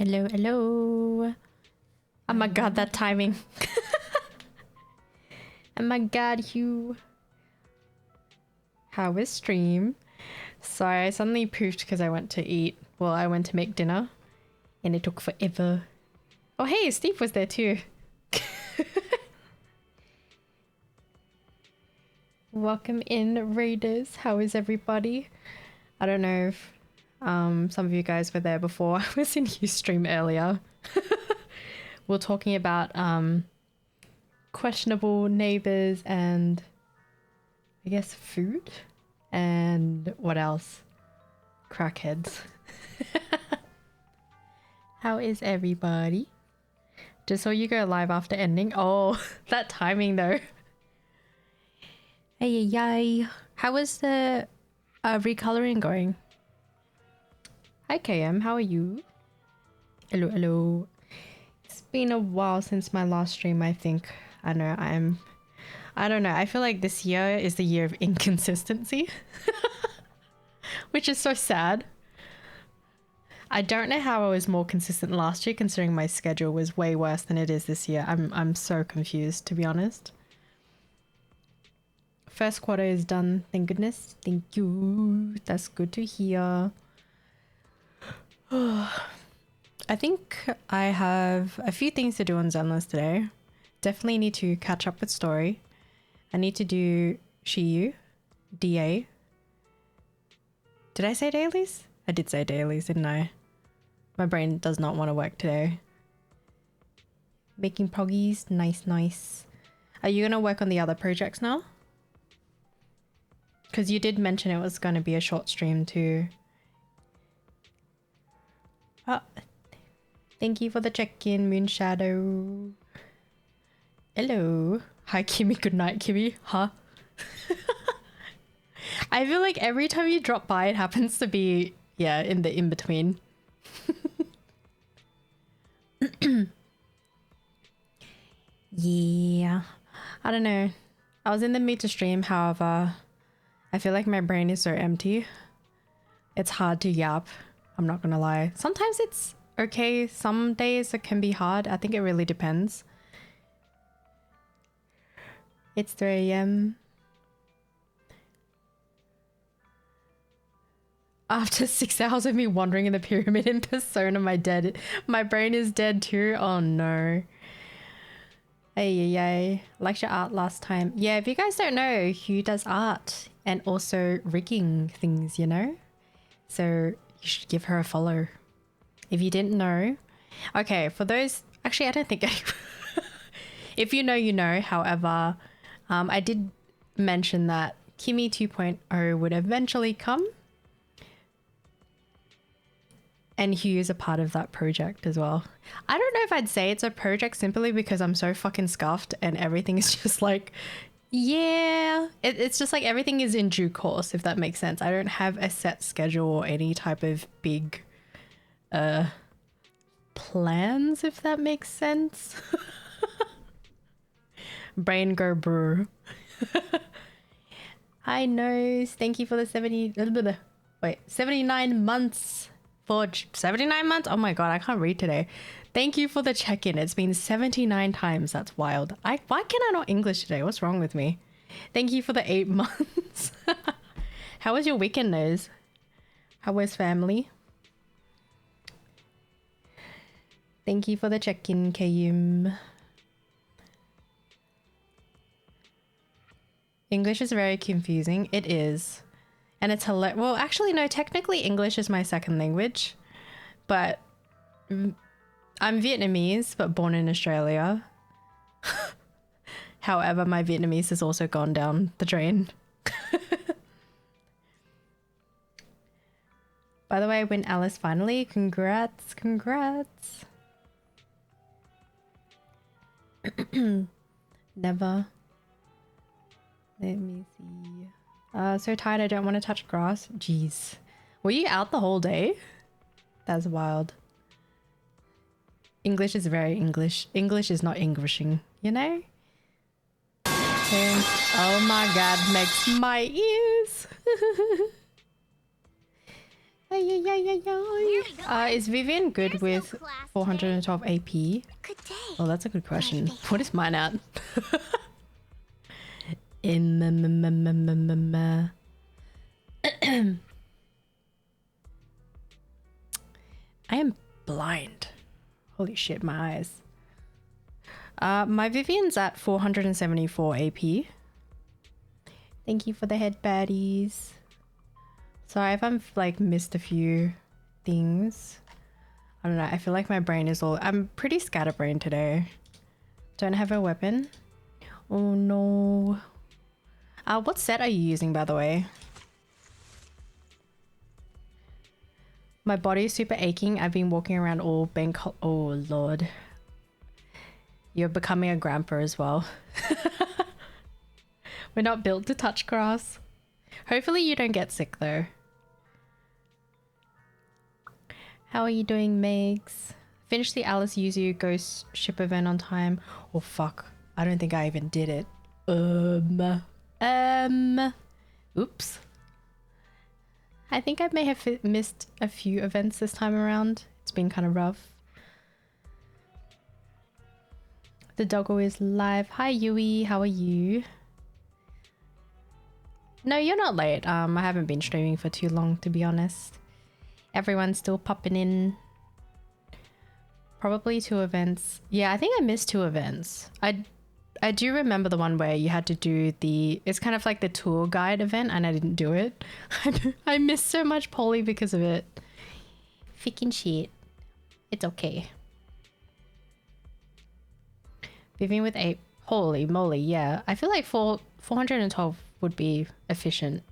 Hello, hello. Oh my god, that timing. Oh my god, Hugh. How was stream? Sorry, I suddenly poofed because I went to eat. Well, I went to make dinner. And it took forever. Oh hey, Steve was there too. Welcome in, Raiders. How is everybody? I don't know if some of you guys were there before. I was in Hugh's stream earlier. We're talking about questionable neighbors and I guess food and what else? Crackheads. How is everybody? Just saw you go live after ending. Oh, that timing though. Hey, yay. How was the recoloring going? Hi KM, how are you? Hello, hello. It's been a while since my last stream, I think. I don't know. I feel like this year is the year of inconsistency. Which is so sad. I don't know how I was more consistent last year considering my schedule was way worse than it is this year. I'm so confused, to be honest. First quarter is done, thank goodness. Thank you. That's good to hear. I think I have a few things to do on Zenless today. Definitely need to catch up with Story. I need to do shiyu, DA. Did I say dailies? I did say dailies, didn't I? My brain does not want to work today. Making proggies, nice, nice. Are you gonna work on the other projects now? Because you did mention it was going to be a short stream too. Oh, thank you for the check-in, Moonshadow. Hello. Hi, Kimmy. Good night, Kimmy. Huh? I feel like every time you drop by, it happens to be, yeah, in the in-between. Yeah. I don't know. I was in the mood to stream, however, I feel like my brain is so empty. It's hard to yap. I'm not gonna lie. Sometimes it's okay. Some days it can be hard. I think it really depends. It's 3 AM. After 6 hours of me wandering in the pyramid in persona, my brain is dead too. Oh no. Hey, liked your art last time. Yeah, if you guys don't know, Hugh does art and also rigging things, you know? So you should give her a follow. If you didn't know. Okay, for those... Actually, I don't think if you know, you know. However, I did mention that Kimmy 2.0 would eventually come. And Hugh is a part of that project as well. I don't know if I'd say it's a project simply because I'm so fucking scuffed and everything is just like, yeah. It's just like everything is in due course, if that makes sense. I don't have a set schedule or any type of big plans, if that makes sense. Brain go brr. Hi, Nose. Thank you for the 79 months. For 79 months? Oh my god, I can't read today. Thank you for the check-in. It's been 79 times. That's wild. Why can I not English today? What's wrong with me? Thank you for the 8 months. How was your weekend, Nose? How was family? Thank you for the check-in, Kayum. English is very confusing. It is. And it's hilarious. Well, actually, no, technically English is my second language, but I'm Vietnamese, but born in Australia. However, my Vietnamese has also gone down the drain. By the way, win Alice finally. Congrats, congrats. Never. Let me see. So tired I don't want to touch grass. Jeez. Were you out the whole day? That's wild. English is very English. English is not Englishing, you know? Okay. Oh my god, makes my ears. Is Vivian good with 412 AP? Good day. Oh, that's a good question. What is mine at? I am blind. Holy shit, my eyes. My Vivian's at 474 AP. Thank you for the head baddies. Sorry if I've like missed a few things. I don't know. I feel like my brain is all... I'm pretty scatterbrained today. Don't have a weapon. Oh no. What set are you using, by the way? My body is super aching. I've been walking around all bank... Oh lord. You're becoming a grandpa as well. We're not built to touch grass. Hopefully you don't get sick though. How are you doing, Megs? Finished the Alice Yuzu Ghost ship event on time. Oh fuck. I don't think I even did it. Oops. I think I may have missed a few events this time around. It's been kind of rough. The doggo is live. Hi Yui, how are you? No, you're not late. I haven't been streaming for too long, to be honest. Everyone's still popping in. Probably 2 events. Yeah, I think I missed 2 events. I do remember the one where you had to do the... It's kind of like the tour guide event and I didn't do it. I missed so much poly because of it. Freaking shit. It's okay. Vivian with 8. Holy moly, yeah. I feel like 412 would be efficient.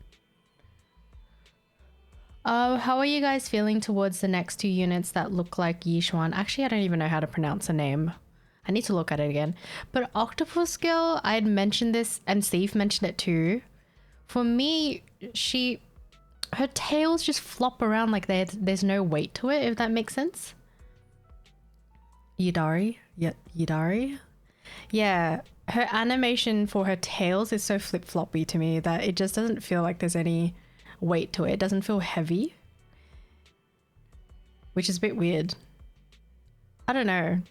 How are you guys feeling towards the next 2 units that look like Yishuan? Actually, I don't even know how to pronounce the name. I need to look at it again. But Octopus Girl, I had mentioned this and Steve mentioned it too. For me, her tails just flop around like there's no weight to it, if that makes sense. Yidari? Yeah, Yidari? Yeah, her animation for her tails is so flip-floppy to me that it just doesn't feel like there's any weight to it. It doesn't feel heavy, which is a bit weird. I don't know.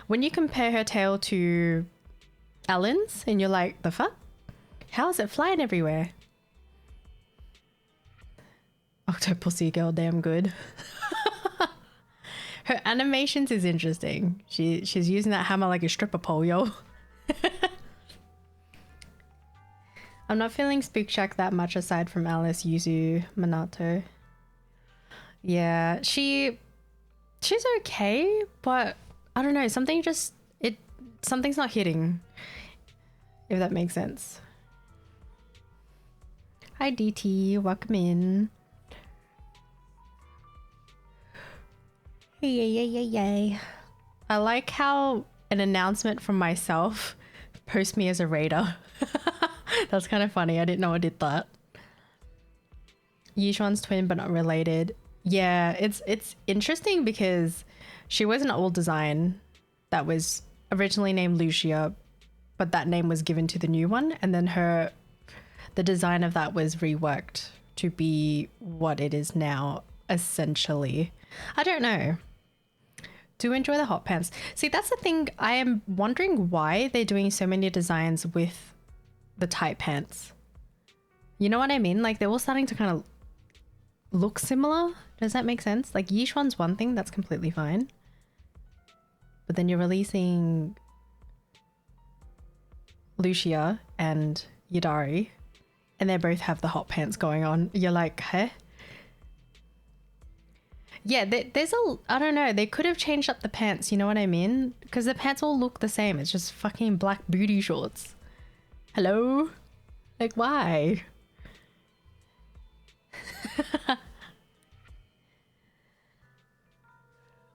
When you compare her tail to Ellen's and you're like, the fuck? How is it flying everywhere? Octopussy Girl, damn good. Her animations is interesting. She's using that hammer like a stripper pole, yo. I'm not feeling Spook Shack that much aside from Alice, Yuzu, Minato. Yeah, she's okay, but I don't know, something's not hitting, if that makes sense. Hi DT, welcome in. Yay. I like how an announcement from myself posts me as a raider. That's kind of funny. I didn't know I did that. Yishuan's twin but not related. Yeah, it's interesting because she was an old design that was originally named Lucia, but that name was given to the new one, and then the design of that was reworked to be what it is now, essentially. I don't know. Do enjoy the hot pants. See, that's the thing. I am wondering why they're doing so many designs with the tight pants. You know what I mean? Like, they're all starting to kind of look similar. Does that make sense? Like, Yishuan's one thing, that's completely fine. But then you're releasing Lucia and Yidari, and they both have the hot pants going on. You're like, huh? Yeah, there's I don't know, they could have changed up the pants, you know what I mean? Because the pants all look the same. It's just fucking black booty shorts. Hello? Like, why?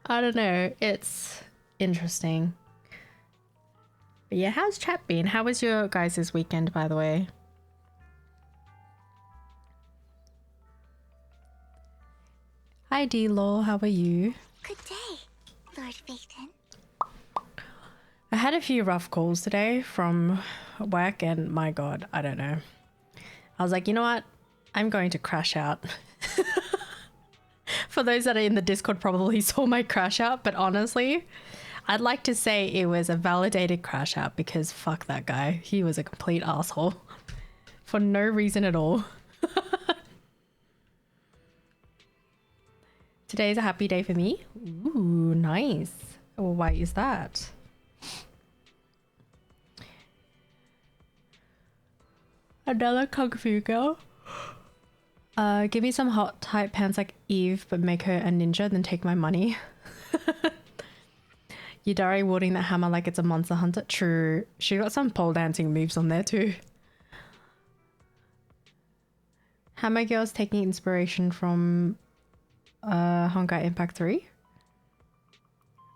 I don't know. It's interesting. But yeah, how's chat been? How was your guys' weekend, by the way? Hi D-Law, how are you? Good day, Lord Phaeton. I had a few rough calls today from work and my god, I don't know. I was like, you know what? I'm going to crash out. For those that are in the Discord probably saw my crash out, but honestly, I'd like to say it was a validated crash out because fuck that guy. He was a complete asshole for no reason at all. Today's a happy day for me. Ooh, nice. Well, why is that? Another kung fu girl. Give me some hot type pants like Eve, but make her a ninja, then take my money. Yudari wielding that hammer like it's a monster hunter. True. She got some pole dancing moves on there too. Hammer Girl's taking inspiration from Honkai Impact 3.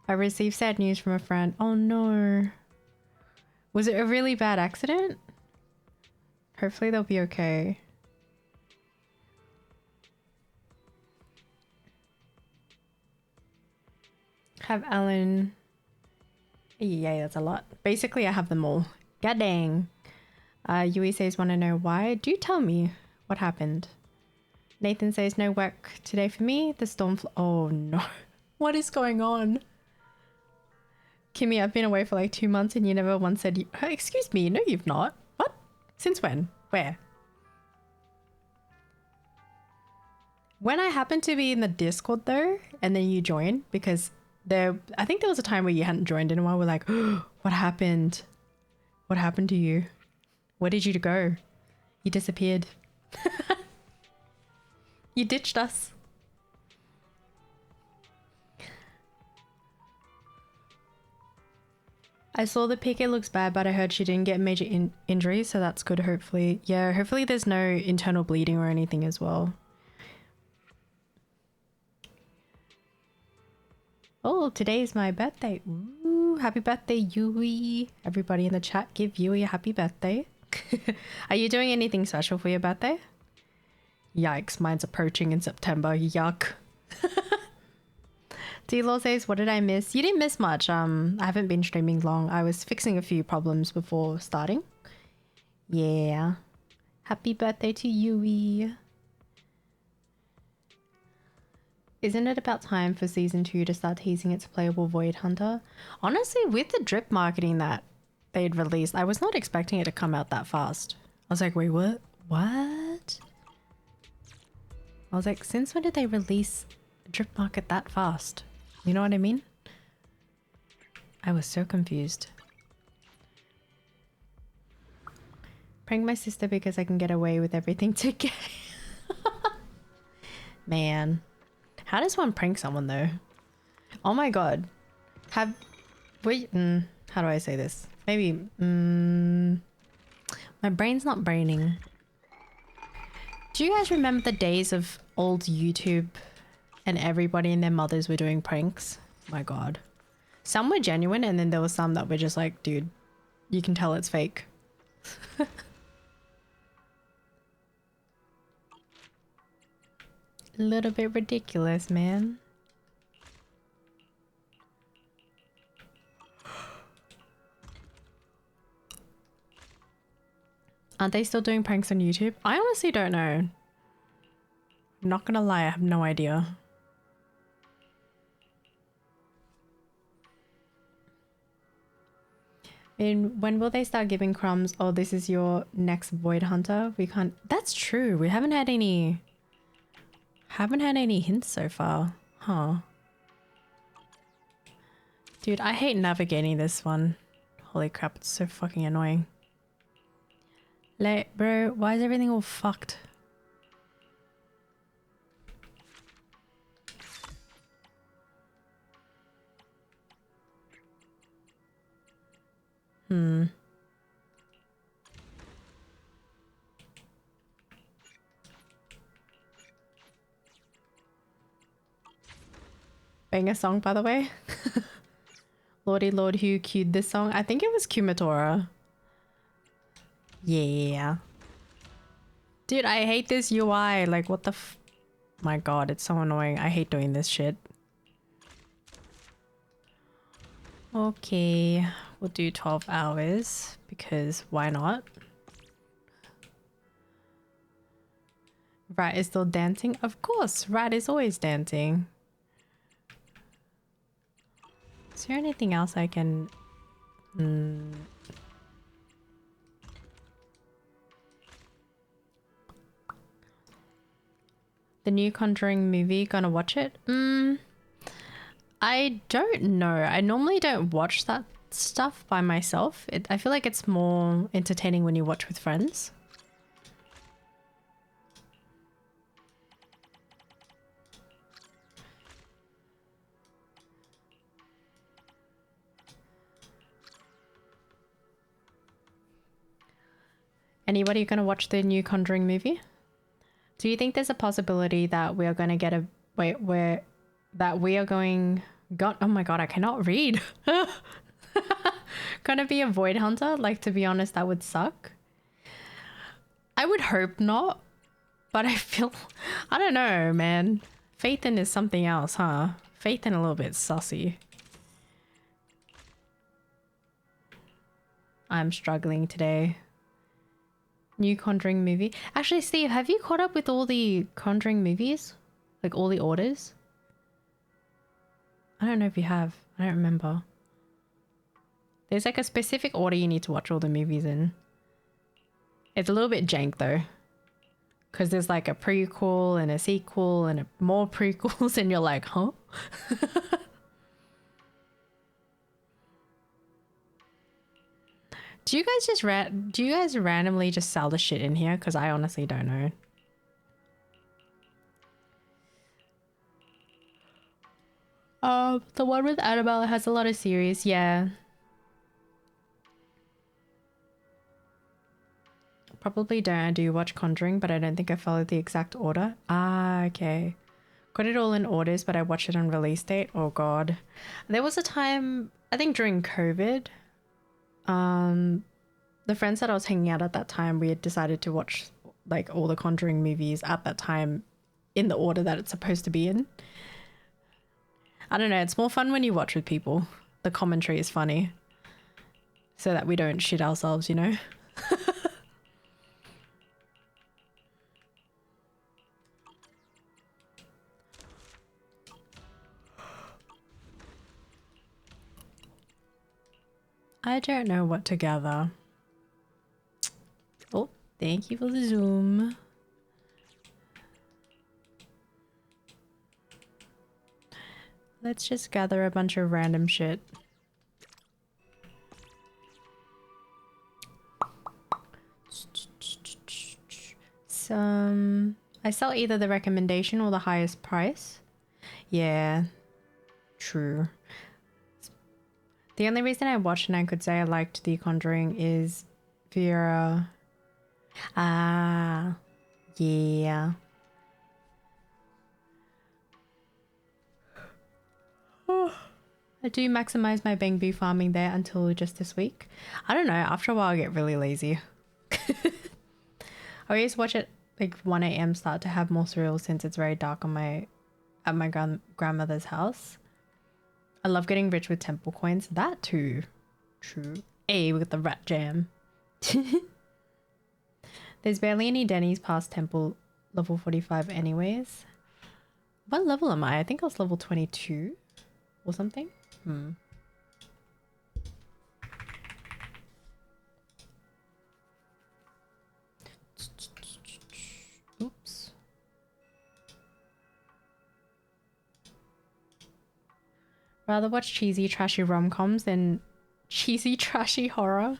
I received sad news from a friend. Oh no. Was it a really bad accident? Hopefully they'll be okay. Have Alan. Yeah, that's a lot. Basically, I have them all. God dang. Yui says, want to know why? Do tell me what happened. Nathan says, no work today for me. The storm. Oh no. What is going on? Kimmy, I've been away for like 2 months and you never once said, excuse me, no, you've not. What? Since when? Where? When I happened to be in the Discord though, and then you joined, because I think there was a time where you hadn't joined in a while. We're like, oh, what happened? What happened to you? Where did you go? You disappeared. You ditched us. I saw the pic, it looks bad, but I heard she didn't get major injuries, so that's good, hopefully. Yeah, hopefully there's no internal bleeding or anything as well. Oh, today's my birthday. Ooh, happy birthday, Yui. Everybody in the chat, give Yui a happy birthday. Are you doing anything special for your birthday? Yikes, mine's approaching in September. Yuck. D-Law says, what did I miss? You didn't miss much. I haven't been streaming long. I was fixing a few problems before starting. Yeah. Happy birthday to Yui. Isn't it about time for season 2 to start teasing its playable Void Hunter? Honestly, with the drip marketing that they'd released, I was not expecting it to come out that fast. I was like, wait, what? What? I was like, since when did they release drip market that fast? You know what I mean? I was so confused. Prank my sister because I can get away with everything today. Man. How does one prank someone though? Oh my god. How do I say this? Maybe, my brain's not braining. Do you guys remember the days of old YouTube and everybody and their mothers were doing pranks? My god. Some were genuine and then there were some that were just like, dude, you can tell it's fake. A little bit ridiculous, man. Aren't they still doing pranks on YouTube? I honestly don't know. I'm not gonna lie, I have no idea. And when will they start giving crumbs? Oh, this is your next Void Hunter. We can't. That's true. We haven't had any. Haven't had any hints so far. Huh. Dude, I hate navigating this one. Holy crap, it's so fucking annoying. Like, bro, why is everything all fucked? Banger song, by the way. Lordy Lord, who cued this song? I think it was Kumatora. Yeah. Dude, I hate this UI. Like, what the my god, it's so annoying. I hate doing this shit. Okay, we'll do 12 hours because why not? Rat is still dancing? Of course, Rat is always dancing. Is there anything else I can... The new Conjuring movie, gonna watch it? I don't know. I normally don't watch that stuff by myself. I feel like it's more entertaining when you watch with friends. Anybody gonna watch the new Conjuring movie? Do you think there's a possibility that we are gonna get a that we are going oh my god, I cannot read. Gonna be a void hunter? Like, to be honest, that would suck. I would hope not, but I feel I don't know, man. Phaethon is something else, huh? Phaethon a little bit sussy. I'm struggling today. New Conjuring movie. Actually, Steve, have you caught up with all the Conjuring movies? Like all the orders? I don't know if you have. I don't remember. There's like a specific order you need to watch all the movies in. It's a little bit jank though. Because there's like a prequel and a sequel and more prequels and you're like, huh? Do you guys just randomly just sell the shit in here? Because I honestly don't know. The one with Annabelle has a lot of series, yeah. Probably don't do watch Conjuring, but I don't think I followed the exact order. Ah, okay. Got it all in orders, but I watched it on release date. Oh god. There was a time, I think during COVID, the friends that I was hanging out at that time, we had decided to watch like all the Conjuring movies at that time in the order that it's supposed to be in. I don't know, it's more fun when you watch with people. The commentary is funny. So that we don't shit ourselves, you know? I don't know what to gather. Oh, thank you for the zoom. Let's just gather a bunch of random shit. I sell either the recommendation or the highest price. Yeah, true. The only reason I watched and I could say I liked The Conjuring is Vera. Ah, yeah. I do maximize my bamboo farming there until just this week. I don't know, after a while I get really lazy. I always watch it like 1 a.m. start to have more cereal since it's very dark on at my grandmother's house. I love getting rich with temple coins. That too. True. Hey, we got the rat jam. There's barely any Denny's past temple level 45 anyways. What level am I? I think I was level 22 or something. Oops. Rather watch cheesy, trashy rom-coms than cheesy, trashy horror.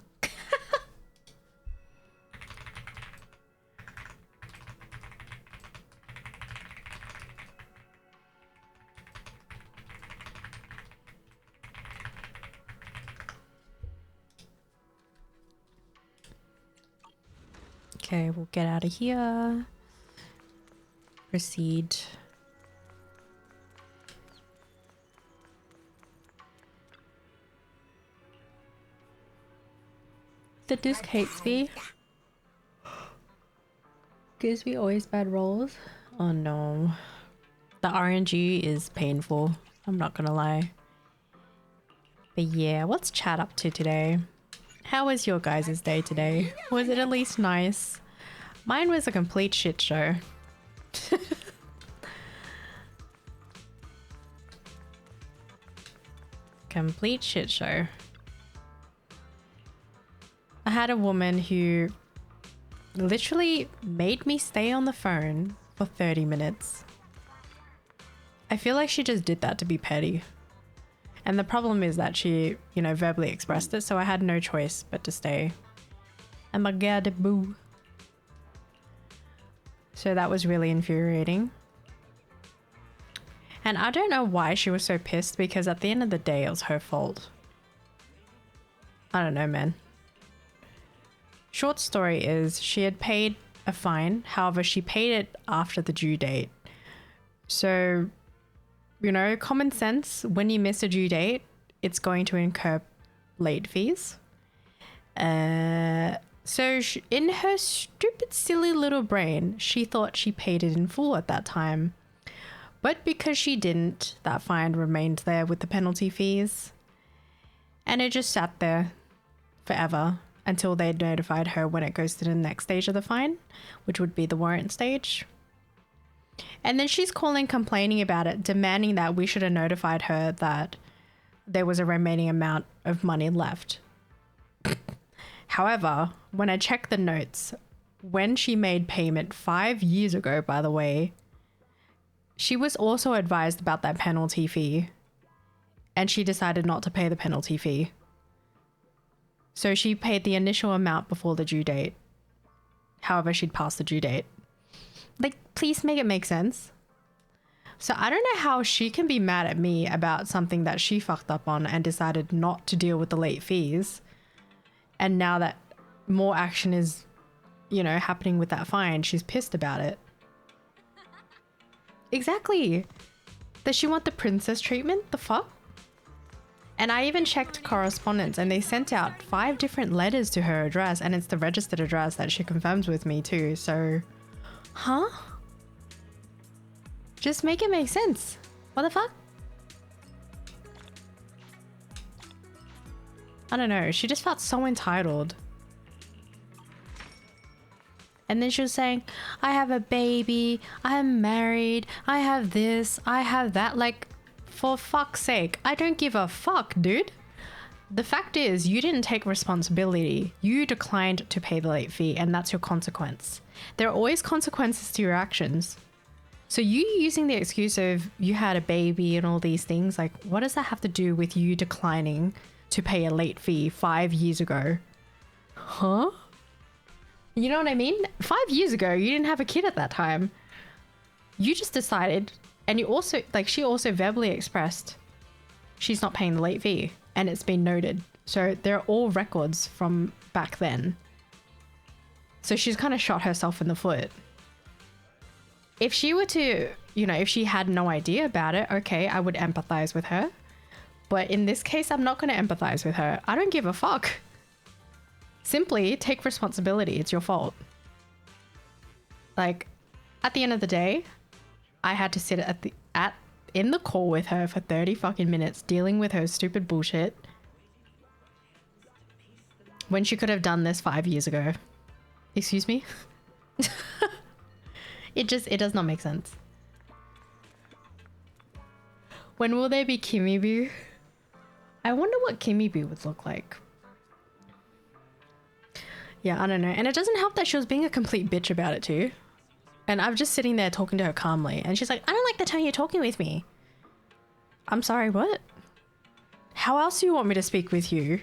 Okay, we'll get out of here. Proceed. The disc hates me. Gives me always bad rolls. Oh no. The RNG is painful. I'm not gonna lie. But yeah, what's chat up to today? How was your guys' day today? Was it at least nice? Mine was a complete shit show. Complete shit show. I had a woman who literally made me stay on the phone for 30 minutes. I feel like she just did that to be petty. And the problem is that she, you know, verbally expressed it, so I had no choice but to stay. Ermergerd boo. So that was really infuriating. And I don't know why she was so pissed, because at the end of the day, it was her fault. I don't know, man. Short story is she had paid a fine. However, she paid it after the due date. So, you know, common sense, when you miss a due date, it's going to incur late fees. So in her stupid, silly little brain, she thought she paid it in full at that time. But because she didn't, that fine remained there with the penalty fees. And it just sat there forever until they notified her when it goes to the next stage of the fine, which would be the warrant stage. And then she's calling, complaining about it, demanding that we should have notified her that there was a remaining amount of money left. However, when I checked the notes, when she made payment 5 years ago, by the way, she was also advised about that penalty fee, and she decided not to pay the penalty fee. So she paid the initial amount before the due date. However, she'd passed the due date. Like, please make it make sense. So I don't know how she can be mad at me about something that she fucked up on and decided not to deal with the late fees. And now that more action is, you know, happening with that fine, she's pissed about it. Exactly. Does she want the princess treatment? The fuck? And I even checked correspondence, and they sent out 5 different letters to her address, and it's the registered address that she confirms with me too. So, huh? Just make it make sense. What the fuck? I don't know. She just felt so entitled. And then she was saying, I have a baby, I'm married, I have this, I have that. Like, for fuck's sake, I don't give a fuck, dude. The fact is, you didn't take responsibility. You declined to pay the late fee, and that's your consequence. There are always consequences to your actions. So you using the excuse of you had a baby and all these things, like, what does that have to do with you declining to pay a late fee 5 years ago? Huh? You know what I mean? 5 years ago, you didn't have a kid at that time. You just decided, and you also, like, she also verbally expressed she's not paying the late fee, and it's been noted. So they're all records from back then. So she's kind of shot herself in the foot. If she were to, you know, if she had no idea about it, okay, I would empathize with her. But in this case, I'm not going to empathize with her. I don't give a fuck. Simply take responsibility. It's your fault. Like, at the end of the day, I had to sit in the call with her for 30 fucking minutes dealing with her stupid bullshit when she could have done this 5 years ago. Excuse me? It does not make sense. When will there be Kimmy Boo? I wonder what Kimmy Boo would look like. Yeah, I don't know. And it doesn't help that she was being a complete bitch about it too. And I'm just sitting there talking to her calmly. And she's like, I don't like the tone you're talking with me. I'm sorry, what? How else do you want me to speak with you?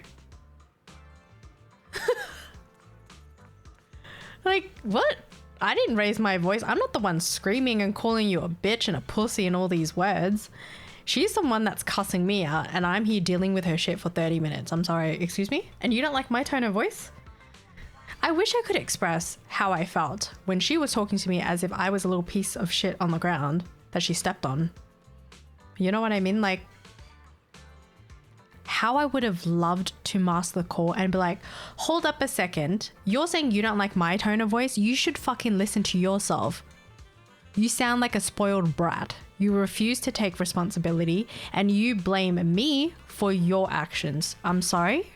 Like, what? I didn't raise my voice. I'm not the one screaming and calling you a bitch and a pussy and all these words. She's the one that's cussing me out, and I'm here dealing with her shit for 30 minutes. I'm sorry, excuse me? And you don't like my tone of voice? I wish I could express how I felt when she was talking to me as if I was a little piece of shit on the ground that she stepped on. You know what I mean? Like, how I would have loved to master the call and be like, hold up a second. You're saying you don't like my tone of voice? You should fucking listen to yourself. You sound like a spoiled brat. You refuse to take responsibility and you blame me for your actions. I'm sorry.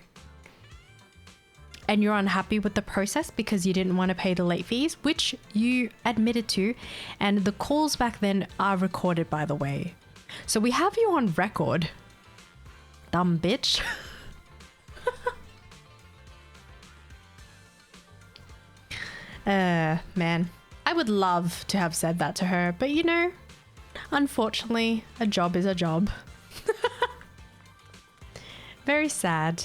and you're unhappy with the process because you didn't want to pay the late fees, which you admitted to, and the calls back then are recorded, by the way. So we have you on record, dumb bitch. Man, I would love to have said that to her, but you know, unfortunately, a job is a job. Very sad.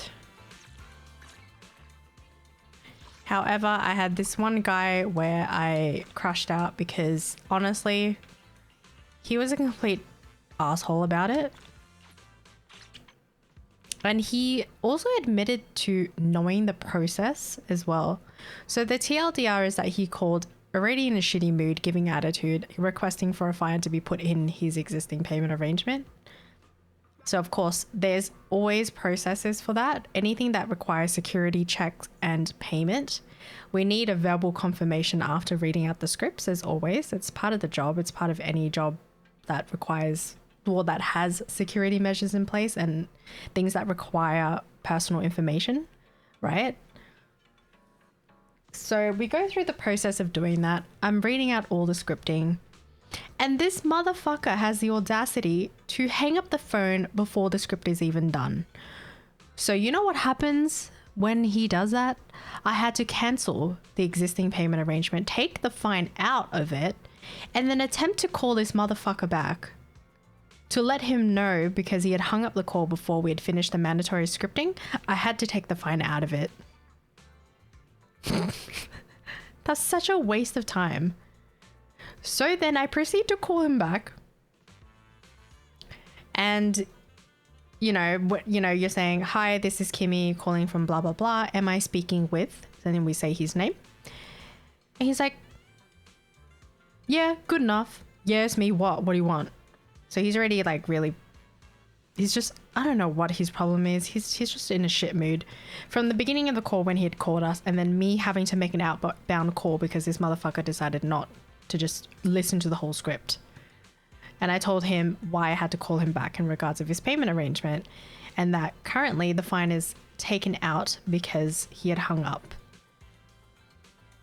However, I had this one guy where I crashed out because honestly, he was a complete asshole about it. And he also admitted to knowing the process as well. So the TLDR is that he called already in a shitty mood, giving attitude, requesting for a fine to be put in his existing payment arrangement. So of course, there's always processes for that. Anything that requires security checks and payment, we need a verbal confirmation after reading out the scripts, as always. It's part of the job. It's part of any job that requires, well, that has security measures in place and things that require personal information, right? So we go through the process of doing that. I'm reading out all the scripting. And this motherfucker has the audacity to hang up the phone before the script is even done. So you know what happens when he does that? I had to cancel the existing payment arrangement, take the fine out of it, and then attempt to call this motherfucker back to let him know, because he had hung up the call before we had finished the mandatory scripting. I had to take the fine out of it. That's such a waste of time. So then I proceed to call him back. And, you know, you're saying, hi, this is Kimmy calling from blah, blah, blah. Am I speaking with? And then we say his name. And he's like, yeah, good enough. Yeah, it's me. What do you want? So he's already like really, he's just, I don't know what his problem is. He's just in a shit mood. From the beginning of the call when he had called us, and then me having to make an outbound call because this motherfucker decided not to just listen to the whole script. And I told him why I had to call him back in regards of his payment arrangement, and that currently the fine is taken out because he had hung up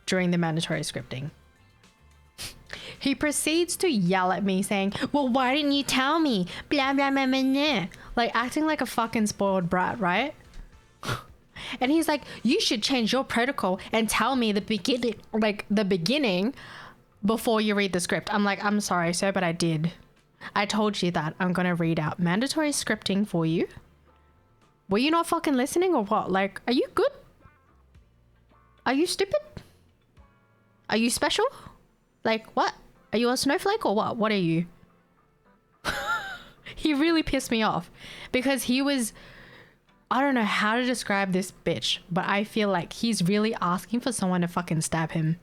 during the mandatory scripting. He proceeds to yell at me saying, well, why didn't you tell me? Blah, blah, blah, blah, blah. Like acting like a fucking spoiled brat, right? And he's like, you should change your protocol and tell me the beginning before you read the script. I'm like, I'm sorry, sir, but I did. I told you that I'm going to read out mandatory scripting for you. Were you not fucking listening or what? Like, are you good? Are you stupid? Are you special? Like, what? Are you a snowflake or what? What are you? He really pissed me off because he was, I don't know how to describe this bitch, but I feel like he's really asking for someone to fucking stab him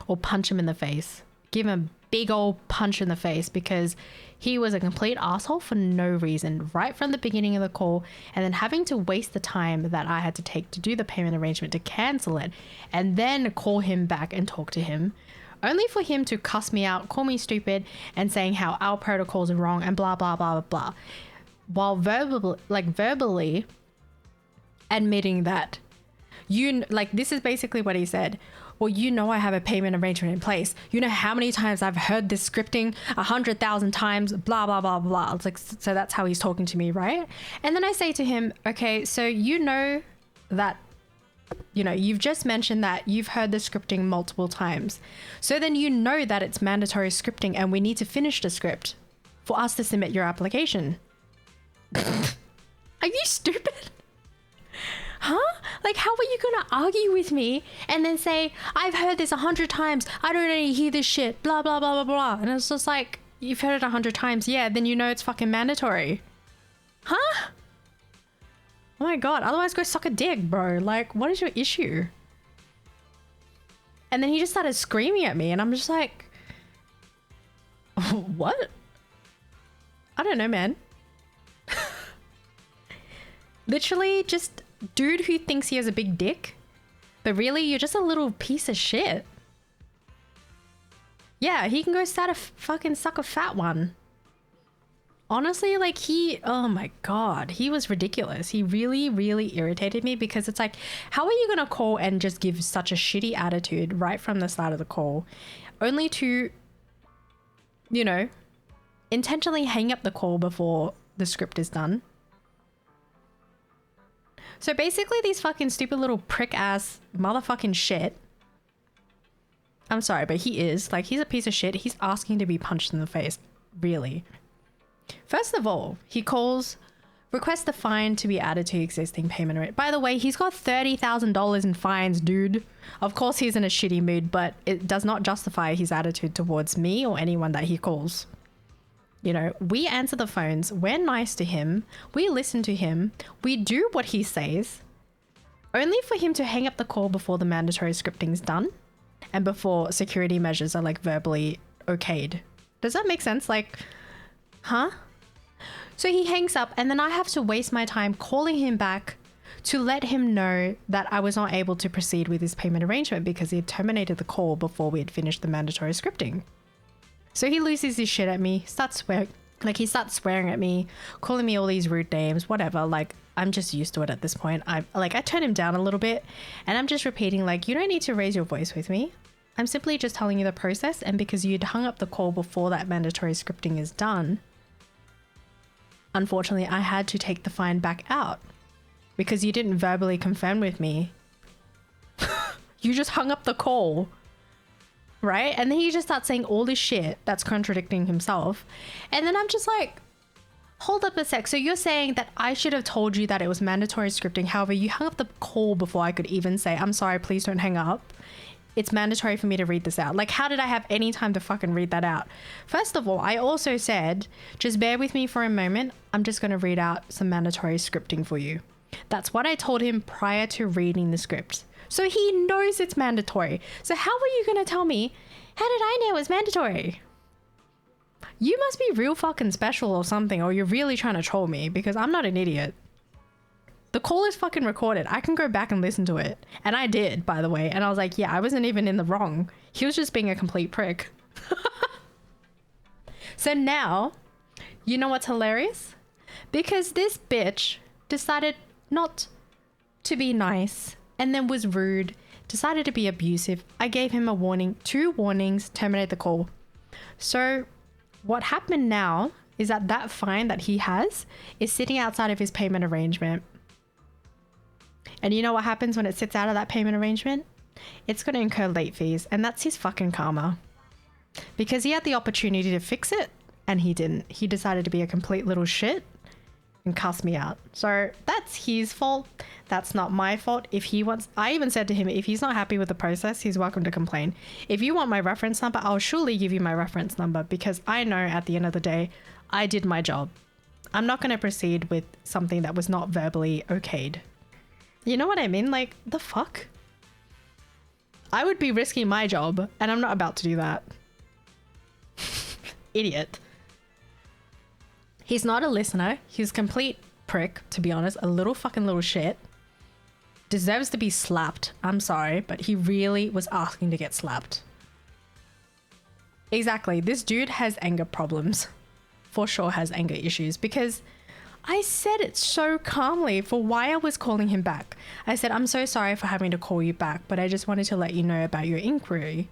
or punch him in the face. Give him a big old punch in the face because he was a complete asshole for no reason right from the beginning of the call, and then having to waste the time that I had to take to do the payment arrangement to cancel it and then call him back and talk to him, only for him to cuss me out, call me stupid, and saying how our protocols are wrong and blah, blah, blah, blah, blah. While verbally admitting that, this is basically what he said. Well, you know I have a payment arrangement in place. You know how many times I've heard this scripting 100,000 times, blah, blah, blah, blah. It's like, so that's how he's talking to me, right? And then I say to him, okay, so you know that, you know, you've just mentioned that you've heard the scripting multiple times. So then you know that it's mandatory scripting and we need to finish the script for us to submit your application. Are you stupid? Huh? Like, how are you gonna argue with me and then say, I've heard this 100 times, I don't need to hear this shit, blah, blah, blah, blah, blah. And it's just like, you've heard it 100 times, yeah, then you know it's fucking mandatory. Huh? Oh my god, otherwise go suck a dick, bro. Like, what is your issue? And then he just started screaming at me and I'm just like, what? I don't know, man. Literally just dude who thinks he has a big dick, but really you're just a little piece of shit. Yeah, he can go fucking suck a fat one. Honestly, like oh my God, he was ridiculous. He really, really irritated me because it's like, how are you going to call and just give such a shitty attitude right from the start of the call, only to, you know, intentionally hang up the call before the script is done? So basically these fucking stupid little prick ass motherfucking shit. I'm sorry, but he is. Like, he's a piece of shit. He's asking to be punched in the face. Really. First of all, he requests the fine to be added to existing payment rate. By the way, he's got $30,000 in fines, dude. Of course he's in a shitty mood, but it does not justify his attitude towards me or anyone that he calls. You know, we answer the phones, we're nice to him, we listen to him, we do what he says, only for him to hang up the call before the mandatory scripting is done and before security measures are like verbally okayed. Does that make sense? Like, huh? So he hangs up and then I have to waste my time calling him back to let him know that I was not able to proceed with his payment arrangement because he had terminated the call before we had finished the mandatory scripting. So he loses his shit at me, he starts swearing at me, calling me all these rude names, whatever. Like, I'm just used to it at this point. I turn him down a little bit and I'm just repeating, like, you don't need to raise your voice with me. I'm simply just telling you the process, and because you'd hung up the call before that mandatory scripting is done, unfortunately, I had to take the fine back out because you didn't verbally confirm with me. You just hung up the call, right? And then he just starts saying all this shit that's contradicting himself. And then I'm just like, hold up a sec. So you're saying that I should have told you that it was mandatory scripting. However, you hung up the call before I could even say, I'm sorry, please don't hang up. It's mandatory for me to read this out. Like, how did I have any time to fucking read that out? First of all, I also said, just bear with me for a moment. I'm just going to read out some mandatory scripting for you. That's what I told him prior to reading the script. So he knows it's mandatory. So how were you going to tell me? How did I know it was mandatory? You must be real fucking special or something, or you're really trying to troll me, because I'm not an idiot. The call is fucking recorded. I can go back and listen to it. And I did, by the way. And I was like, yeah, I wasn't even in the wrong. He was just being a complete prick. So now, you know what's hilarious? Because this bitch decided not to be nice and then was rude, decided to be abusive. I gave him a warning, 2 warnings, terminate the call. So what happened now is that fine that he has is sitting outside of his payment arrangement. And you know what happens when it sits out of that payment arrangement? It's going to incur late fees, and that's his fucking karma. Because he had the opportunity to fix it, and he didn't. He decided to be a complete little shit and cuss me out. So that's his fault. That's not my fault. I even said to him, if he's not happy with the process, he's welcome to complain. If you want my reference number, I'll surely give you my reference number, because I know at the end of the day, I did my job. I'm not going to proceed with something that was not verbally okayed. You know what I mean? Like, the fuck? I would be risking my job, and I'm not about to do that. Idiot. He's not a listener. He's a complete prick, to be honest. A little shit. Deserves to be slapped. I'm sorry, but he really was asking to get slapped. Exactly. This dude has anger problems. For sure has anger issues, because I said it so calmly for why I was calling him back. I said, I'm so sorry for having to call you back, but I just wanted to let you know about your inquiry.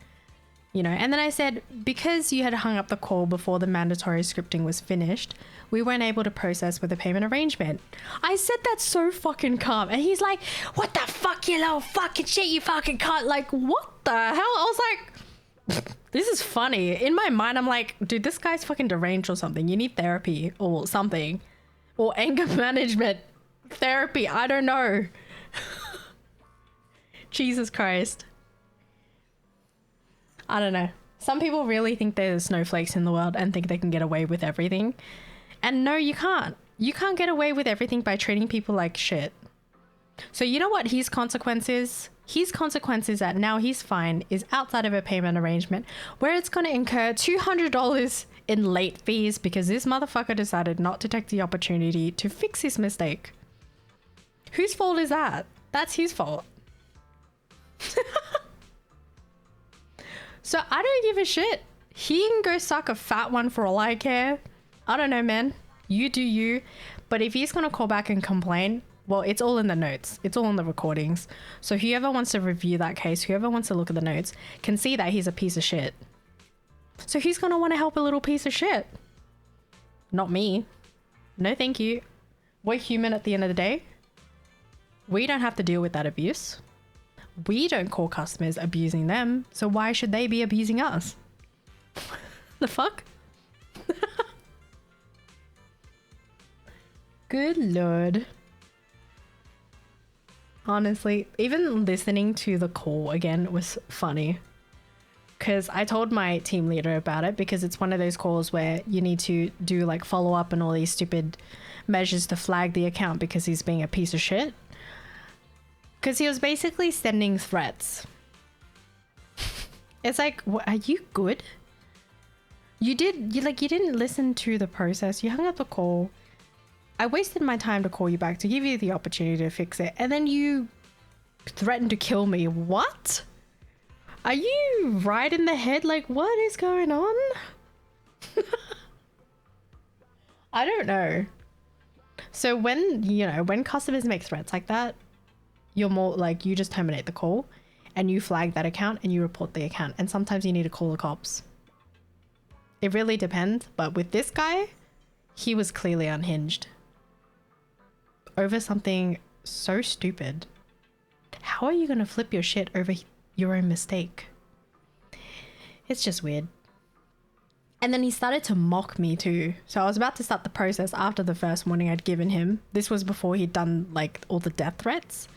You know, and then I said, because you had hung up the call before the mandatory scripting was finished, we weren't able to process with a payment arrangement. I said that so fucking calm. And he's like, what the fuck, you little fucking shit, you fucking cunt. Like, what the hell? I was like, this is funny. In my mind, I'm like, dude, this guy's fucking deranged or something. You need therapy or something. Or anger management therapy. I don't know. Jesus Christ. I don't know. Some people really think there's snowflakes in the world and think they can get away with everything. And no, you can't. You can't get away with everything by treating people like shit. So you know what his consequence is? His consequence is that now his fine is outside of a payment arrangement where it's going to incur $200 in late fees because this motherfucker decided not to take the opportunity to fix his mistake. Whose fault is that? That's his fault. So I don't give a shit. He can go suck a fat one for all I care. I don't know, man. You do you. But if he's going to call back and complain, well, it's all in the notes. It's all in the recordings. So whoever wants to review that case, whoever wants to look at the notes, can see that he's a piece of shit. So who's going to want to help a little piece of shit? Not me. No, thank you. We're human at the end of the day. We don't have to deal with that abuse. We don't call customers abusing them. So why should they be abusing us? The fuck? Good Lord. Honestly, even listening to the call again was funny. Because I told my team leader about it, because it's one of those calls where you need to do like follow up and all these stupid measures to flag the account because he's being a piece of shit. Because he was basically sending threats. It's like, are you good? You didn't listen to the process. You hung up the call. I wasted my time to call you back to give you the opportunity to fix it. And then you threatened to kill me. What? Are you right in the head? Like, what is going on? I don't know. So when customers make threats like that, you're more like, you just terminate the call and you flag that account and you report the account. And sometimes you need to call the cops. It really depends. But with this guy, he was clearly unhinged. Over something so stupid. How are you going to flip your shit over your own mistake? It's just weird. And then he started to mock me too. So I was about to start the process after the first warning I'd given him. This was before he'd done like all the death threats.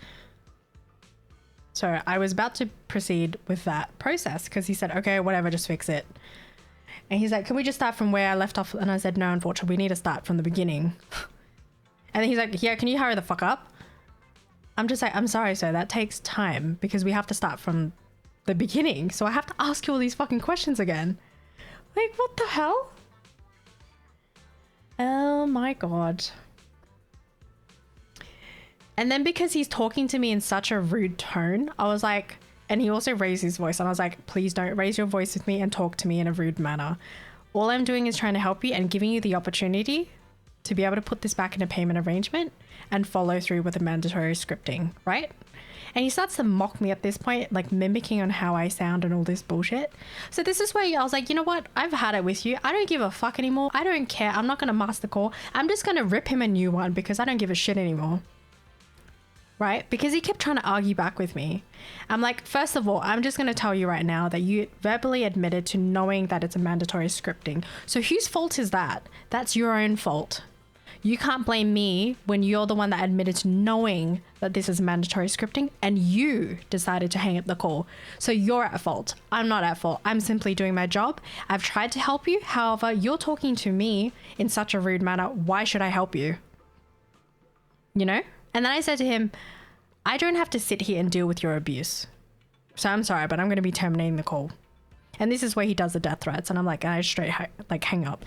So I was about to proceed with that process because he said, okay, whatever, just fix it. And he's like, can we just start from where I left off? And I said, no, unfortunately, we need to start from the beginning. And then he's like, yeah, can you hurry the fuck up? I'm just like, I'm sorry, sir, that takes time because we have to start from the beginning. So I have to ask you all these fucking questions again. Like, what the hell? Oh my God. And then because he's talking to me in such a rude tone, I was like, and he also raised his voice and I was like, please don't raise your voice with me and talk to me in a rude manner. All I'm doing is trying to help you and giving you the opportunity to be able to put this back in a payment arrangement and follow through with the mandatory scripting, right? And he starts to mock me at this point, like mimicking on how I sound and all this bullshit. So this is where I was like, you know what? I've had it with you. I don't give a fuck anymore. I don't care. I'm not going to master call. I'm just going to rip him a new one because I don't give a shit anymore. Right? Because he kept trying to argue back with me. I'm like, first of all, I'm just going to tell you right now that you verbally admitted to knowing that it's a mandatory scripting. So whose fault is that? That's your own fault. You can't blame me when you're the one that admitted to knowing that this is mandatory scripting and you decided to hang up the call. So you're at fault. I'm not at fault. I'm simply doing my job. I've tried to help you. However, you're talking to me in such a rude manner. Why should I help you? You know? And then I said to him, I don't have to sit here and deal with your abuse. So I'm sorry, but I'm going to be terminating the call. And this is where he does the death threats. And I'm like, I straight hang up.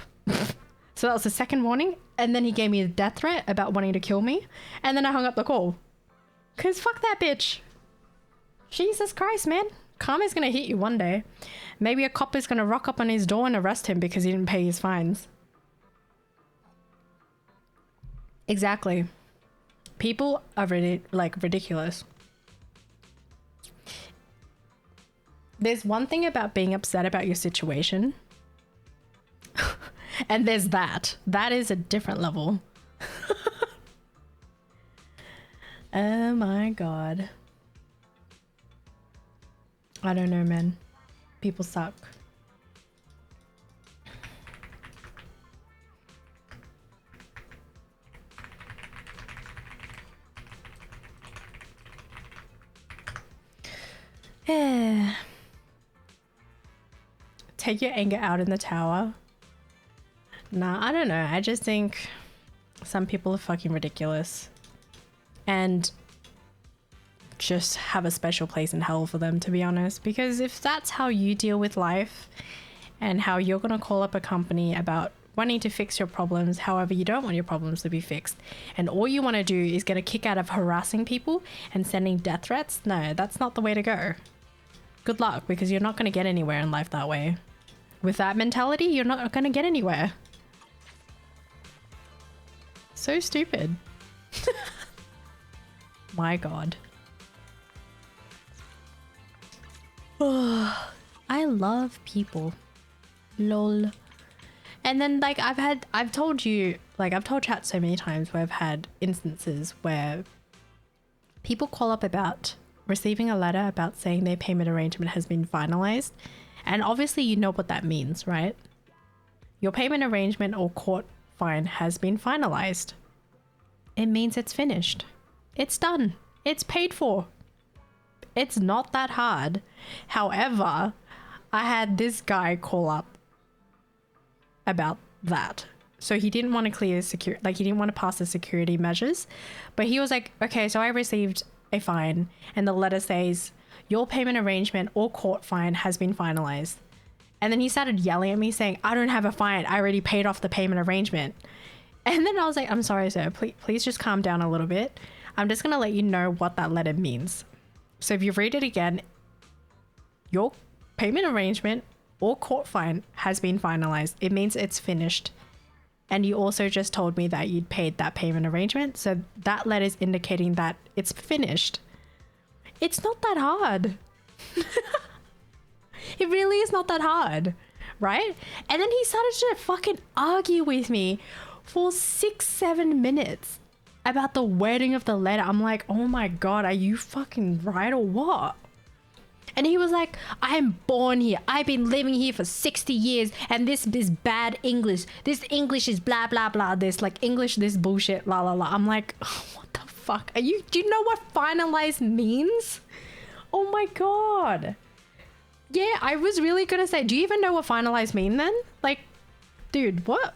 So that was the second warning. And then he gave me a death threat about wanting to kill me. And then I hung up the call. Because fuck that bitch. Jesus Christ, man. Karma's going to hit you one day. Maybe a cop is going to rock up on his door and arrest him because he didn't pay his fines. Exactly. People are ridiculous. There's one thing about being upset about your situation. And there's that. That is a different level. Oh my God. I don't know, man. People suck. Take your anger out in the tower. Nah, I don't know. I just think some people are fucking ridiculous. And just have a special place in hell for them, to be honest. Because if that's how you deal with life and how you're going to call up a company about wanting to fix your problems, however you don't want your problems to be fixed, and all you want to do is get a kick out of harassing people and sending death threats, no, that's not the way to go. Good luck, because you're not going to get anywhere in life that way. With that mentality, you're not going to get anywhere. So stupid. My God. I love people. Lol. And then like I've told you, like I've told chat so many times where I've had instances where people call up about receiving a letter about saying their payment arrangement has been finalized. And obviously you know what that means, right? Your payment arrangement or court fine has been finalized. It means it's finished. It's done. It's paid for. It's not that hard. However, I had this guy call up about that. So he didn't want to clear security, like he didn't want to pass the security measures, but he was like, okay, so I received a fine and the letter says your payment arrangement or court fine has been finalized. And then he started yelling at me saying, I don't have a fine. I already paid off the payment arrangement. And then I was like, I'm sorry, sir. Please just calm down a little bit. I'm just going to let you know what that letter means. So if you read it again, your payment arrangement or court fine has been finalized. It means it's finished. And you also just told me that you'd paid that payment arrangement. So that letter is indicating that it's finished. It's not that hard. It really is not that hard, right? And then he started to fucking argue with me for 6-7 minutes about the wording of the letter. I'm like, oh my God, are you fucking right or what? And he was like, I'm born here. I've been living here for 60 years and this is bad English. This English is blah, blah, blah. This like English, this bullshit, la, la, la. I'm like, oh, what the fuck? Do you know what finalized means? Oh my God. Yeah, I was really gonna say, do you even know what finalized mean then? Like, dude, what?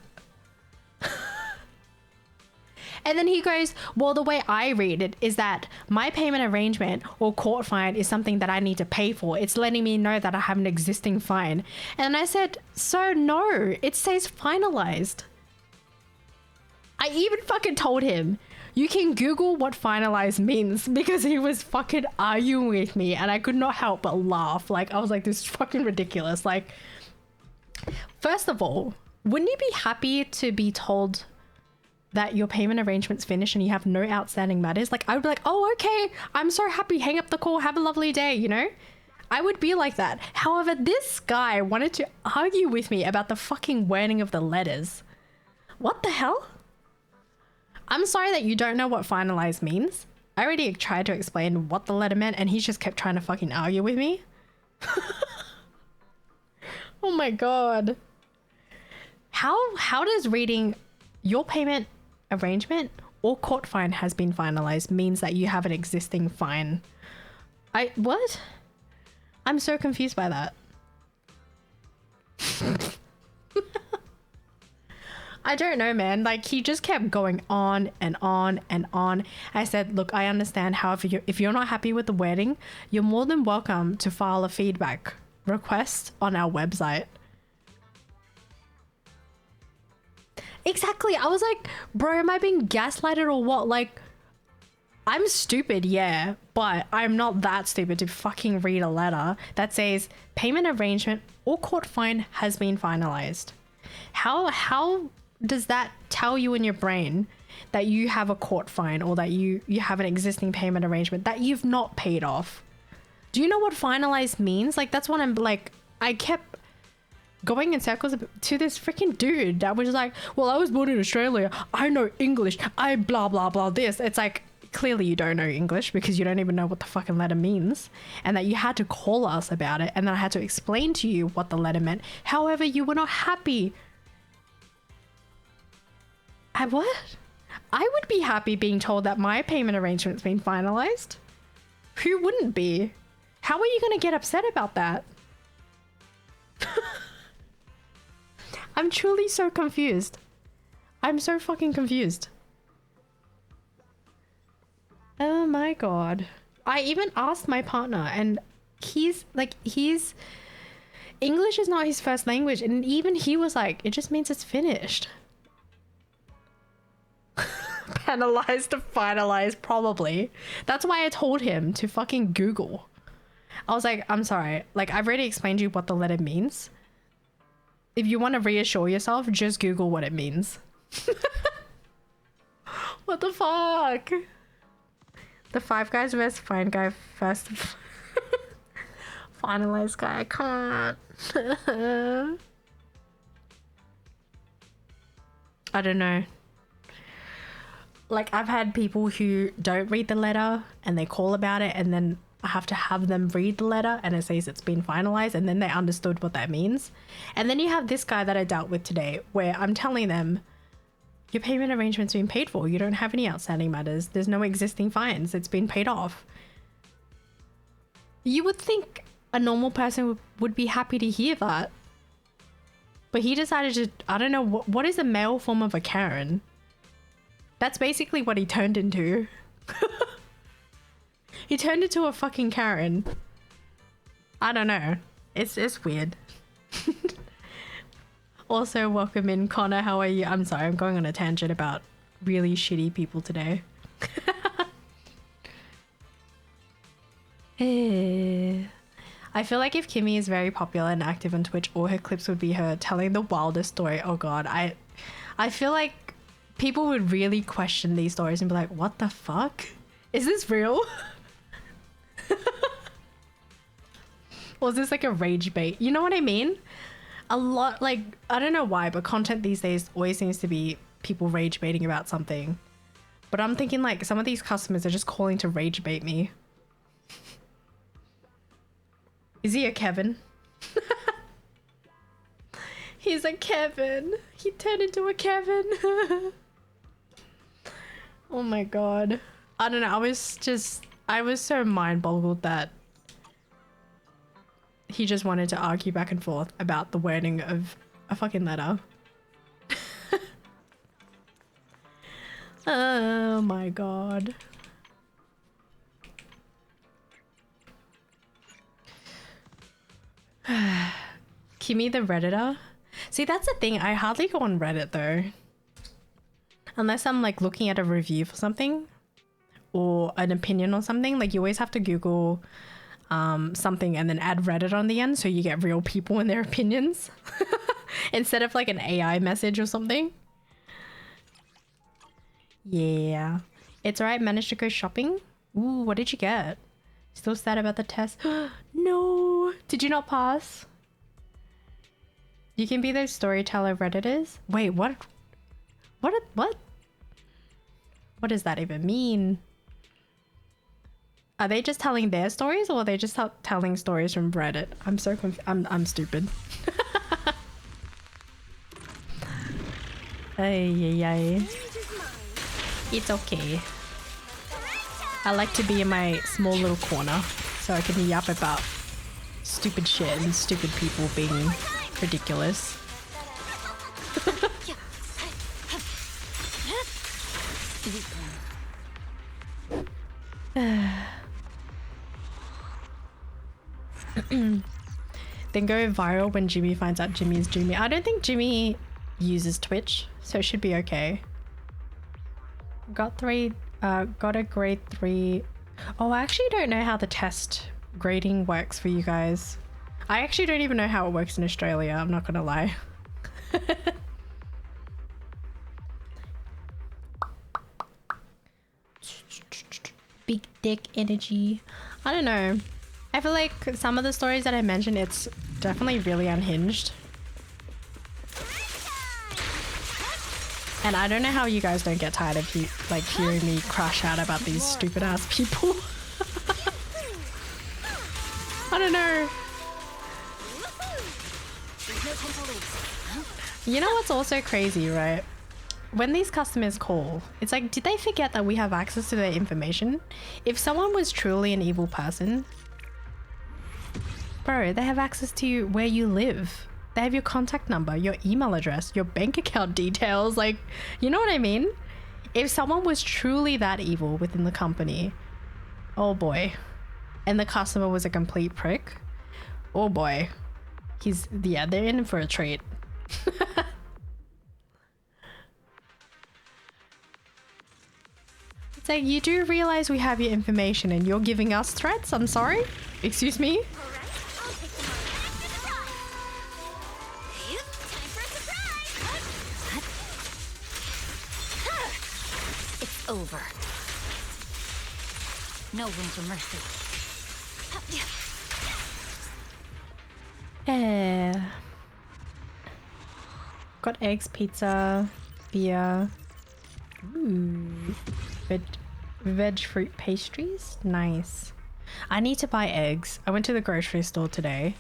And then he goes, well, the way I read it is that my payment arrangement or court fine is something that I need to pay for. It's letting me know that I have an existing fine. And I said, so no, it says finalized. I even fucking told him, you can Google what finalized means, because he was fucking arguing with me and I could not help but laugh. Like, I was like, this is fucking ridiculous. Like, first of all, wouldn't you be happy to be told that your payment arrangement's finished and you have no outstanding matters? Like, I would be like, oh, okay, I'm so happy, hang up the call, have a lovely day, you know? I would be like that. However, this guy wanted to argue with me about the fucking wording of the letters. What the hell? I'm sorry that you don't know what finalized means. I already tried to explain what the letter meant and he just kept trying to fucking argue with me. Oh my God. How does reading your payment arrangement or court fine has been finalized means that you have an existing fine? What? I'm so confused by that. I don't know, man. Like, he just kept going on and on and on. I said, look, I understand. However, if you're not happy with the wording, you're more than welcome to file a feedback request on our website. Exactly. I was like, bro, am I being gaslighted or what? Like, I'm stupid, yeah, but I'm not that stupid to fucking read a letter that says payment arrangement or court fine has been finalized. How does that tell you in your brain that you have a court fine or that you have an existing payment arrangement that you've not paid off? Do you know what finalized means? Like, that's what I'm like, I kept going in circles to this freaking dude that was like, well, I was born in Australia, I know English, I blah blah blah this. It's like, clearly you don't know English because you don't even know what the fucking letter means, and that you had to call us about it, and then I had to explain to you what the letter meant. However, you were not happy. What? I would be happy being told that my payment arrangement's been finalized. Who wouldn't be? How are you going to get upset about that? I'm truly so confused. I'm so fucking confused. Oh my God. I even asked my partner, and he's English is not his first language, and even he was like, it just means it's finished. Penalized to finalize, probably. That's why I told him to fucking Google. I was like, I'm sorry, like, I've already explained to you what the letter means. If you want to reassure yourself, just Google what it means. What the fuck? The Five Guys vs Fine Guy first finalized guy. I can't. I don't know. Like, I've had people who don't read the letter and they call about it, and then I have to have them read the letter and it says it's been finalized, and then they understood what that means. And then you have this guy that I dealt with today where I'm telling them, your payment arrangement's been paid for. You don't have any outstanding matters. There's no existing fines. It's been paid off. You would think a normal person would be happy to hear that. But he decided to, I don't know, what is a male form of a Karen? That's basically what he turned into. He turned into a fucking Karen. I don't know. It's weird. Also, welcome in, Connor. How are you? I'm sorry, I'm going on a tangent about really shitty people today. I feel like if Kimmy is very popular and active on Twitch, all her clips would be her telling the wildest story. Oh god, I feel like people would really question these stories and be like, what the fuck? Is this real? Or is this like a rage bait? You know what I mean? A lot, like, I don't know why, but content these days always seems to be people rage baiting about something. But I'm thinking like some of these customers are just calling to rage bait me. Is he a Kevin? He's a Kevin. He turned into a Kevin. Oh my god. I don't know. I was so mind boggled that he just wanted to argue back and forth about the wording of a fucking letter. Oh my god. Kimmy the Redditor? See, that's the thing. I hardly go on Reddit though. Unless I'm like looking at a review for something or an opinion or something. Like you always have to Google something and then add Reddit on the end so you get real people and their opinions. Instead of like an AI message or something. Yeah. It's alright, managed to go shopping. Ooh, what did you get? Still sad about the test. No! Did you not pass? You can be those storyteller Redditors? Wait, what? What? What does that even mean? Are they just telling their stories or are they just telling stories from Reddit? I'm so confused. I'm stupid. Ay. It's okay. I like to be in my small little corner so I can yap about stupid shit and stupid people being ridiculous. Then go viral when Jimmy finds out Jimmy is Jimmy. I don't think Jimmy uses Twitch, so it should be okay. Got a grade 3. Oh, I actually don't know how the test grading works for you guys. I actually don't even know how it works in Australia, I'm not gonna lie. Big dick energy. I don't know. I feel like some of the stories that I mentioned, it's definitely really unhinged. And I don't know how you guys don't get tired of hearing me crash out about these stupid ass people. I don't know. You know what's also crazy, right? When these customers call, it's like, did they forget that we have access to their information? If someone was truly an evil person, bro, they have access to where you live. They have your contact number, your email address, your bank account details. Like, you know what I mean? If someone was truly that evil within the company, oh boy. And the customer was a complete prick, oh boy. They're in for a treat. It's like, you do realize we have your information and you're giving us threats? I'm sorry? Excuse me? over. No room for mercy. Got eggs, pizza, beer. Ooh. Veg fruit pastries? Nice. I need to buy eggs. I went to the grocery store today.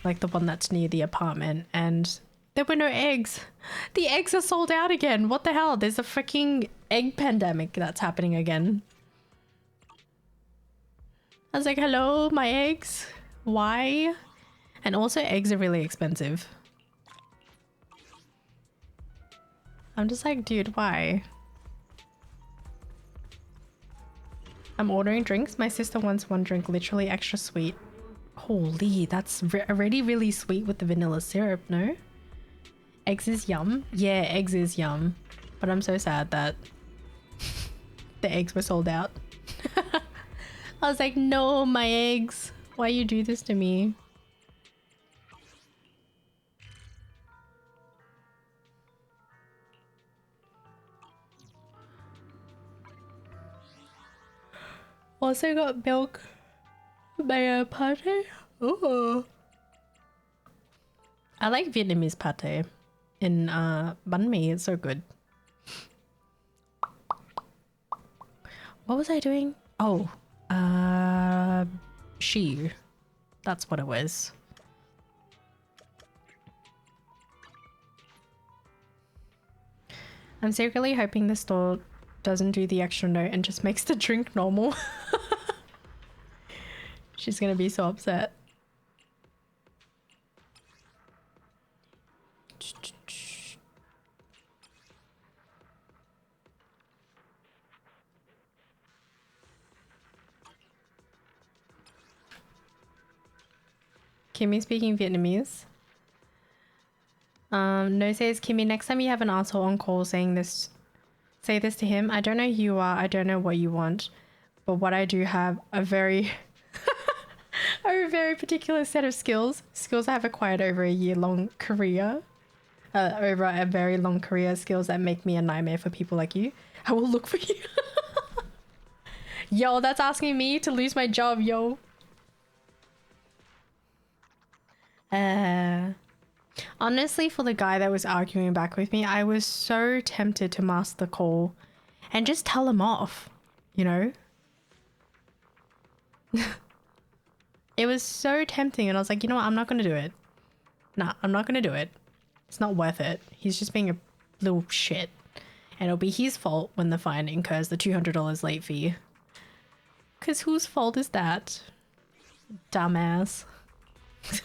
Like the one that's near the apartment, and there were no eggs. The eggs are sold out again. What the hell? There's a freaking egg pandemic that's happening again. I was like, hello, my eggs? Why? And also eggs are really expensive. I'm just like, dude, why? I'm ordering drinks. My sister wants one drink literally extra sweet. Holy, that's already really sweet with the vanilla syrup, no? Eggs is yum. Yeah, eggs is yum. But I'm so sad that the eggs were sold out. I was like, no, my eggs. Why you do this to me? Also got milk mayo pate. Oh. I like Vietnamese pate in banh mi. It's so good. What was I doing? Oh, shiyu. That's what it was. I'm secretly hoping the store doesn't do the extra note and just makes the drink normal. She's gonna be so upset. Kimmy speaking Vietnamese. No says Kimmy, next time you have an asshole on call saying this, say this to him. I don't know who you are. I don't know what you want, but what I do have a very, a very particular set of skills. Skills I have acquired over a year-long career. Over a very long career. Skills that make me a nightmare for people like you. I will look for you. Yo, that's asking me to lose my job, yo. Honestly, for the guy that was arguing back with me, I was so tempted to mask the call and just tell him off, you know? It was so tempting, and I was like, you know what, I'm not gonna do it. Nah, I'm not gonna do it. It's not worth it. He's just being a little shit. And it'll be his fault when the fine incurs the $200 late fee. Because whose fault is that? Dumbass.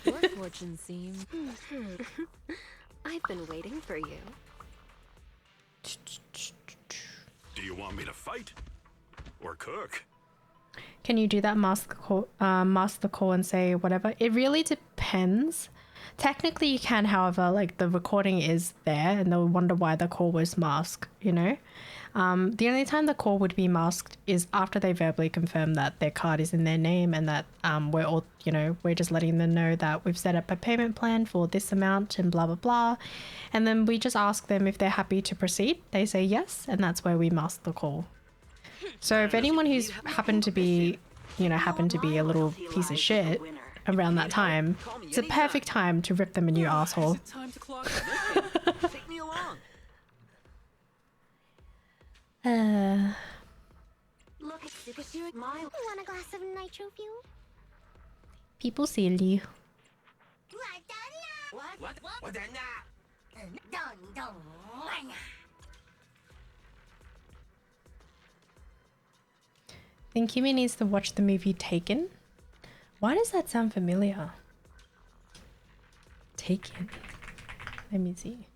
Your fortune seems. I've been waiting for you. Do you want me to fight? Or cook? Can you do that? Mask the call and say whatever? It really depends. Technically you can, however, like the recording is there and they'll wonder why the call was masked, you know? The only time the call would be masked is after they verbally confirm that their card is in their name and that we're all, you know, we're just letting them know that we've set up a payment plan for this amount and blah, blah, blah. And then we just ask them if they're happy to proceed. They say yes, and that's where we mask the call. So if anyone who's happened to be, you know, happened to be a little piece of shit around that time, it's a perfect time to rip them a new asshole. Take me along. Look, my. Want a glass of nitro fuel? People silly. What? I think Kimi needs to watch the movie Taken. Why does that sound familiar? Taken. Let me see.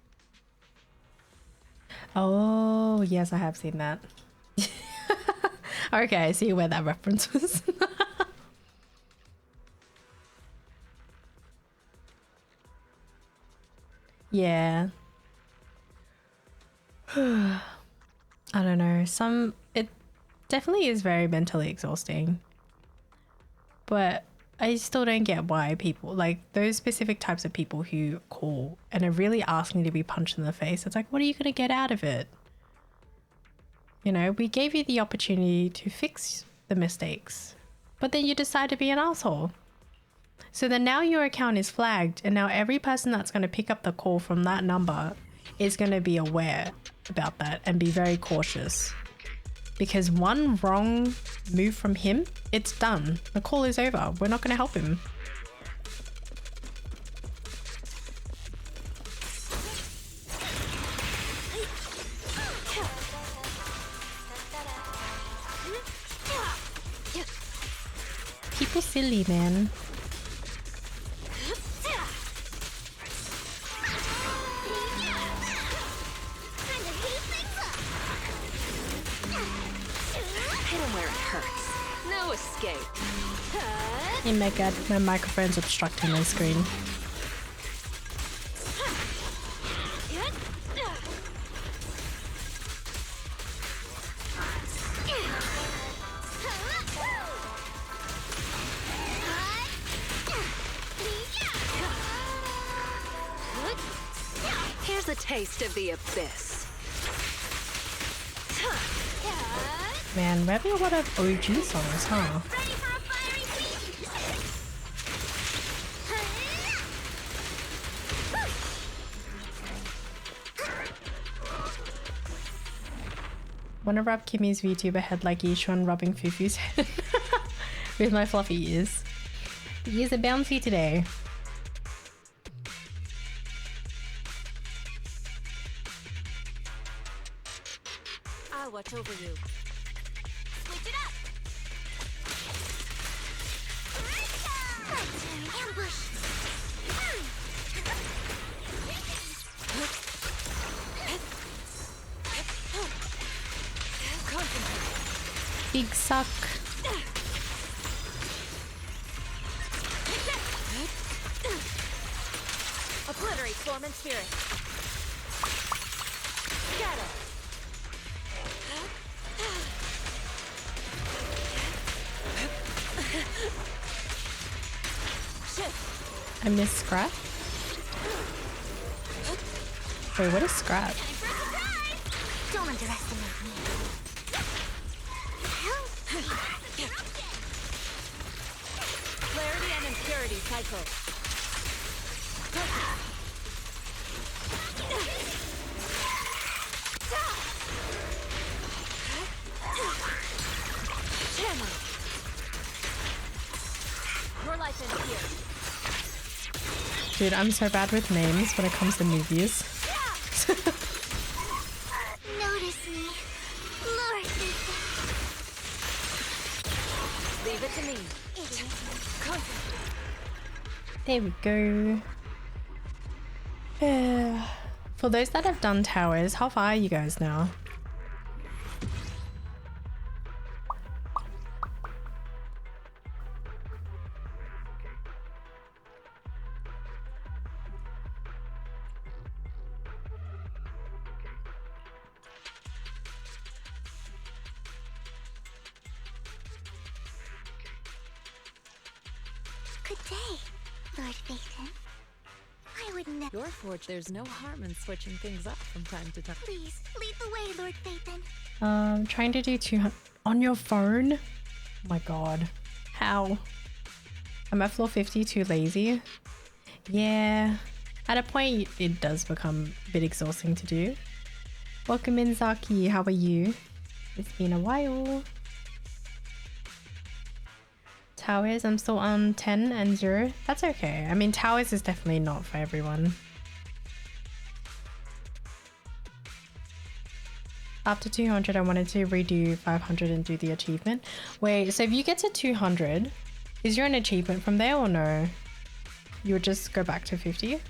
Oh, yes, I have seen that. Okay, I see where that reference was. Yeah. I don't know. It definitely is very mentally exhausting. But I still don't get why people, like those specific types of people who call and are really asking to be punched in the face. It's like, what are you going to get out of it? You know, we gave you the opportunity to fix the mistakes, but then you decide to be an asshole. So then now your account is flagged, and now every person that's going to pick up the call from that number is going to be aware about that and be very cautious. Because one wrong move from him, it's done. The call is over. We're not going to help him. People silly, man. Hit him where it hurts. No escape. Ermergerd, my microphone's obstructing my screen. Here's a taste of the abyss. Man, we have a lot of OG songs, huh? Ready for a fiery Wanna rub Kimmy's VTuber head like Yishuan rubbing Fufu's head with my fluffy ears. The ears are bouncy today. I'll watch over you. Switch it up. Ambush. Big suck. Obliterate form and spirit. Shadow. I miss Scrap. Wait, what is Scrap? Don't underestimate me. Clarity and impurity cycle. Hammer. Your life ends here. Dude, I'm so bad with names when it comes to movies. Notice me. Lord, Leave it to me. There we go. For those that have done towers, how far are you guys now? Good day, Lord Phaeton. I would never. Your forge, there's no harm in switching things up from time to time. Please, lead the way, Lord Phaeton. Trying to do 200 on your phone? Oh my god. How? I'm at floor 50, too lazy. Yeah. At a point, it does become a bit exhausting to do. Welcome in, Zaki. How are you? It's been a while. Towers, I'm still on 10 and 0. That's okay. I mean, towers is definitely not for everyone. After 200, I wanted to redo 500 and do the achievement. Wait, so if you get to 200, is there an achievement from there or no? You would just go back to 50?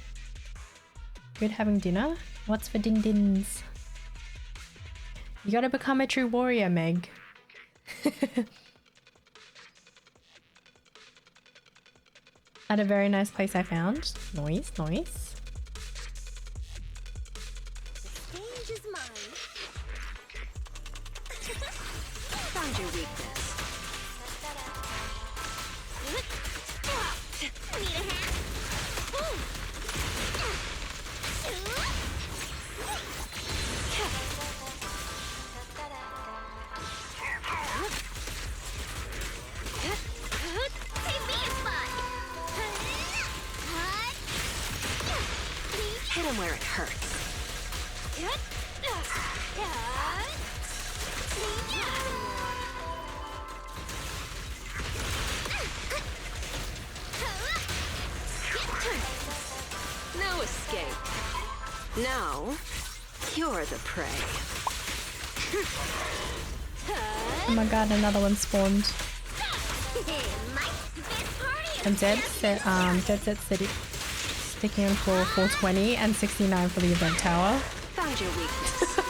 Good having dinner? What's for din dins? You gotta become a true warrior, Meg. At a very nice place I found. Nice, nice. Stage is mine. Found your weakness. Need a hand? Hit him where it hurts. No escape. Now, you're the prey. Oh my god, another one spawned. And Dead Set City sticking in for 420 and 69 for the event tower. Found your weakness.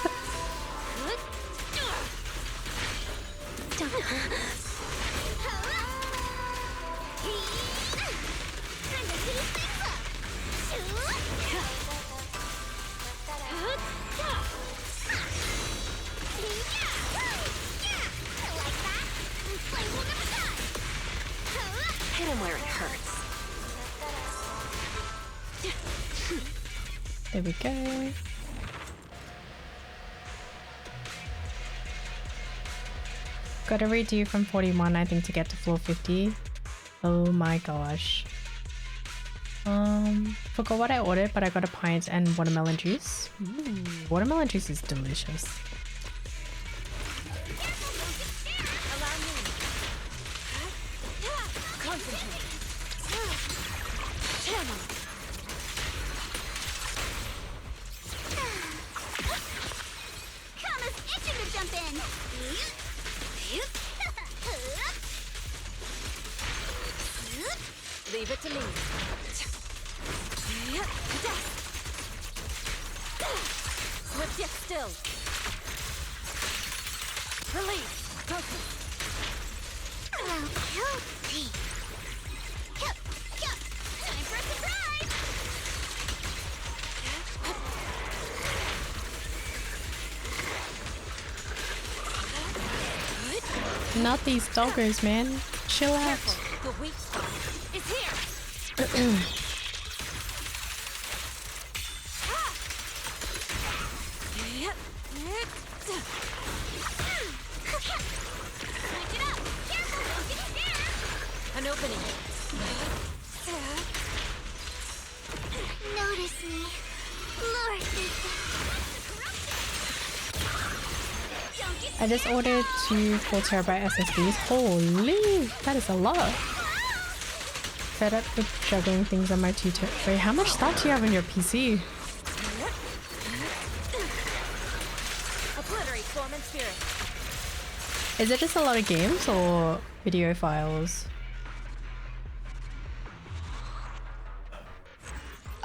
Hit him where it hurts. There we go. Gotta redo from 41, I think, to get to floor 50. Oh my gosh. Forgot what I ordered, but I got a pint and watermelon juice. Watermelon juice is delicious. Leave it to me. Swift yet still. Release. Focus. Time for a surprise! Not these doggers, man. Chill out. The weak spot is here. An opening. Notice me. Lord, I just ordered 2 4TB SSDs. Holy, that is a lot. Fed up with juggling things on my 2 TB. Wait, how much stuff do you have on your PC? Obliterate form and spirit. Is it just a lot of games or video files?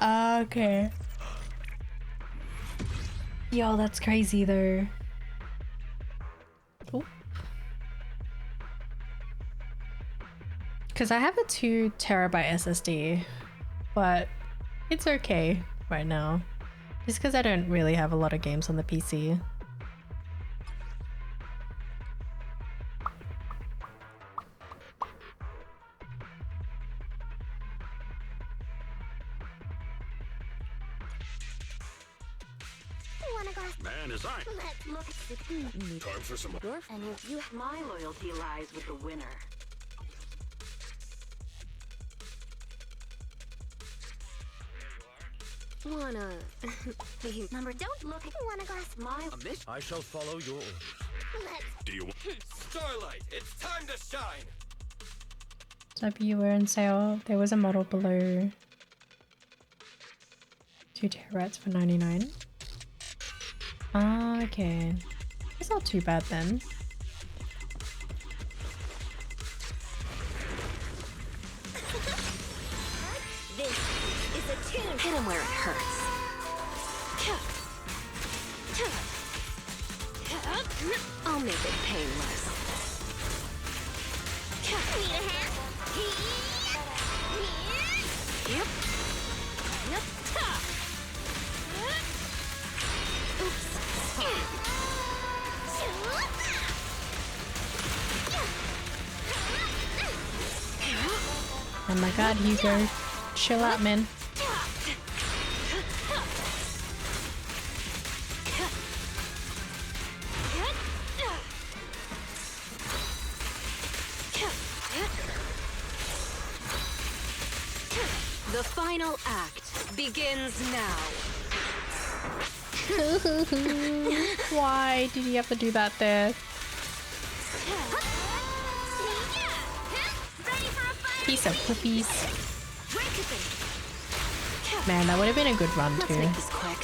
Okay. Yo, that's crazy though. Because I have a 2 TB SSD, but it's okay right now. Just because I don't really have a lot of games on the PC. want a glass? Man, is I. Let's look at the Time for some more. and if you My loyalty lies with the winner. Wanna... number don't look at want a glass? My A mission? I shall follow your orders. Let's Do you want? Starlight, it's time to shine! W were in sale. There was a model below 2 TB for 99. Ah, okay. It's not too bad then. this is a tune. Hit him where it hurts. I'll make it painless. Need a hand? Yep. Yep. Oh my god, Hugo. Chill out, man. The final act begins now. Why did you have to do that there? Piece of poopies. Man, that would have been a good run Let's too. make this quick.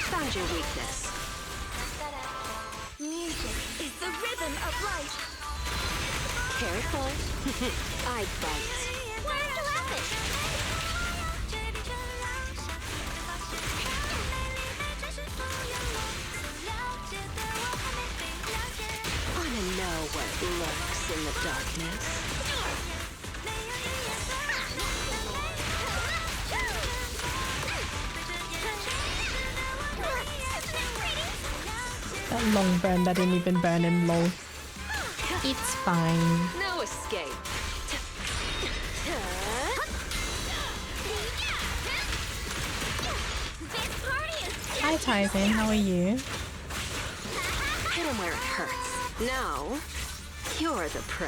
Found your weakness. Music is the rhythm of life. Careful. I bite. Learn to laugh it. Wanna know what lurks in the darkness? That long burn that didn't even burn him low. It's fine. No escape. Hi Tyson, how are you? Hit him where it hurts. Now, you're the prey.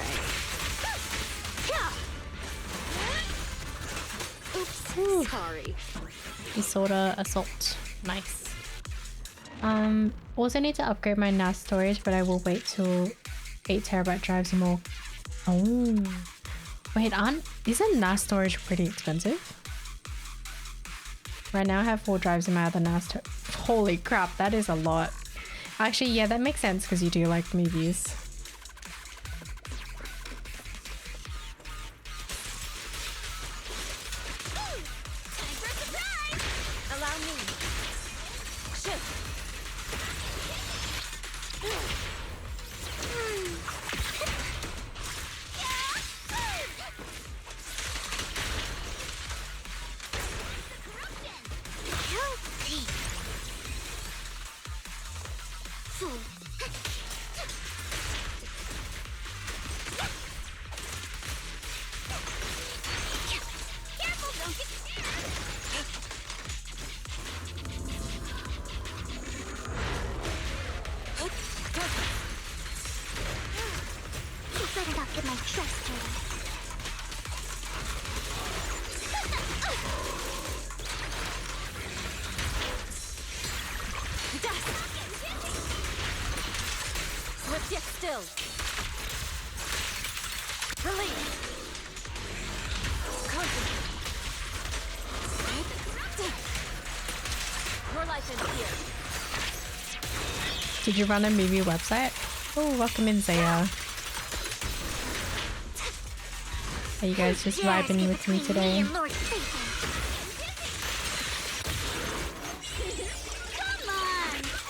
Oops, sorry. Disorder assault. Nice. Also need to upgrade my NAS storage, but I will wait till 8TB drives and more. Oh. Wait, isn't NAS storage pretty expensive? Right now I have 4 drives in my other NAS. Holy crap, that is a lot. Actually, yeah, that makes sense because you do like movies. Allow me. Careful, don't get You better not get my trust dirty. Swift yet still. Release. Concentrate. Your life ends here. Did you run a movie website? Oh, welcome in, Zaya. Are you guys just vibing with me today? Come on,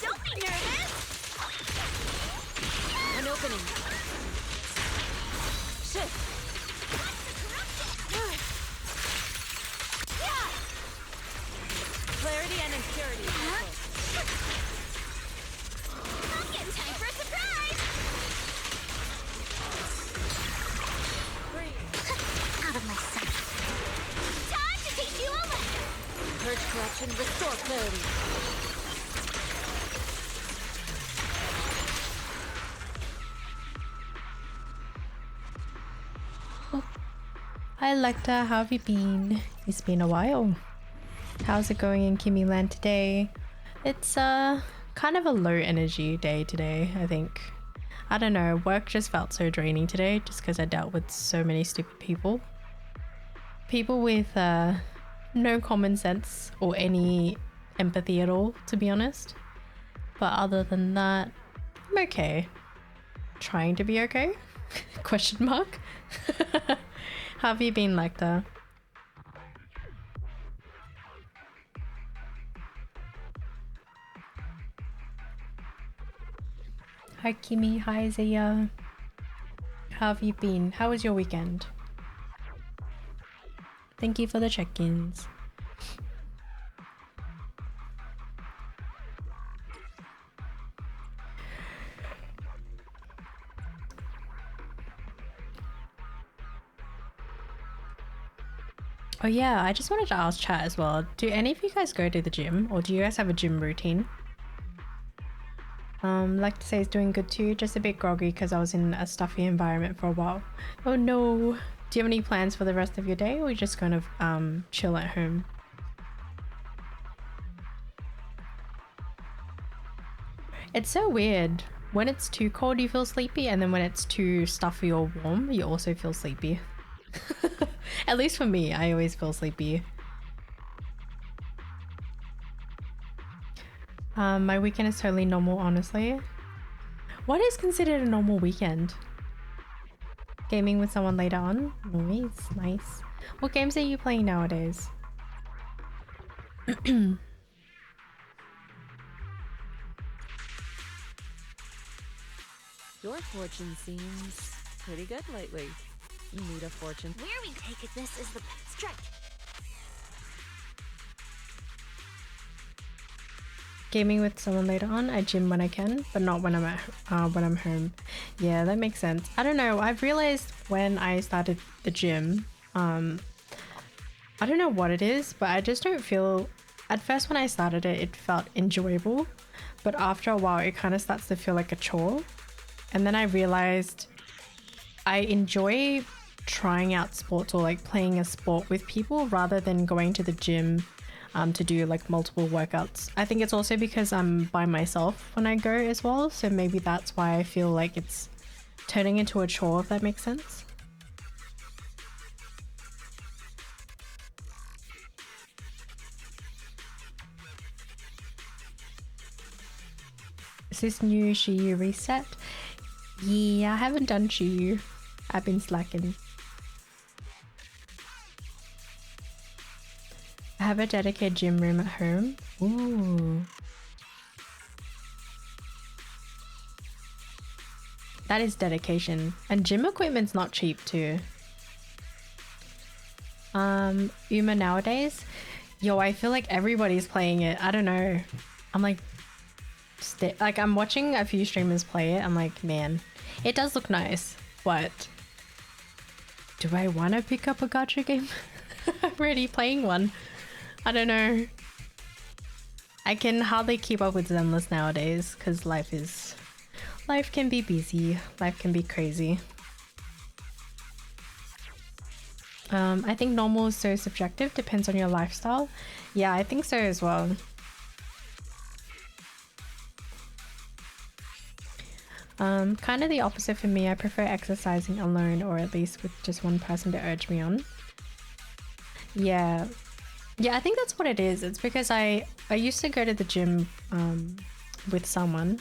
don't be nervous. An opening. Shift. Clarity and impurity. Pumpkin time for a surprise. Out of my sight. Time to teach you a lesson. Purge corruption, restore clarity. Hi Lecta, how have you been? It's been a while. How's it going in Kimmy Land today? It's kind of a low energy day today, I think. I don't know, work just felt so draining today just because I dealt with so many stupid people. People with no common sense or any empathy at all, to be honest. But other than that, I'm okay. Trying to be okay? Question mark? How have you been, Lecter? Hi Kimmy, hi Zaya. How have you been? How was your weekend? Thank you for the check-ins. Oh yeah, I just wanted to ask chat as well. Do any of you guys go to the gym, or do you guys have a gym routine? Like to say it's doing good too, just a bit groggy because I was in a stuffy environment for a while. Oh no, Do you have any plans for the rest of your day, or you just kind of chill at home? It's so weird. When it's too cold, you feel sleepy, and then when it's too stuffy or warm, you also feel sleepy. At least for me, I always feel sleepy. My weekend is totally normal, honestly. What is considered a normal weekend? Gaming with someone later on? Nice, nice. What games are you playing nowadays? Your fortune seems pretty good lately. You need a fortune. Where we take it, this is the strike. Gaming with someone later on. I gym when I can, but not when I'm at when I'm home. Yeah, that makes sense. I don't know. I've realized when I started the gym, I don't know what it is, but I just don't feel. At first, when I started it, it felt enjoyable, but after a while, it kind of starts to feel like a chore. And then I realized I enjoy trying out sports or like playing a sport with people rather than going to the gym to do like multiple workouts. I think it's also because I'm by myself when I go as well, so maybe that's why I feel like it's turning into a chore, if that makes sense. Is this new shiyu reset? Yeah, I haven't done shiyu. I've been slacking. I have a dedicated gym room at home. Ooh. That is dedication. And gym equipment's not cheap too. Uma nowadays? Yo, I feel like everybody's playing it. I don't know. I'm like I'm watching a few streamers play it. I'm like, man, it does look nice, but do I want to pick up a gacha game? I'm already playing one. I don't know. I can hardly keep up with Zenless nowadays because life can be busy. Life can be crazy. I think normal is so subjective. Depends on your lifestyle. Yeah, I think so as well. Kind of the opposite for me. I prefer exercising alone, or at least with just one person to urge me on. Yeah, I think that's what it is. It's because I used to go to the gym with someone,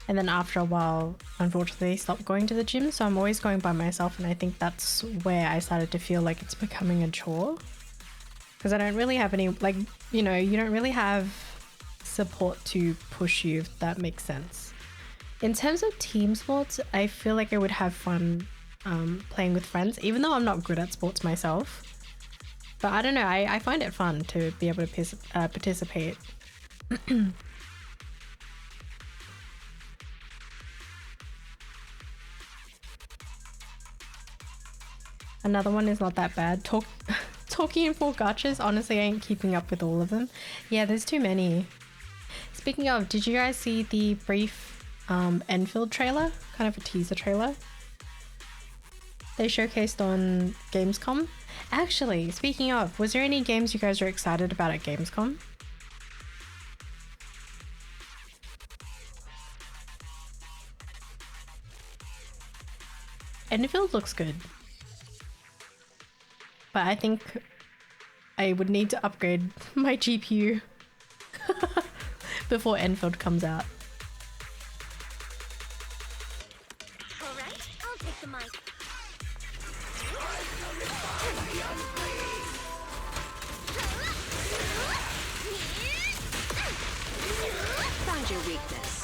and then after a while, unfortunately, stopped going to the gym. So I'm always going by myself, and I think that's where I started to feel like it's becoming a chore. Because I don't really have any, like, you know, you don't really have support to push you, if that makes sense. In terms of team sports, I feel like I would have fun playing with friends, even though I'm not good at sports myself. But I don't know, I find it fun to be able to participate. Another one is not that bad. Talking in full gachas, honestly, I ain't keeping up with all of them. Yeah, there's too many. Speaking of, did you guys see the brief Enfield trailer? Kind of a teaser trailer they showcased on Gamescom. Actually, speaking of, was there any games you guys are excited about at Gamescom? Enfield looks good, but I think I would need to upgrade my GPU before Enfield comes out. Alright, I'll take the mic. Found your weakness.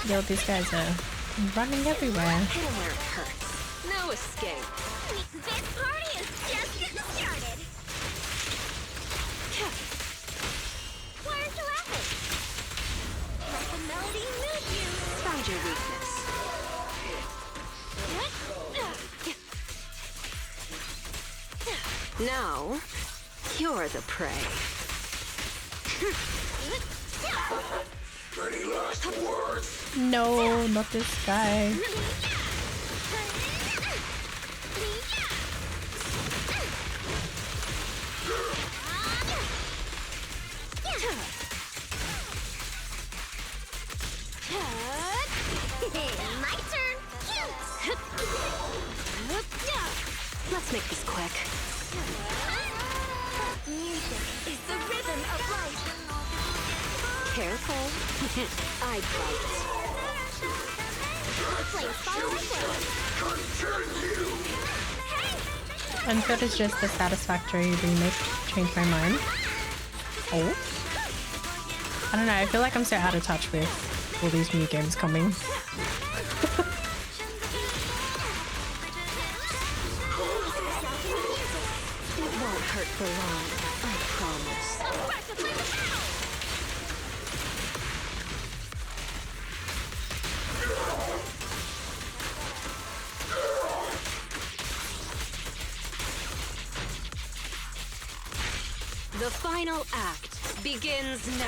Yo, these guys are running everywhere. Hit him where it hurts. No escape. This party is just getting started. Why aren't you laughing? Let the melody move you. Found your weakness. Now, you're the prey. Any last words? No, not this guy. My turn. Let's make this quick. Music is the rhythm of life. Careful. I bite. Flame follow flame. Unfilled is just the satisfactory remake. Changed my mind. Oh. I don't know, I feel like I'm so out of touch with all these new games coming. It won't hurt for long, I promise. The final act begins now.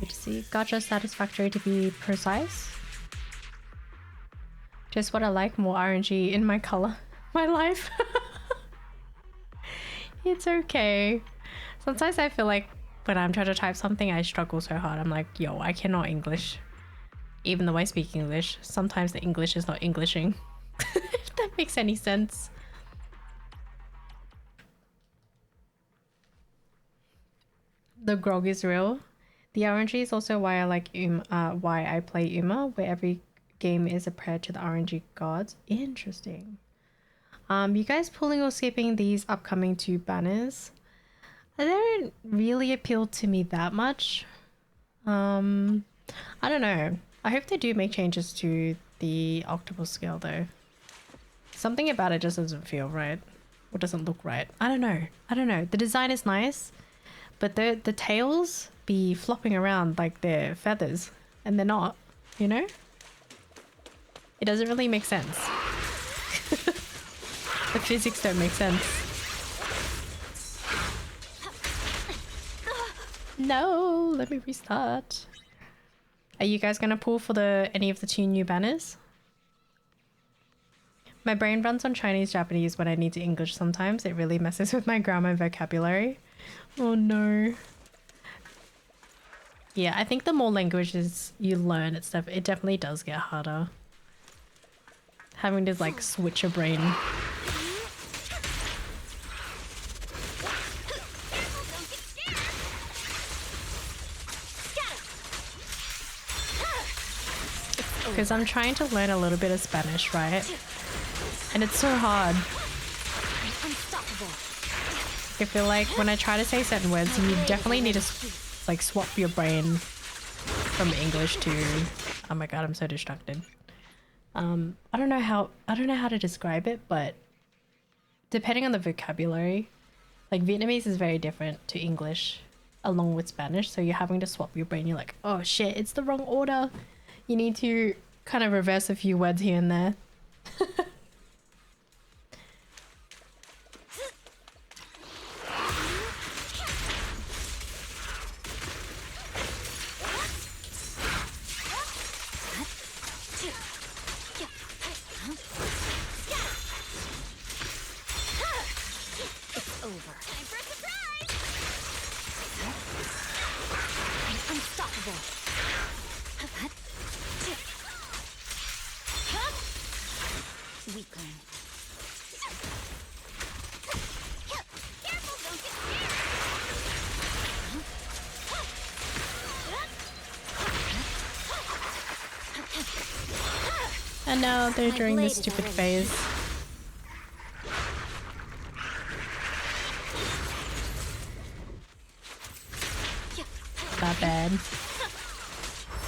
Let's see. Gotcha satisfactory to be precise. Just what I like, more RNG in my color. My life. It's okay. Sometimes I feel like when I'm trying to type something, I struggle so hard. I'm like, yo, I cannot English. Even though I speak English, sometimes the English is not Englishing. If that makes any sense. The grog is real. The RNG is also why I like why I play Uma, where every game is a prayer to the RNG gods. Interesting. You guys pulling or skipping these upcoming 2 banners? They don't really appeal to me that much. I don't know. I hope they do make changes to the octopus scale though. Something about it just doesn't feel right. Or doesn't look right. I don't know. The design is nice. But the tails be flopping around like they're feathers. And they're not. You know? It doesn't really make sense. The physics don't make sense. No, let me restart. Are you guys gonna pull for any of the 2 new banners? My brain runs on Chinese, Japanese when I need to English sometimes. It really messes with my grammar and vocabulary. Oh no. Yeah, I think the more languages you learn and stuff, it definitely does get harder. Having to like switch your brain. Because I'm trying to learn a little bit of Spanish, right? And it's so hard. I feel like when I try to say certain words, you definitely need to like swap your brain from English to... Oh my god, I'm so distracted. I don't know how to describe it, but depending on the vocabulary, like Vietnamese is very different to English along with Spanish, so you're having to swap your brain. You're like, oh shit, it's the wrong order. You need to kind of reverse a few words here and there. And now they're during this stupid phase. Not bad.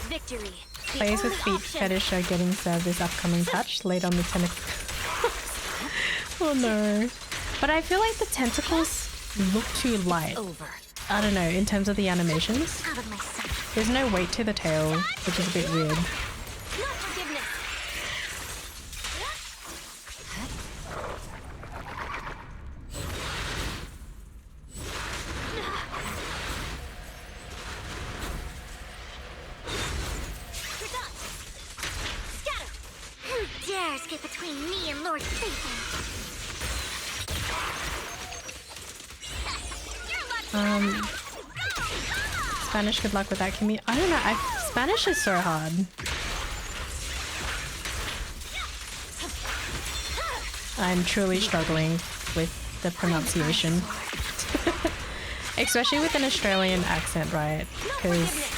Victory. Players with feet fetish are getting served this upcoming patch late on the tentacles. Oh no. But I feel like the tentacles look too light. I don't know, in terms of the animations, Out of my sight. there's no weight to the tail, which is a bit weird. No forgiveness. You're done. Scatter. Who dares get between me and Lord Satan? Spanish, good luck with that. I don't know, Spanish is so hard. I'm truly struggling with the pronunciation. Especially with an Australian accent, right? Because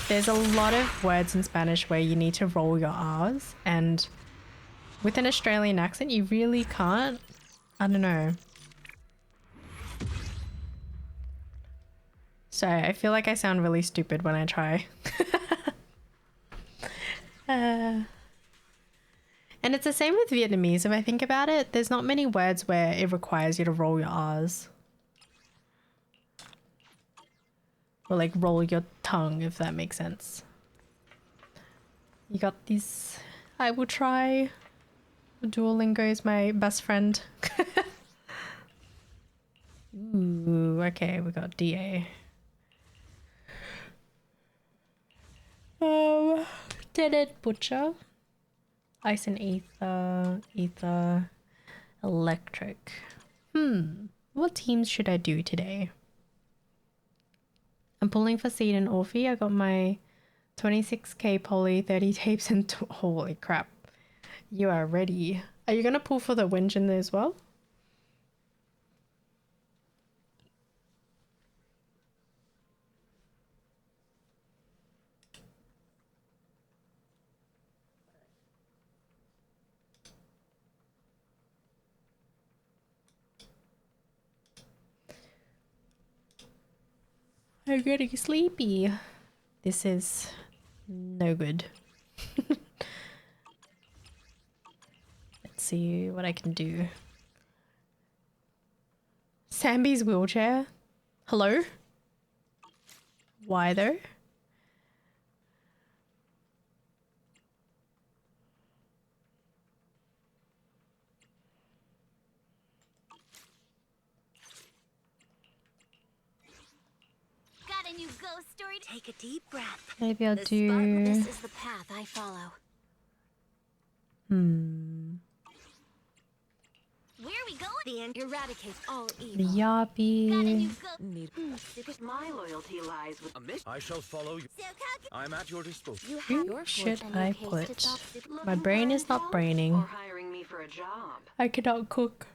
there's a lot of words in Spanish where you need to roll your R's, and with an Australian accent you really can't. I don't know. Sorry, I feel like I sound really stupid when I try. And it's the same with Vietnamese. If I think about it, there's not many words where it requires you to roll your R's. Or like roll your tongue, if that makes sense. You got these. I will try. Duolingo is my best friend. Ooh, okay, we got DA. Deaded Butcher. Ice and Ether, Electric. What teams should I do today? I'm pulling for Seed and Orphe. I got my 26k poly, 30 tapes, and holy crap. You are ready. Are you gonna pull for the Wenjin as well? I'm getting sleepy. This is no good. Let's see what I can do. Sambi's wheelchair? Hello? Why though? Got a new ghost story. Take a deep breath. Maybe I'll This do... is the path I follow. Where are we going? The end. Eradicate all The evil. Got a new Yappy. ghost. Need My loyalty lies with A miss? I shall follow you. I'm at your disposal. you Who have your should fortune I in case put? it's off the- My brain is not braining. or hiring me for a job. I cannot cook.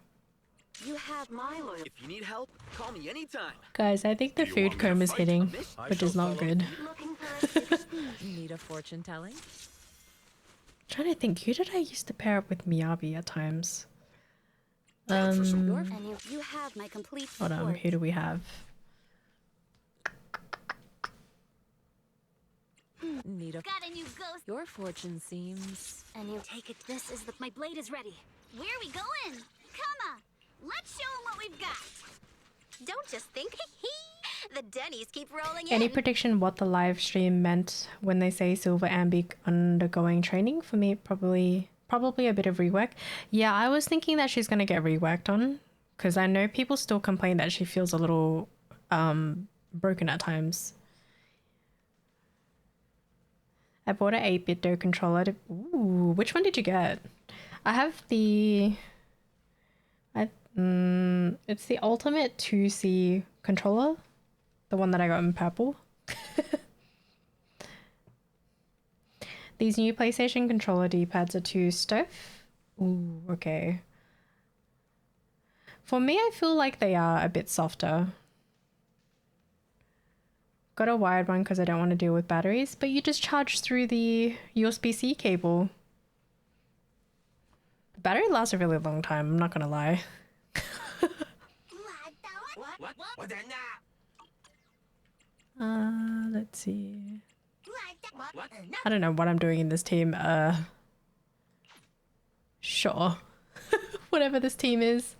You have My loyalty. If you need help, call me anytime. Guys, I think the Do you want food me to coma is fight? hitting, I which is shall not follow good. Looking for a super need a fortune telling. Trying to think, who did I used to pair up with Miyabi at times? Your Um, and you have my complete hold support. on, who do we have? Need a Got a new ghost. Your fortune seems. And you take it. This is the. My blade is ready. Where are we going? Come on. Let's show them what we've got. Don't just think. The Denny's keep rolling Any in. prediction what the live stream meant when they say Silver Ambi undergoing training? For me, probably a bit of rework. Yeah, I was thinking that she's gonna get reworked on, because I know people still complain that she feels a little broken at times. I bought an 8-bit Do controller. Ooh, which one did you get? I have the... it's the Ultimate 2C controller. The one that I got in purple. These new PlayStation controller D-pads are too stiff. Ooh, okay. For me, I feel like they are a bit softer. Got a wired one because I don't want to deal with batteries, but you just charge through the USB-C cable. The battery lasts a really long time, I'm not gonna lie. Let's see. I don't know what I'm doing in this team. Sure. Whatever this team is.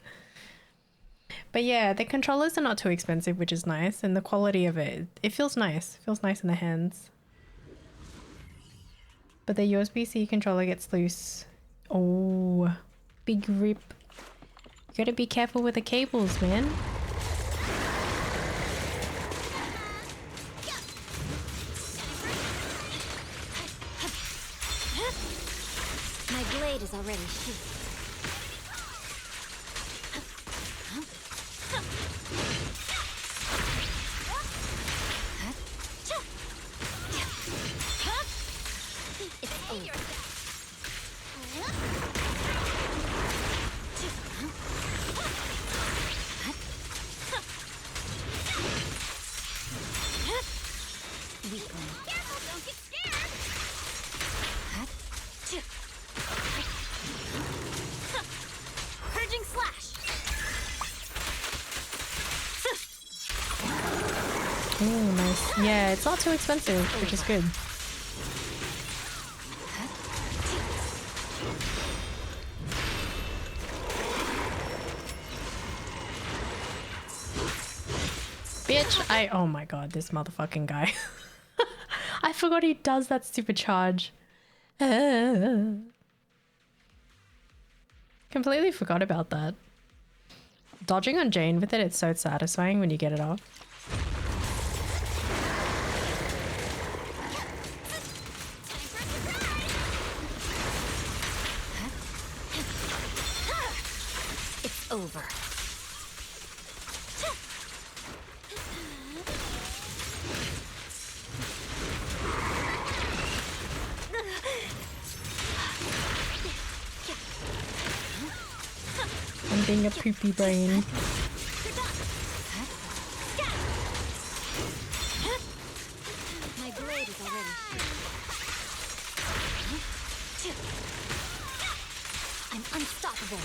But yeah, the controllers are not too expensive, which is nice, and the quality of it, it feels nice. It feels nice in the hands. But the USB-C controller gets loose. Oh, big rip. You gotta be careful with the cables, man. My blade is already sheathed. It's over. Weakling. Careful, don't get scared. Purging slash. Oh, nice. Yeah, it's not too expensive, which is good. Bitch, oh my god, this motherfucking guy. I forgot he does that stupid charge. Completely forgot about that. Dodging on Jane with it, it's so satisfying when you get it off. It's over. I'm being a poopy brain. My blade is already I'm unstoppable.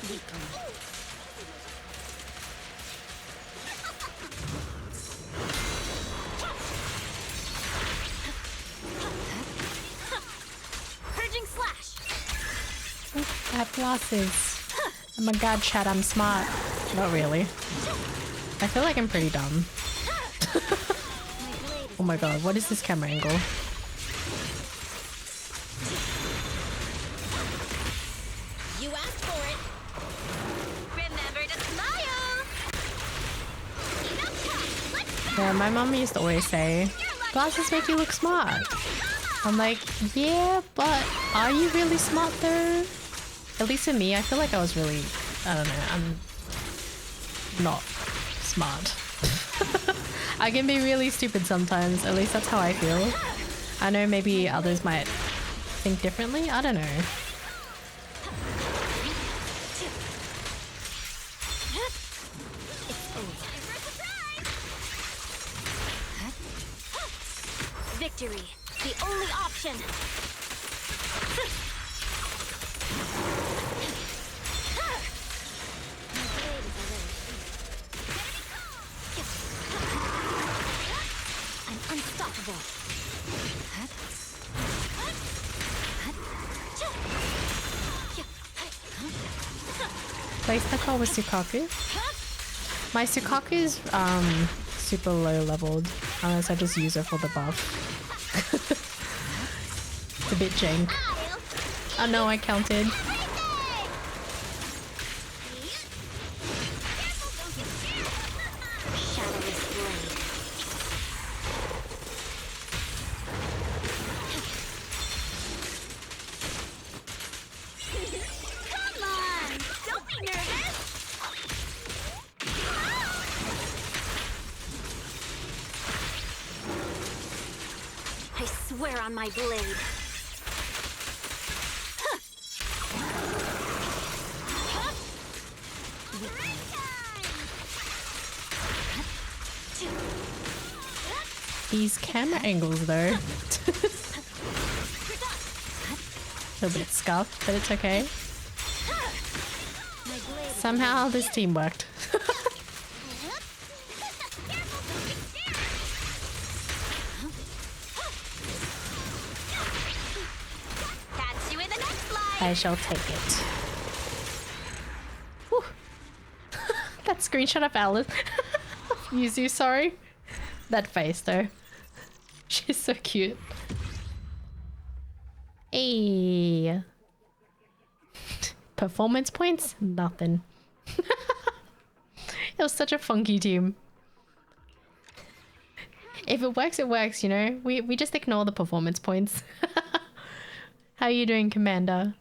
Weakling. Purging slash. I have glasses. Oh my god, Chad, I'm smart. Not really. I feel like I'm pretty dumb. Oh my god, what is this camera angle? You asked for it. Remember to smile. Enough talk. Let's go. Yeah, my mom used to always say, glasses make you look smart. I'm like, yeah, but are you really smart though? At least for me, I feel like I was really, I don't know, I'm not smart. I can be really stupid sometimes, at least that's how I feel. I know maybe others might think differently, I don't know. Victory, the only option. I'm unstoppable. Place the call with Sukaku. My Sukaku is super low leveled, unless I just use it for the buff. It's a bit jank. Oh no, I counted. Come on! Don't be nervous! I swear on my blade. These camera angles though. A little bit scuffed, but it's okay. Somehow this team worked. Catch you in the next slide. I shall take it. Screenshot of Alice. Yuzu, sorry. That face though. She's so cute. Hey. Performance points? Nothing. It was such a funky team. If it works, it works, you know? We just ignore the performance points. How are you doing, Commander?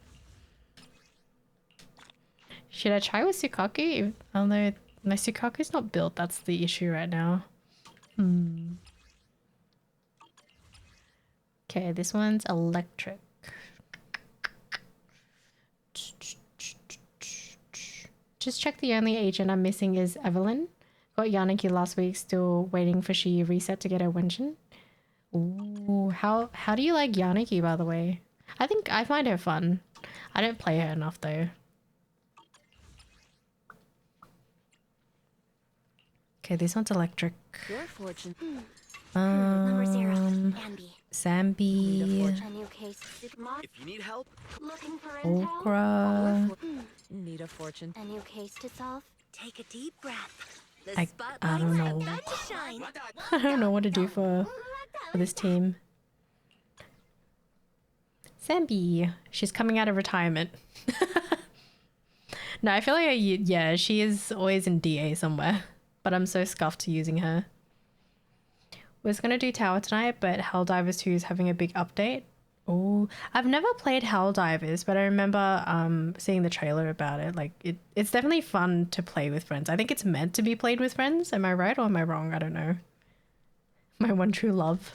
Should I try with Sukaku? Although my Sukaku's not built, that's the issue right now. Okay, this one's electric. Just check the only agent I'm missing is Evelyn. Got Yaniki last week, still waiting for Shiyu reset to get her Wenshin. Ooh, how do you like Yaniki, by the way? I think I find her fun. I don't play her enough though. Okay, this one's electric. Your fortune. Number 0. Ambi. Zambi. A new case. If you need help, Looking for intel? Okra. Need a fortune. A new case to solve. Take a deep breath. The I spotlight's don't know. about to shine. I don't know what to do for this team. Zambi. She's coming out of retirement. No, I feel like yeah, she is always in DA somewhere. But I'm so scuffed to using her. Was gonna do Tower tonight, but Helldivers 2 is having a big update. Oh, I've never played Helldivers, but I remember seeing the trailer about it. Like it's definitely fun to play with friends. I think it's meant to be played with friends. Am I right or am I wrong? I don't know. My one true love.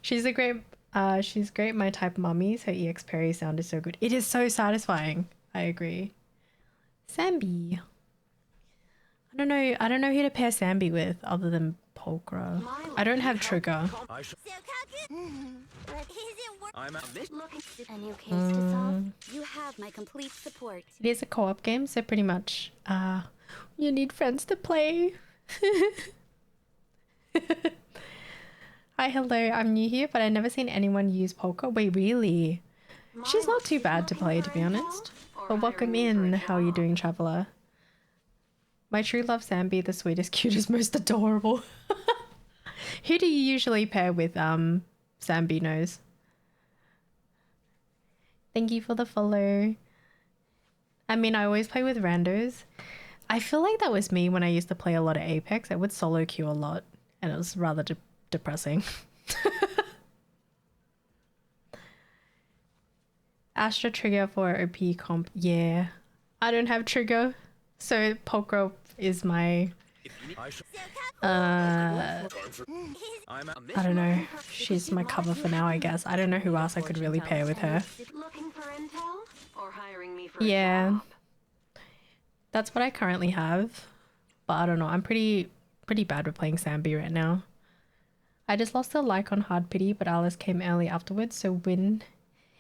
She's great. My type of mummies. Her EX Perry sound is so good. It is so satisfying. I agree. Zambi. I don't know who to pair Zambi with other than Polkra. I don't have trigger. I shall. I'm at this. A new case to solve. You have my complete support. It is a co-op game, so pretty much you need friends to play. Hi, hello, I'm new here, but I've never seen anyone use Polka. Wait, really? She's not too bad to play, to be honest. But welcome in. How are you doing, Traveler? My true love, Zambi, the sweetest, cutest, most adorable. Who do you usually pair with, Zambi knows? Thank you for the follow. I mean, I always play with randos. I feel like that was me when I used to play a lot of Apex. I would solo queue a lot, and it was rather depressing. Astra trigger for OP comp. Yeah. I don't have trigger. So Polkra is my I shall. I I'm at don't know. She's my cover for now, I guess. I don't know who else I could really pair with her. Looking for intel? Or hiring me for a Yeah. job? That's what I currently have. But I don't know. I'm pretty bad with playing Zambi right now. I just lost a like on Hard Pity, but Alice came early afterwards, so win.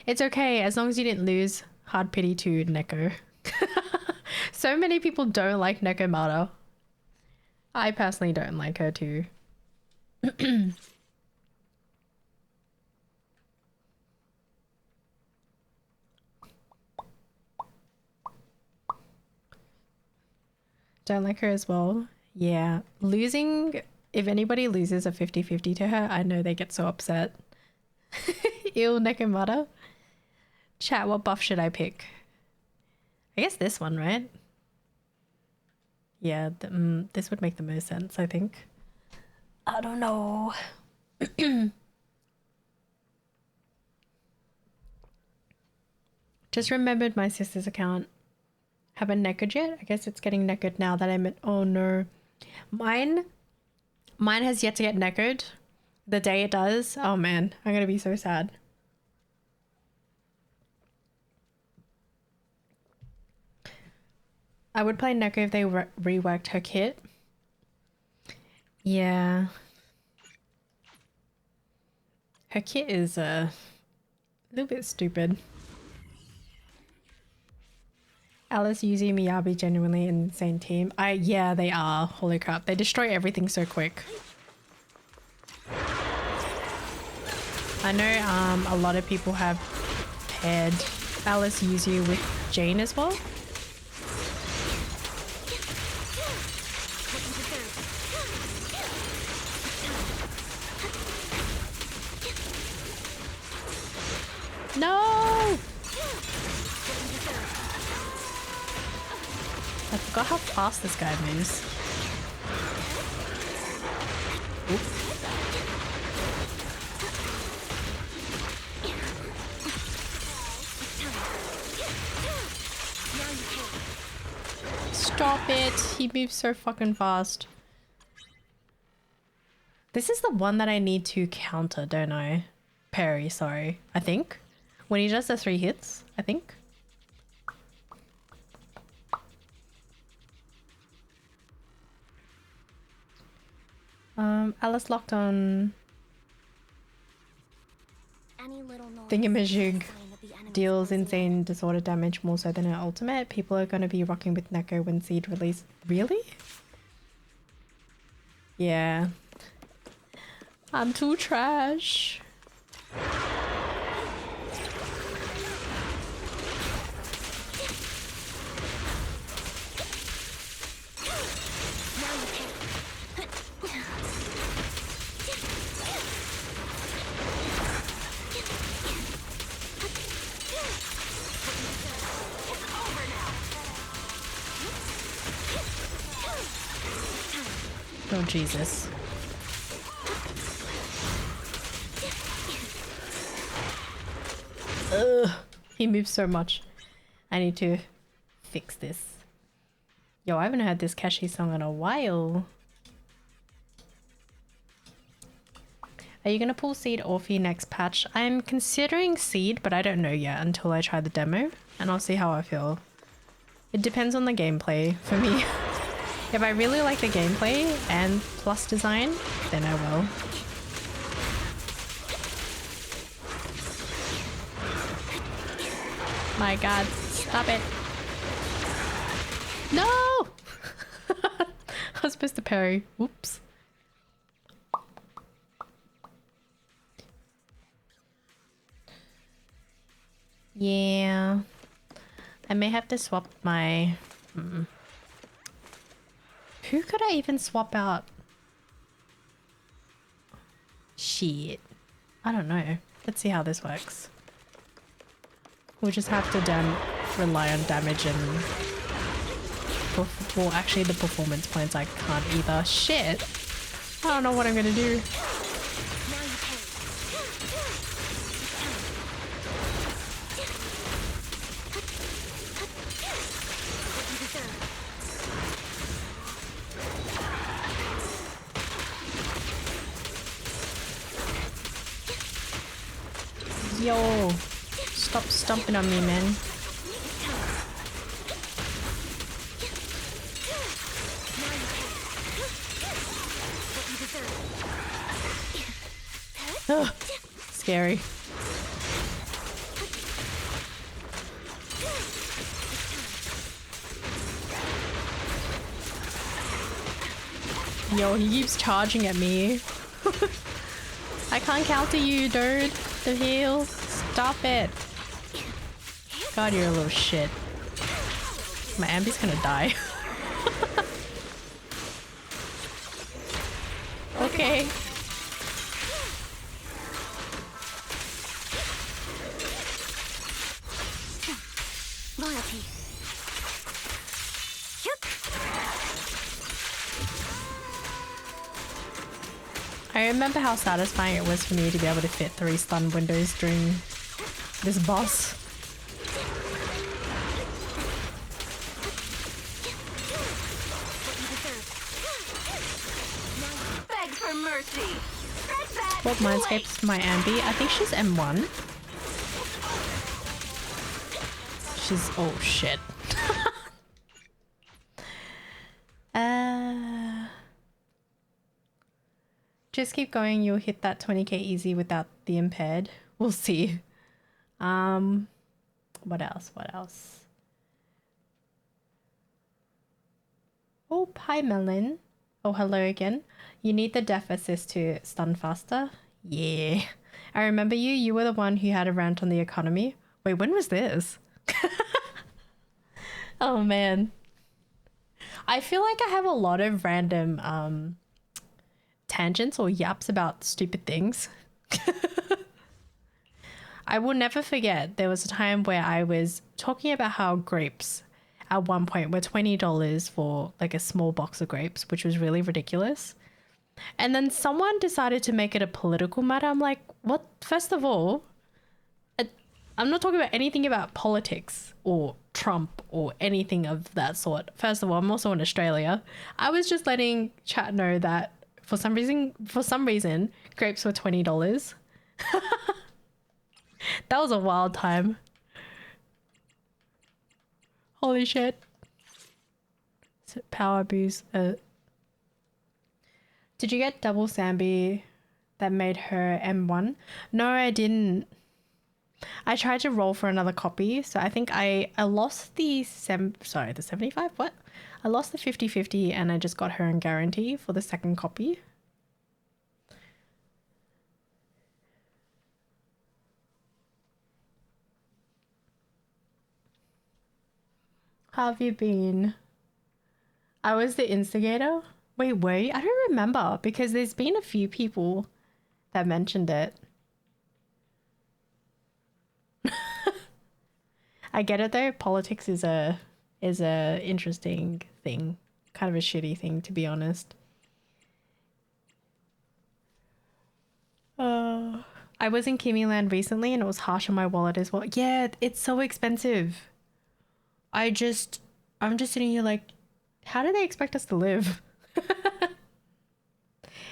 It's okay, as long as you didn't lose Hard Pity to Neko. So many people don't like Nekomata. I personally don't like her too. Don't like her as well. Yeah. Losing, if anybody loses a 50-50 to her, I know they get so upset. Ew, Nekomata. Chat, what buff should I pick? I guess this one, right? Yeah, this would make the most sense, I think. I don't know. Just remembered my sister's account. Haven't knackered yet? I guess it's getting knackered now that I'm at... Oh no. Mine has yet to get knackered. The day it does, oh man, I'm gonna be so sad. I would play Neko if they reworked her kit. Yeah. Her kit is a little bit stupid. Alice, Yuzi, Miyabi, genuinely an insane team. Yeah, they are. Holy crap. They destroy everything so quick. I know a lot of people have paired Alice, Yuzi with Jane as well. No! I forgot how fast this guy moves. Oop. Stop it! He moves so fucking fast. This is the one that I need to counter, don't I? Parry, sorry. I think. When he does the 3 hits, I think. Alice locked on Any little noise Thingamajig is a sign that the enemy's deals close. insane disorder damage more so than her ultimate. People are going to be rocking with Neko when Seed release. Really? Yeah. I'm too trash. Oh, Jesus. Ugh, he moves so much. I need to fix this. Yo, I haven't heard this Kashi song in a while. Are you gonna pull Seed or for your next patch? I'm considering Seed, but I don't know yet until I try the demo, and I'll see how I feel. It depends on the gameplay for me. If I really like the gameplay and plus design, then I will. My god, stop it. No! I was supposed to parry. Oops. Yeah. I may have to swap my... Who could I even swap out? Shit. I don't know. Let's see how this works. We'll just have to rely on damage and... Well, actually the performance points I can't either. Shit! I don't know what I'm gonna do. Yo! Stop stomping on me, man. Ugh, scary. Yo, he keeps charging at me. I can't counter you, dude. The heal. Stop it. God, you're a little shit. My Ambi's gonna die. Okay. Loyalty. I remember how satisfying it was for me to be able to fit 3 stun windows during this boss. Beg for mercy. What Mindscape's my Ambi? I think she's M1. She's... oh shit. Just keep going, you'll hit that 20k easy without the impaired. We'll see. What else? What else? Oh, hi Melon. Oh, hello again. You need the def assist to stun faster? Yeah. I remember you. You were the one who had a rant on the economy. Wait, when was this? Oh man. I feel like I have a lot of random tangents or yaps about stupid things. I will never forget there was a time where I was talking about how grapes at one point were $20 for like a small box of grapes, which was really ridiculous. And then someone decided to make it a political matter. I'm like, what? First of all, I'm not talking about anything about politics or Trump or anything of that sort. First of all, I'm also in Australia. I was just letting chat know that for some reason, grapes were $20. That was a wild time. Holy shit. Power boost. Did you get double Sambi that made her M1? No, I didn't. I tried to roll for another copy, so I think I lost the 75? What? I lost the 50/50 and I just got her in guarantee for the second copy. How have you been? I was the instigator? Wait, wait, I don't remember because there's been a few people that mentioned it. I get it though. Politics is a interesting thing, kind of a shitty thing to be honest. I was in Kimmyland recently and it was harsh on my wallet as well. Yeah, it's so expensive. I'm just sitting here like, how do they expect us to live?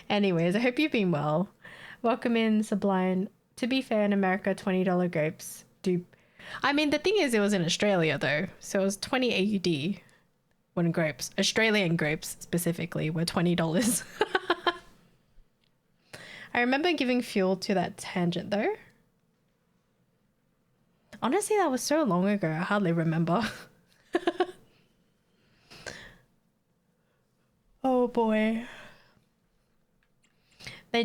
Anyways, I hope you've been well. Welcome in, Sublime. To be fair, in America, $20 grapes do. I mean, the thing is, it was in Australia though, so it was 20 AUD when grapes, Australian grapes specifically, were $20. I remember giving fuel to that tangent though. Honestly, that was so long ago, I hardly remember. Oh boy. They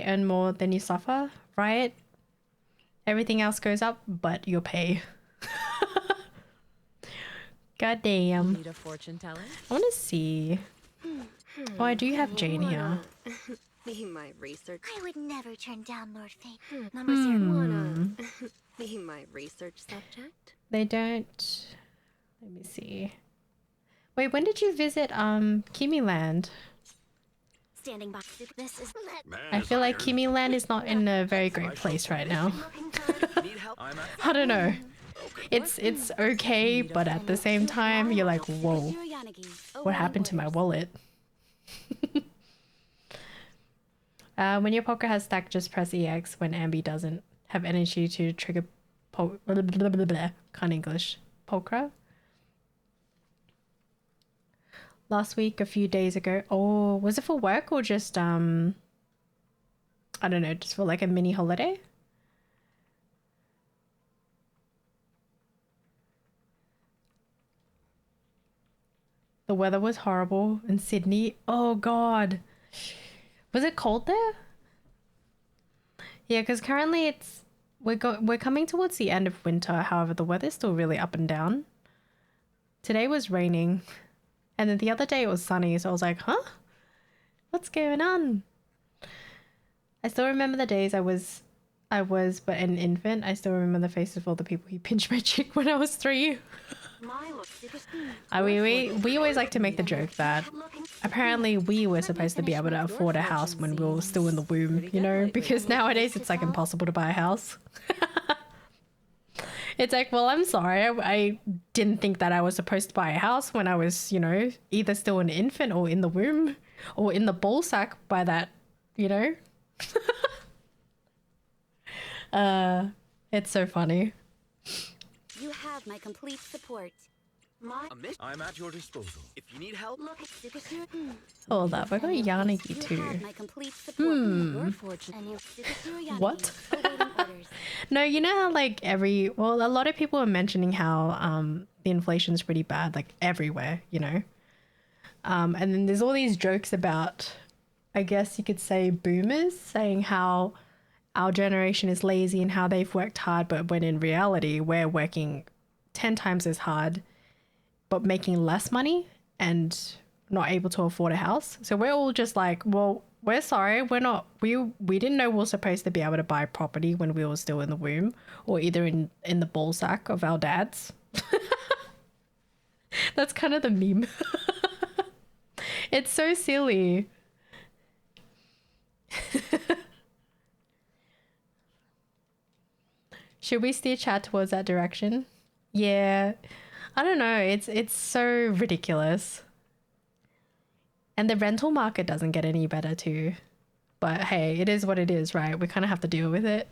earn more than you suffer, right? Everything else goes up, but your pay. God damn. Need a fortune teller? I want to see. Oh, I do have Jane here. Be my research. I would never turn down Lord Fate. Wanna be my research subject? They don't. Let me see. Wait, when did you visit Kimmyland? Standing by. This is. Man, I feel like iron. Kimmyland is not in a very great place right now. Need help? I'm at I don't know. It's okay, but at the same time, you're like, whoa, what happened to my wallet? When your poker has stacked, just press EX. When Ambi doesn't have energy to trigger can't English. Poker. Last week, a few days ago. Oh, was it for work or just I don't know, just for like a mini holiday? The weather was horrible in Sydney. Oh god. Was it cold there? Yeah, because currently we're coming towards the end of winter. However, the weather's still really up and down. Today was raining. And then the other day it was sunny, so I was like, huh? What's going on? I still remember the days I was but an infant. I still remember the faces of all the people who pinched my cheek when I was 3. We always like to make the joke that apparently we were supposed to be able to afford a house when we were still in the womb, you know, because nowadays it's like impossible to buy a house. It's like, well, I'm sorry. I didn't think that I was supposed to buy a house when I was, you know, either still an infant or in the womb or in the ball sack by that, you know. It's so funny. You have my complete support. I'm at your disposal. If you need help, Hold up, I got Yanagi You have too. my complete support. Your fortune. And you What? awaiting orders. No, you know how like a lot of people are mentioning how the inflation's pretty bad like everywhere, you know. And then there's all these jokes about, I guess you could say, boomers saying how our generation is lazy and how they've worked hard, but when in reality we're working 10 times as hard but making less money and not able to afford a house. So we're all just like, well, we're sorry. We're not. We didn't know we were supposed to be able to buy property when we were still in the womb, or either in the ball sack of our dads. That's kind of the meme. It's so silly. Should we steer chat towards that direction? Yeah. I don't know. It's so ridiculous. And the rental market doesn't get any better too. But hey, it is what it is, right? We kind of have to deal with it.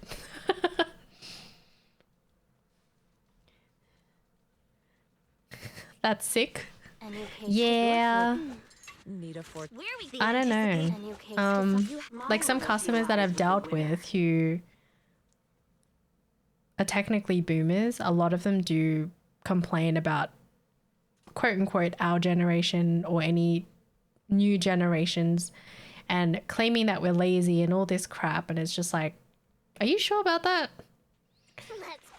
That's sick. A new cage Yeah. Need a fort. Where we I don't know. A new cage to you Like some customers that I've dealt with who are technically boomers, a lot of them do complain about quote unquote our generation or any new generations and claiming that we're lazy and all this crap. And it's just like, are you sure about that?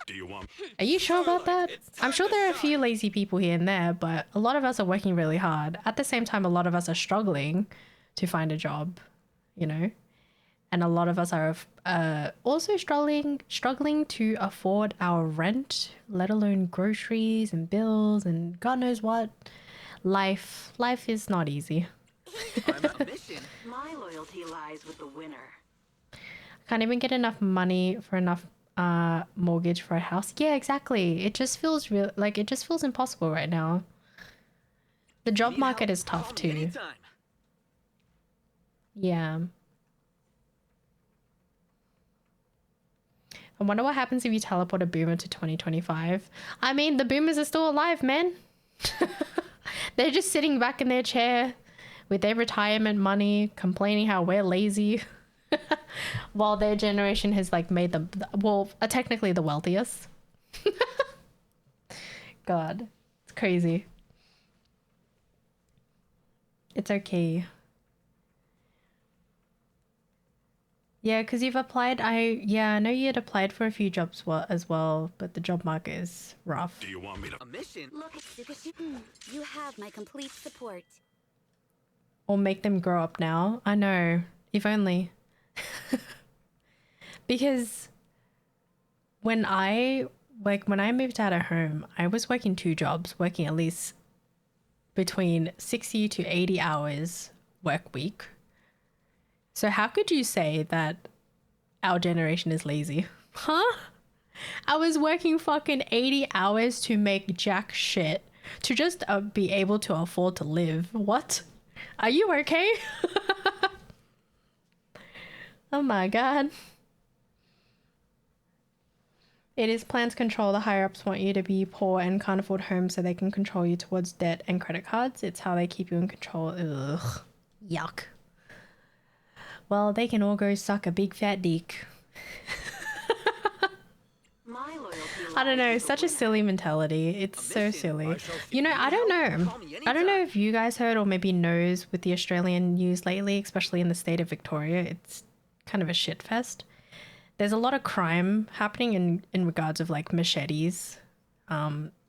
Do you want? Are you sure about that? I'm sure there are a few lazy people here and there, but a lot of us are working really hard. At the same time, a lot of us are struggling to find a job, you know? And a lot of us are also struggling to afford our rent, let alone groceries and bills and God knows what. Life is not easy. I'm on a mission. My loyalty lies with the winner. Can't even get enough money for enough mortgage for a house. Yeah, exactly. It just feels it just feels impossible right now. The job Need market help? is tough Call me too. anytime. Yeah. I wonder what happens if you teleport a boomer to 2025. I mean, the boomers are still alive, man. They're just sitting back in their chair with their retirement money, complaining how we're lazy. While their generation has like made them, well, technically the wealthiest. God, it's crazy. It's okay. Yeah, because you've applied. I know you had applied for a few jobs as well, but the job market is rough. Do you want me to? A mission. Look at Sukashi. You have my complete support. Or make them grow up now. I know, if only. Because when I moved out of home, I was working 2 jobs, working at least between 60 to 80 hours work week. So how could you say that our generation is lazy? Huh? I was working fucking 80 hours to make jack shit to just be able to afford to live. What? Are you okay? Oh my god. It is plans control. The higher ups want you to be poor and can't afford homes so they can control you towards debt and credit cards. It's how they keep you in control. Ugh. Yuck. Well, they can all go suck a big fat dick. My loyalty I don't lies know, with the such a winner. silly mentality. It's so mission. silly. I shall You know, feed I you don't help. know. Call me I don't know anytime. if you guys heard or maybe knows with the Australian news lately, especially in the state of Victoria. It's kind of a shit fest. There's a lot of crime happening in regards of like machetes.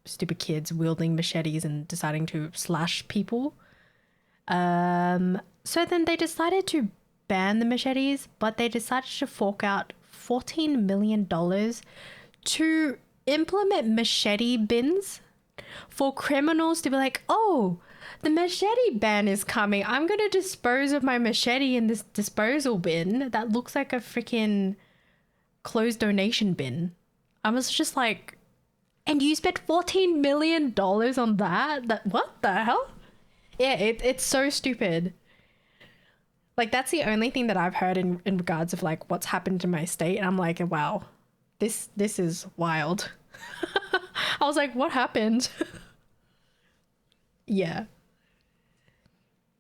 Stupid kids wielding machetes and deciding to slash people. So then they decided to ban the machetes, but they decided to fork out $14 million to implement machete bins for criminals to be like, oh, the machete ban is coming. I'm going to dispose of my machete in this disposal bin that looks like a freaking closed donation bin. I was just like, and you spent $14 million on that? What the hell? Yeah, it's so stupid. Like, that's the only thing that I've heard in regards of like what's happened to my state. And I'm like, wow, this is wild. I was like, what happened? Yeah.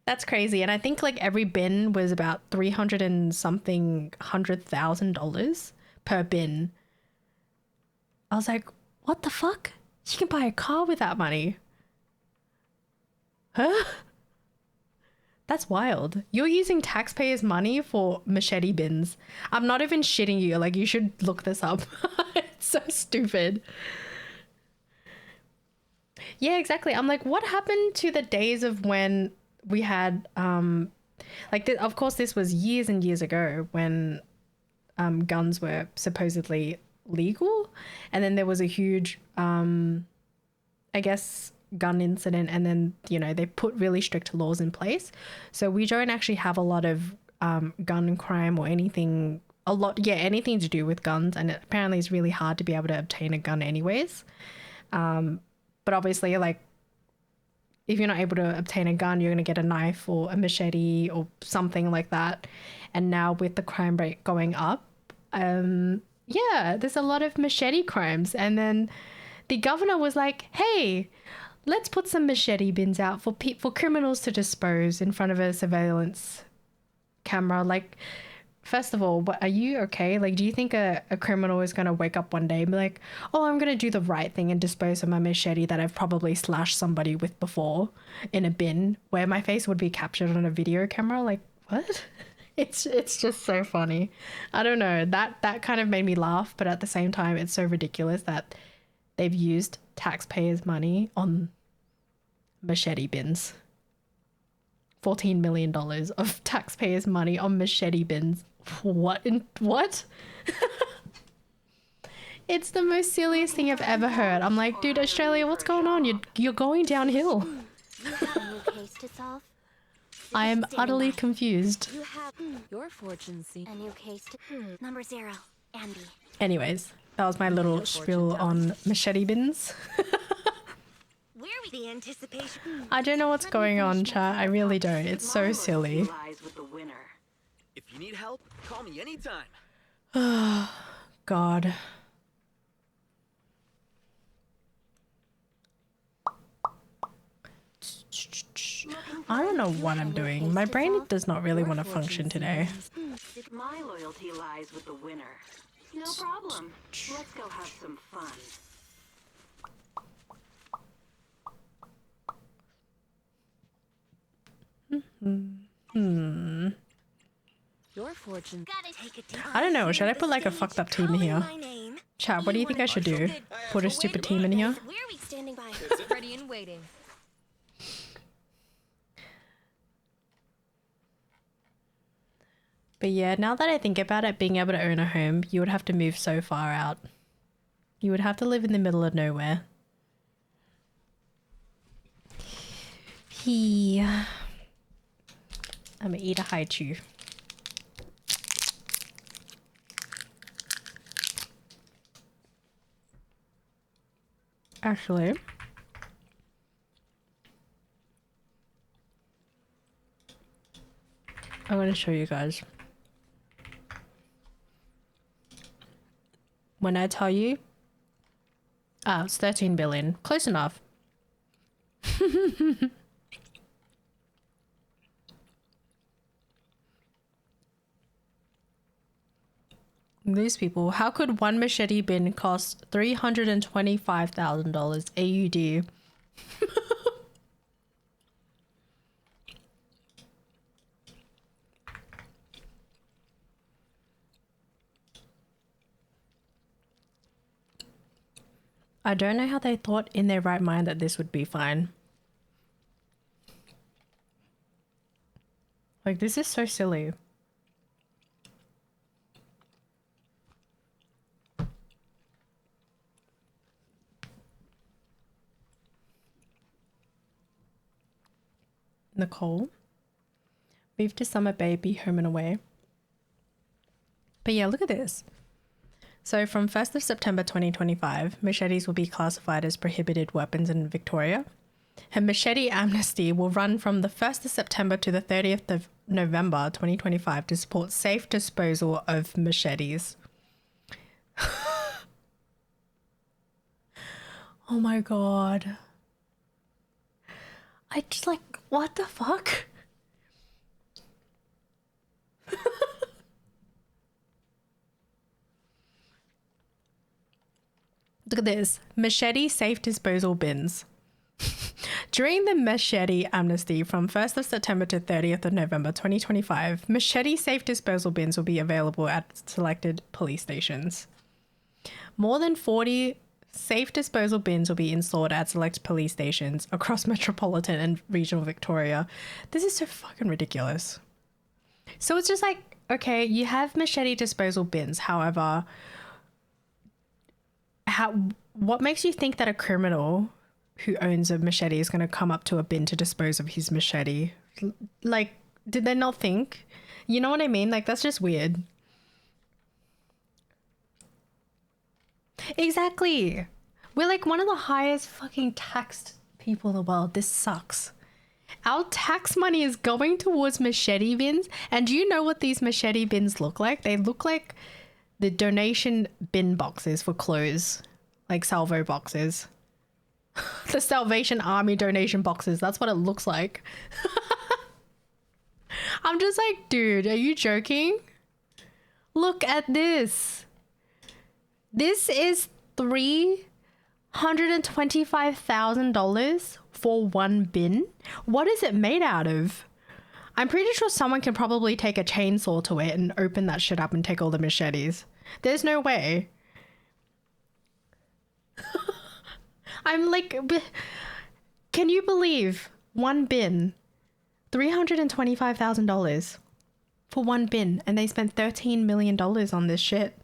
That's crazy. And I think like every bin was about 300 and something $100,000 per bin. I was like, what the fuck? You can buy a car with that money. Huh? That's wild. You're using taxpayers' money for machete bins. I'm not even shitting you. Like, you should look this up. It's so stupid. Yeah, exactly. I'm like, what happened to the days of when we had Like, of course, this was years and years ago when guns were supposedly legal, and then there was a huge, I guess, gun incident, and then, you know, they put really strict laws in place. So we don't actually have a lot of gun crime or anything, anything to do with guns, and apparently it's really hard to be able to obtain a gun anyways. But obviously, like, if you're not able to obtain a gun, you're going to get a knife or a machete or something like that. And now with the crime rate going up, there's a lot of machete crimes. And then the governor was like, hey, let's put some machete bins out for criminals to dispose in front of a surveillance camera. Like, first of all, are you okay? Like, do you think a criminal is going to wake up one day and be like, oh, I'm going to do the right thing and dispose of my machete that I've probably slashed somebody with before in a bin where my face would be captured on a video camera? Like, what? It's just so funny. I don't know. That kind of made me laugh, but at the same time, it's so ridiculous that they've used taxpayers' money on machete bins. $14 million of taxpayers' money on machete bins. What? It's the most silliest thing I've ever heard. I'm like, dude, Australia, what's going on? You're going downhill. You have a new case to solve? I am utterly confused. You have Your fortune seems. a new case to... Number 0, Andy. Anyways, that was my little spiel on machete bins. Where we the anticipation? I don't know what's going on, chat. I really don't. It's so silly. Lies with the winner. If you need help, call me anytime. God. I don't know what I'm doing. My brain does not really want to function today. My loyalty lies with the winner. No problem. Let's go have some fun. Your fortune. Gotta take a deep I don't know. Should I put like a fucked up team in here? my name. Chat, what do you think I should do? Put a stupid team in here? Where are we standing by? Ready and waiting. But yeah, now that I think about it, being able to own a home, you would have to move so far out. You would have to live in the middle of nowhere. I'm gonna eat a haichu. Actually, I'm gonna show you guys. When I tell you, it's 13 billion. Close enough. These people, how could one machete bin cost $325,000 AUD? I don't know how they thought in their right mind that this would be fine. Like, this is so silly. Nicole. Move to Summer Bay, be home and away. But yeah, look at this. So from 1st of September 2025, machetes will be classified as prohibited weapons in Victoria. A machete amnesty will run from the 1st of September to the 30th of November 2025 to support safe disposal of machetes. Oh my god. I just like, what the fuck? Look at this. Machete safe disposal bins. During the machete amnesty from 1st of September to 30th of November 2025, machete safe disposal bins will be available at selected police stations. More than 40 safe disposal bins will be installed at select police stations across metropolitan and regional Victoria. This is so fucking ridiculous. So it's just like, okay, you have machete disposal bins. However, what makes you think that a criminal who owns a machete is going to come up to a bin to dispose of his machete? Like, did they not think? You know what I mean? Like, that's just weird. Exactly. We're like one of the highest fucking taxed people in the world. This sucks. Our tax money is going towards machete bins. And do you know what these machete bins look like? They look like the donation bin boxes for clothes, like salvo boxes. The Salvation Army donation boxes. That's what it looks like. I'm just like, dude, are you joking? Look at this. This is $325,000 for one bin. What is it made out of? I'm pretty sure someone can probably take a chainsaw to it and open that shit up and take all the machetes. There's no way. I'm like, can you believe one bin? $325,000 for one bin, and they spent $13 million on this shit.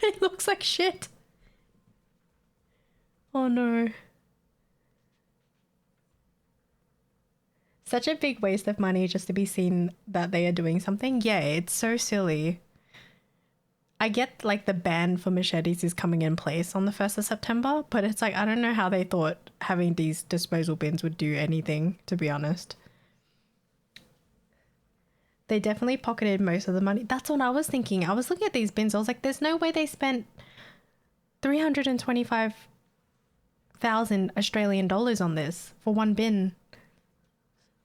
It looks like shit. Oh no. Such a big waste of money just to be seen that they are doing something. Yeah, it's so silly. I get like the ban for machetes is coming in place on the 1st of September, but it's like, I don't know how they thought having these disposal bins would do anything, to be honest. They definitely pocketed most of the money. That's what I was thinking. I was looking at these bins. I was like, there's no way they spent 325,000 Australian dollars on this for one bin.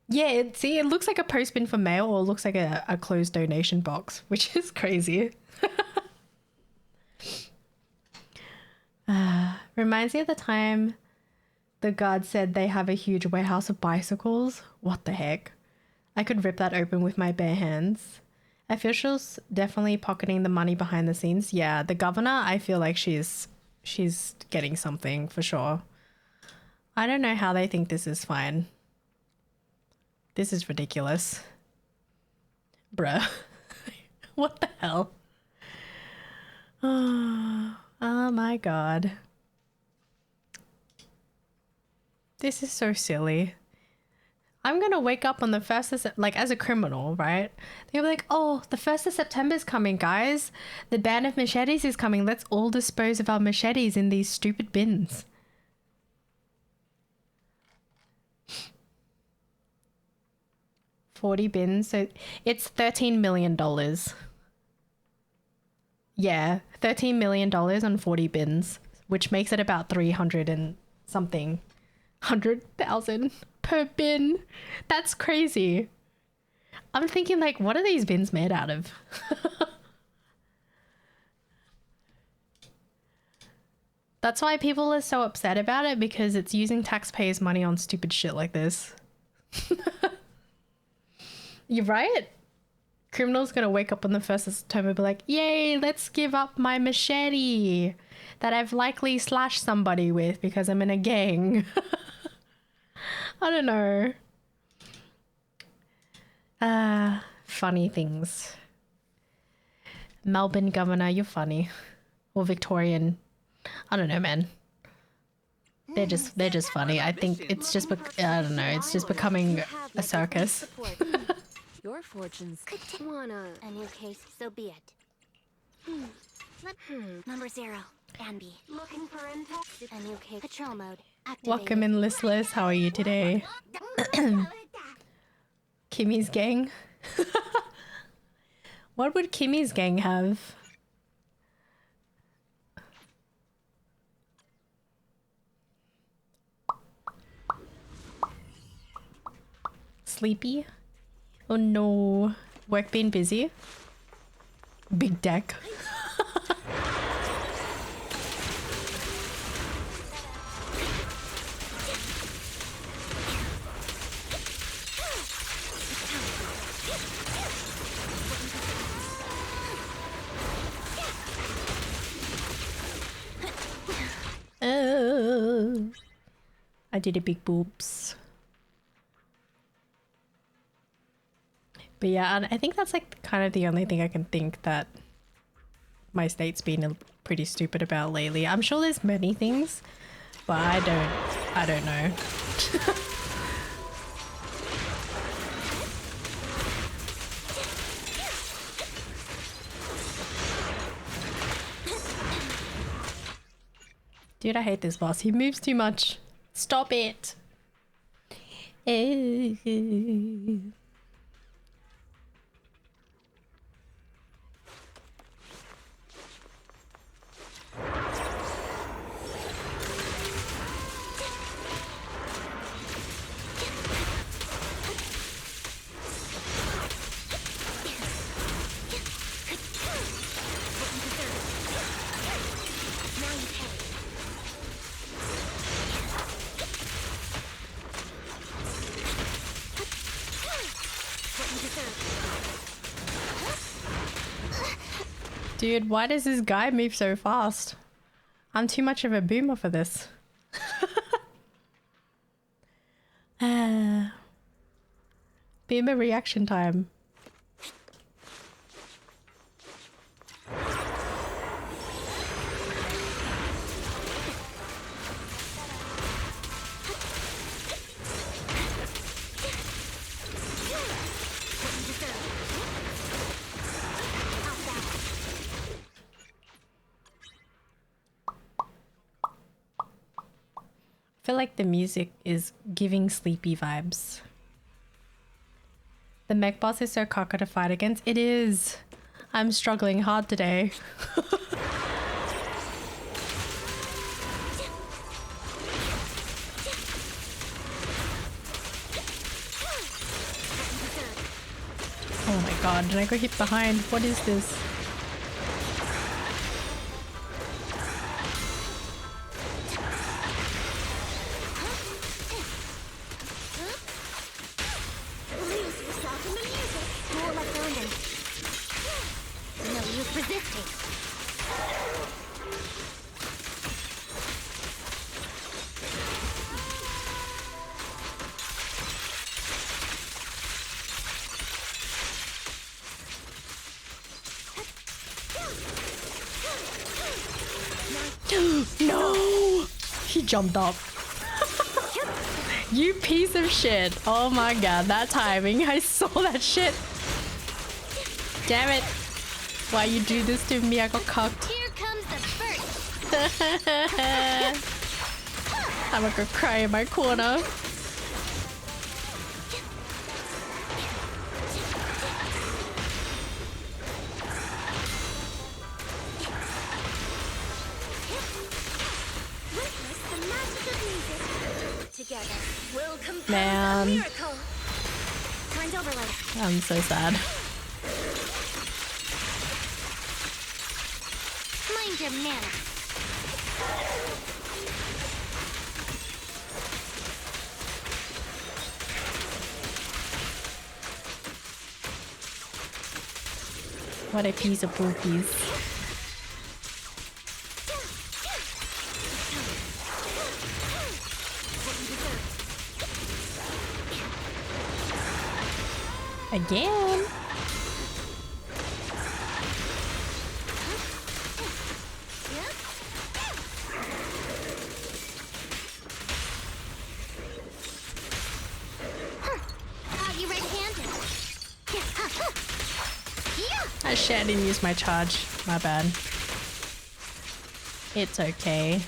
Yeah, see, it looks like a post bin for mail, or it looks like a closed donation box, which is crazy. Reminds me of the time the guard said they have a huge warehouse of bicycles. What the heck? I could rip that open with my bare hands. Officials definitely pocketing the money behind the scenes. Yeah, the governor, I feel like she's getting something for sure. I don't know how they think this is fine. This is ridiculous. Bruh. What the hell? Oh my god. This is so silly. I'm gonna wake up on the 1st of like as a criminal, right? They'll be like, oh, the 1st of September is coming, guys. The ban of machetes is coming. Let's all dispose of our machetes in these stupid bins. $40 bins, so it's $13 million. Yeah, $13 million on 40 bins, which makes it about 300 and something. 100,000 per bin. That's crazy. I'm thinking like, what are these bins made out of? That's why people are so upset about it, because it's using taxpayers' money on stupid shit like this. You're right. Criminals gonna wake up on the 1st of September and be like, yay, let's give up my machete that I've likely slashed somebody with because I'm in a gang. I don't know. Funny things. Melbourne governor, you're funny. Or Victorian. I don't know, man. They're just funny. I think it's just, I don't know, it's just becoming a circus. Your fortunes wanna A new case, so be it. Number 0, Anby. Looking for intel? A new case. Patrol mode. Activated. Welcome in, listless. How are you today? Kimmy's gang. What would Kimmy's gang have? Sleepy? Oh no. Work being busy? Big deck. Oh. I did a big boobs. But yeah, and I think that's like kind of the only thing I can think that my state's been pretty stupid about lately. I'm sure there's many things, but I don't know. Dude, I hate this boss. He moves too much. Stop it. Dude, why does this guy move so fast? I'm too much of a boomer for this. Boomer reaction time. I feel like the music is giving sleepy vibes. The mech boss is so cocker to fight against. It is. I'm struggling hard today. Oh my god, did I go hit behind? What is this? No! He jumped up. You piece of shit. Oh my god, that timing. I saw that shit. Damn it. Why you do this to me? I got cucked. Here comes the first. I'm gonna go cry in my corner. Man, I'm so sad. Mind your manners. What a piece of poopies. Again. You red-handed. I didn't use my charge. My bad. It's okay.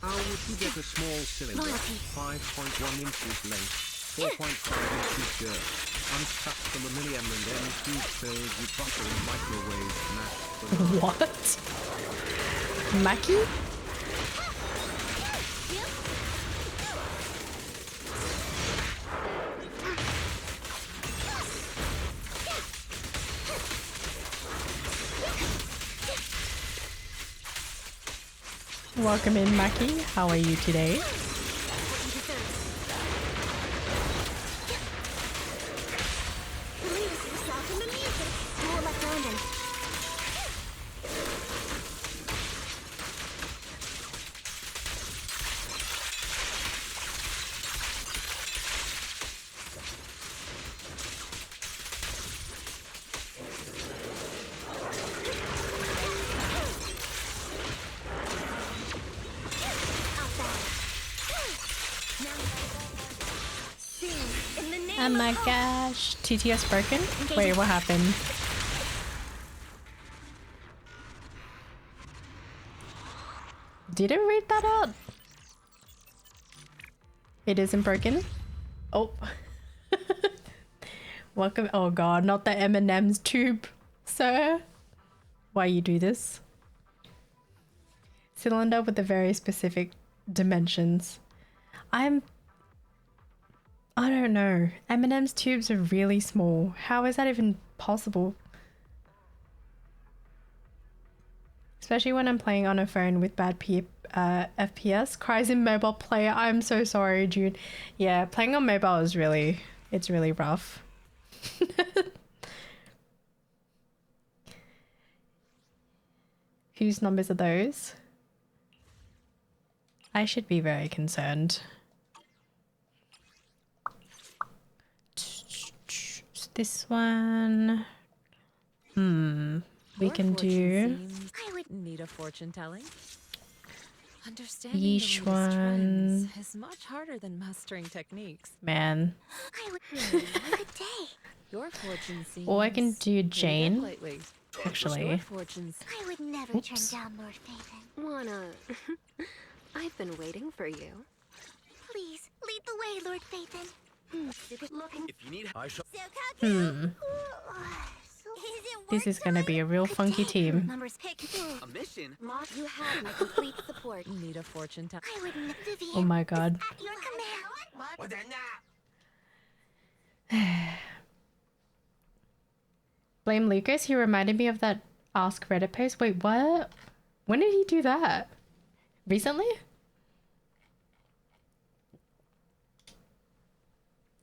How would you get a small cylinder, 5.1 inches length, 4.5 inches girth, unstuck from a milliamp and then tube filled with butter and microwave mashed? What? Mackie? Welcome in, Mackie. How are you today? Oh my gosh. TTS broken? Wait, what happened? Didn't read that out. It isn't broken. Oh. Welcome. Oh god, not the M&M's tube, sir. Why you do this? Cylinder with the very specific dimensions. I don't know. M&M's tubes are really small. How is that even possible? Especially when I'm playing on a phone with bad FPS. Cries in mobile player. I'm so sorry, June. Yeah, playing on mobile is really, it's really rough. Whose numbers are those? I should be very concerned. This one. We can do. I would need a fortune telling. Understanding Yeesh the latest one. trends is much harder than mastering techniques. Man. I would have a good day. Your fortune seems. Or I can do pretty good Jane. lately. Your Actually. fortunes. I would never Oops. turn down Lord Phaethon. Wanna? I've been waiting for you. Please, lead the way, Lord Phaethon. Looking. If you need, I shall. This is gonna be a real funky team. Numbers pick. A mission? You have my complete support. Need a fortune teller. I would never. Vivian, Oh my god. at your command. Blame Lucas, he reminded me of that Ask Reddit post. Wait, what? When did he do that? Recently?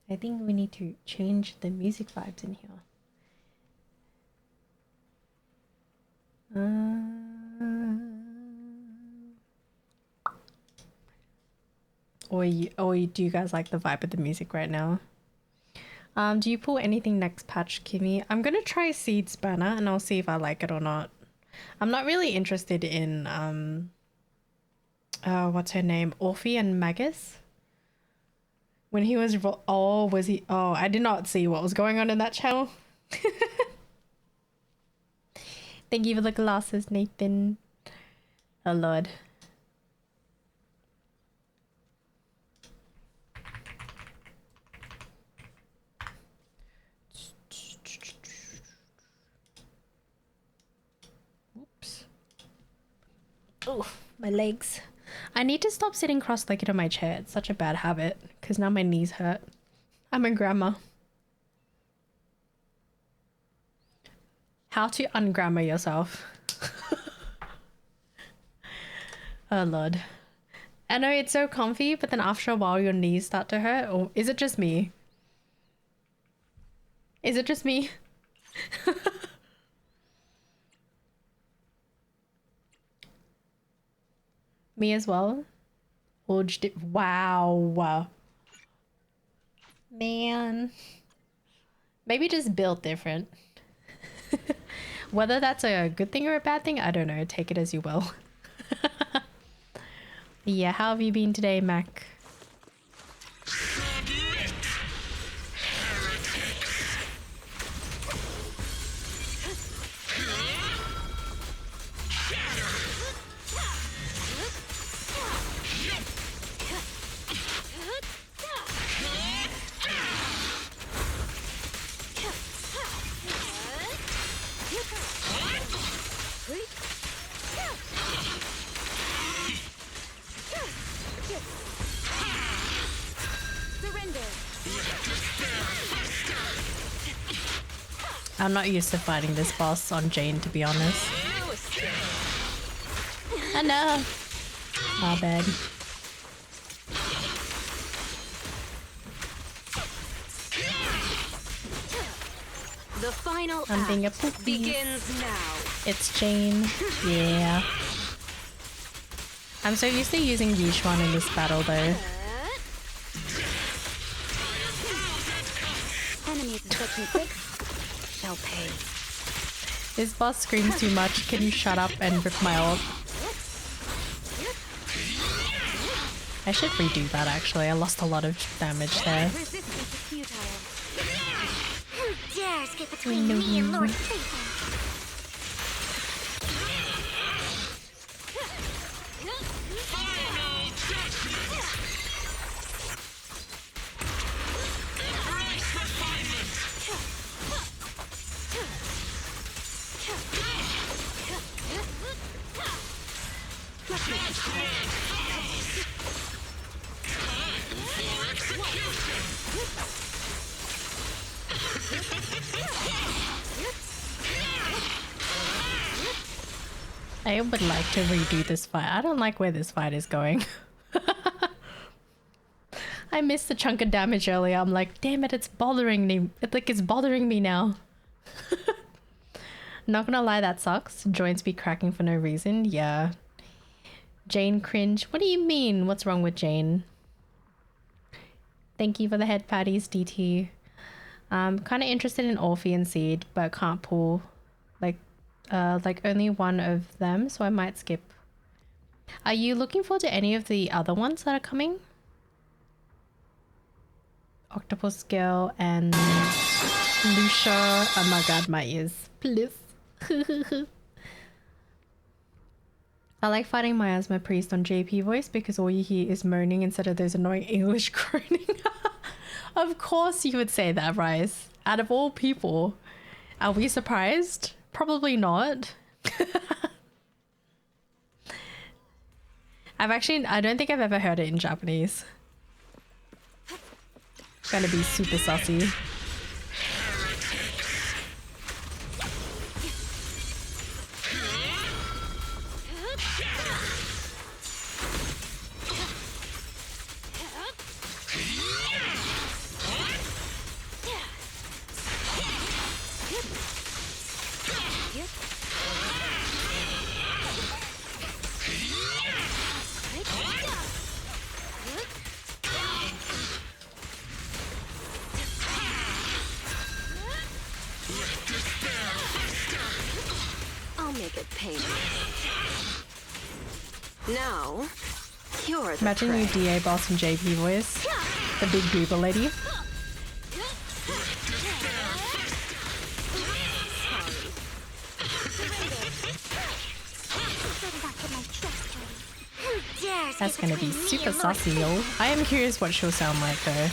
I think we need to change the music vibes in here. Or do you guys like the vibe of the music right now? Do you pull anything next patch, Kimmy? I'm gonna try Seed's banner and I'll see if I like it or not. I'm not really interested in what's her name? Orphe and Magus. When he was was he? Oh, I did not see what was going on in that channel. Thank you for the glasses, Nathan. Oh lord. Oops. Oh, my legs. I need to stop sitting cross-legged on my chair. It's such a bad habit because now my knees hurt. I'm a grandma. How to ungrammar yourself. Oh lord. I know it's so comfy, but then after a while your knees start to hurt. Or is it just me? Is it just me? Me as well? Or wow. Man. Maybe just built different. Whether that's a good thing or a bad thing, I don't know. Take it as you will. Yeah, how have you been today, Mac? I'm not used to fighting this boss on Jane, to be honest. I know. My bad. The final I'm being a act poopy. begins now. It's Jane. Yeah. I'm so used to using Yishuan in this battle though. Enemies expecting quick. Shall pay. This boss screams too much. Can you shut up and rip my ult? I should redo that actually. I lost a lot of damage there. Resistance is futile. dares get between me and Lord Satan? I would like to redo this fight. I don't like where this fight is going. I missed a chunk of damage earlier. I'm like, damn it, it's bothering me. It's bothering me now. Not gonna lie, that sucks. Joints be cracking for no reason. Yeah. Jane cringe. What do you mean? What's wrong with Jane? Thank you for the head patties, DT. I'm kind of interested in Orphe and Seed, but can't pull like only one of them, so I might skip. Are you looking forward to any of the other ones that are coming? Octopus Girl and Lucia. Oh my god, my ears. Please. I like fighting my asthma priest on JP voice because all you hear is moaning instead of those annoying English groaning. Of course you would say that, Rice. Out of all people. Are we surprised? Probably not. I don't think I've ever heard it in Japanese. It's gonna be super sussy. I'll make it painless. Now, you're the Imagine you prey. DA boss in JP voice. The big goober lady. That's gonna be super saucy, yo. I am curious what she'll sound like though.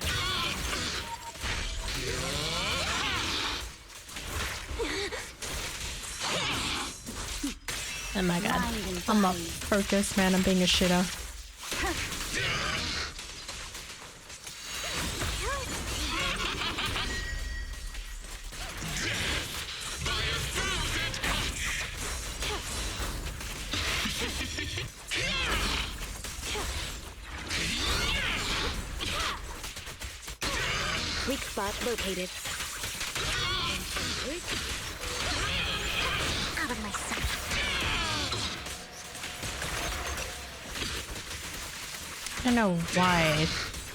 Oh my god. I'm not focused, man. I'm being a shitter. Weak spot located. Out of my sight. I don't know why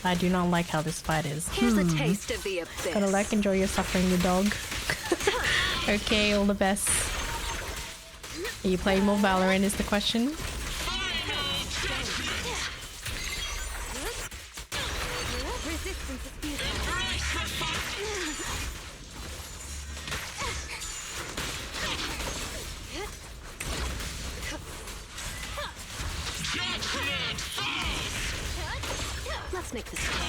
I do not like how this fight is. Here's a taste of the abyss. Gotta like enjoy your suffering, you dog. Okay, all the best. Are you playing more Valorant is the question? Resistance is futile. Let's make this quick.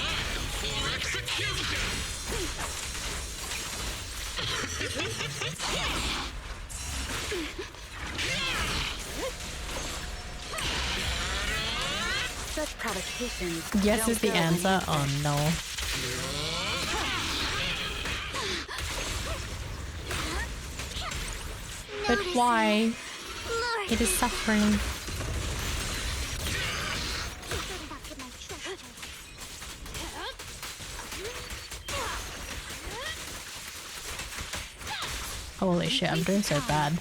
Such provocations. Yes don't is the go answer. anywhere. Oh no. But why? Lord, It is suffering. Holy shit, I'm doing so bad.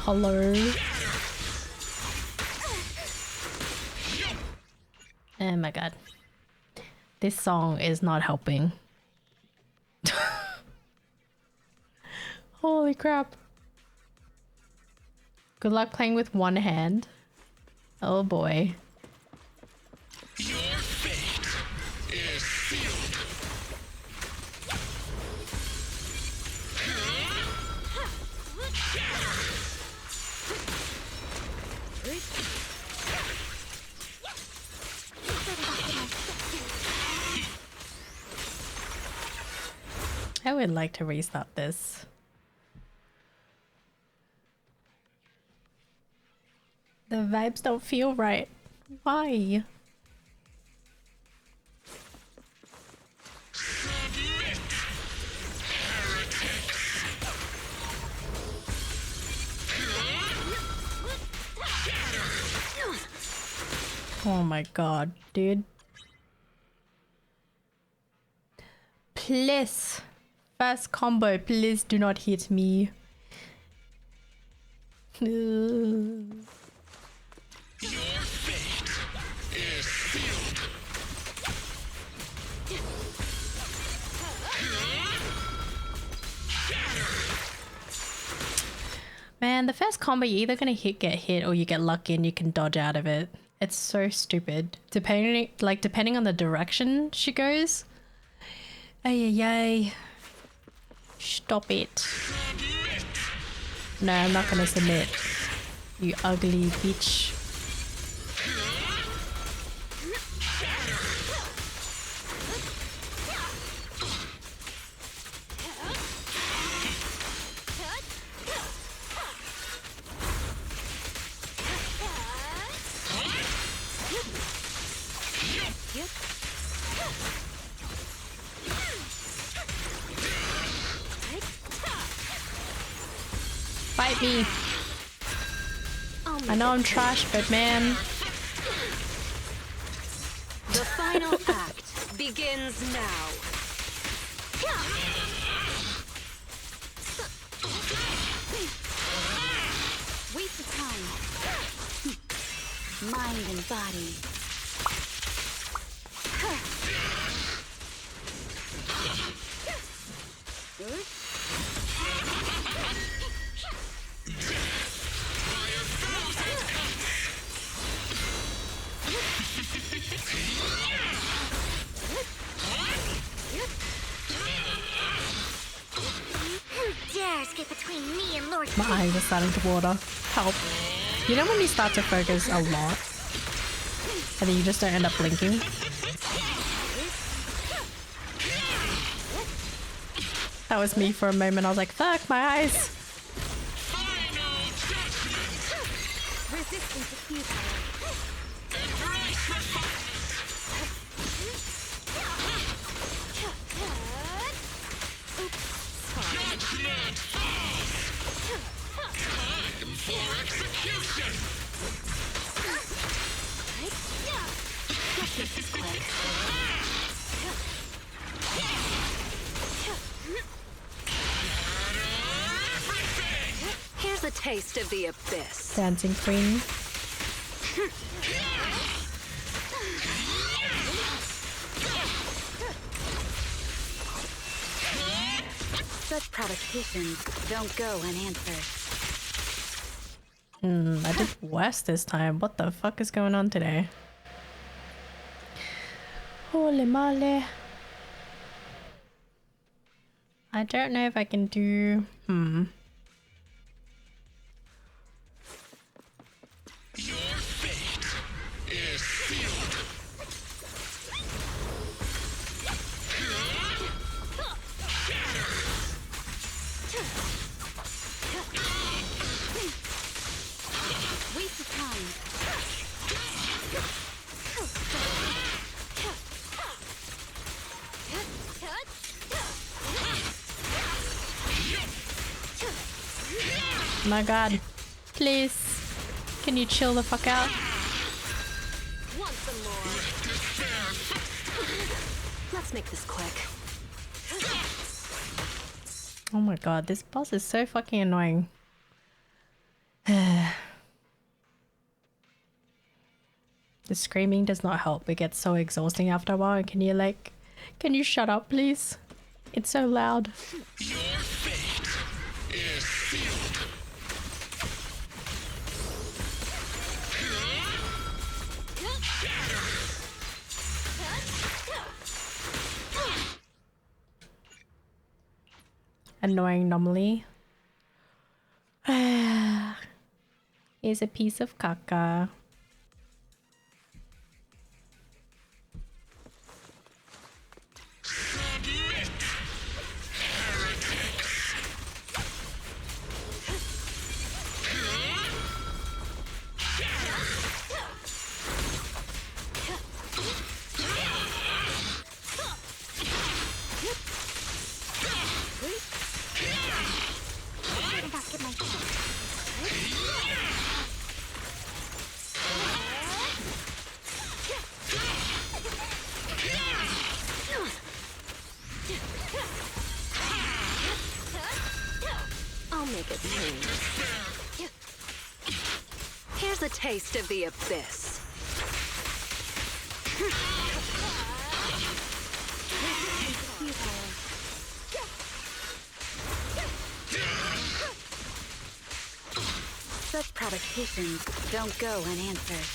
Hello. Oh my god. This song is not helping. Holy crap. Good luck playing with one hand. Oh boy. Your fate is sealed. I would like to restart this. The vibes don't feel right. Why? Oh my god, dude. Please. First combo, please do not hit me. Man, the first combo, you're either gonna get hit or you get lucky and you can dodge out of it. It's so stupid. Depending on the direction she goes. Ay ay ay. Stop it. No, I'm not gonna submit. You ugly bitch. Fight me. I know I'm trash, but man. The final act begins now. Waste of time. Mind and body. Who dares get between me and Lord My eyes are starting to water. Help. You know when you start to focus a lot and then you just don't end up blinking? That was me for a moment. I was like, fuck, my eyes. Resistance is futile. Here's a taste of the abyss. Dancing queen. Such provocations don't go unanswered. I did worse this time. What the fuck is going on today? Holy moly. I don't know if I can do... Waste of time. My god. Please. Can you chill the fuck out? Want some more? Let's make this quick. Oh my god, this boss is so fucking annoying. The screaming does not help. It gets so exhausting after a while. Can you shut up, please? It's so loud. Annoying normally. Here's a piece of caca. Look at my feet. I'll make it clean. Here's a taste of the abyss. Such provocations don't go unanswered.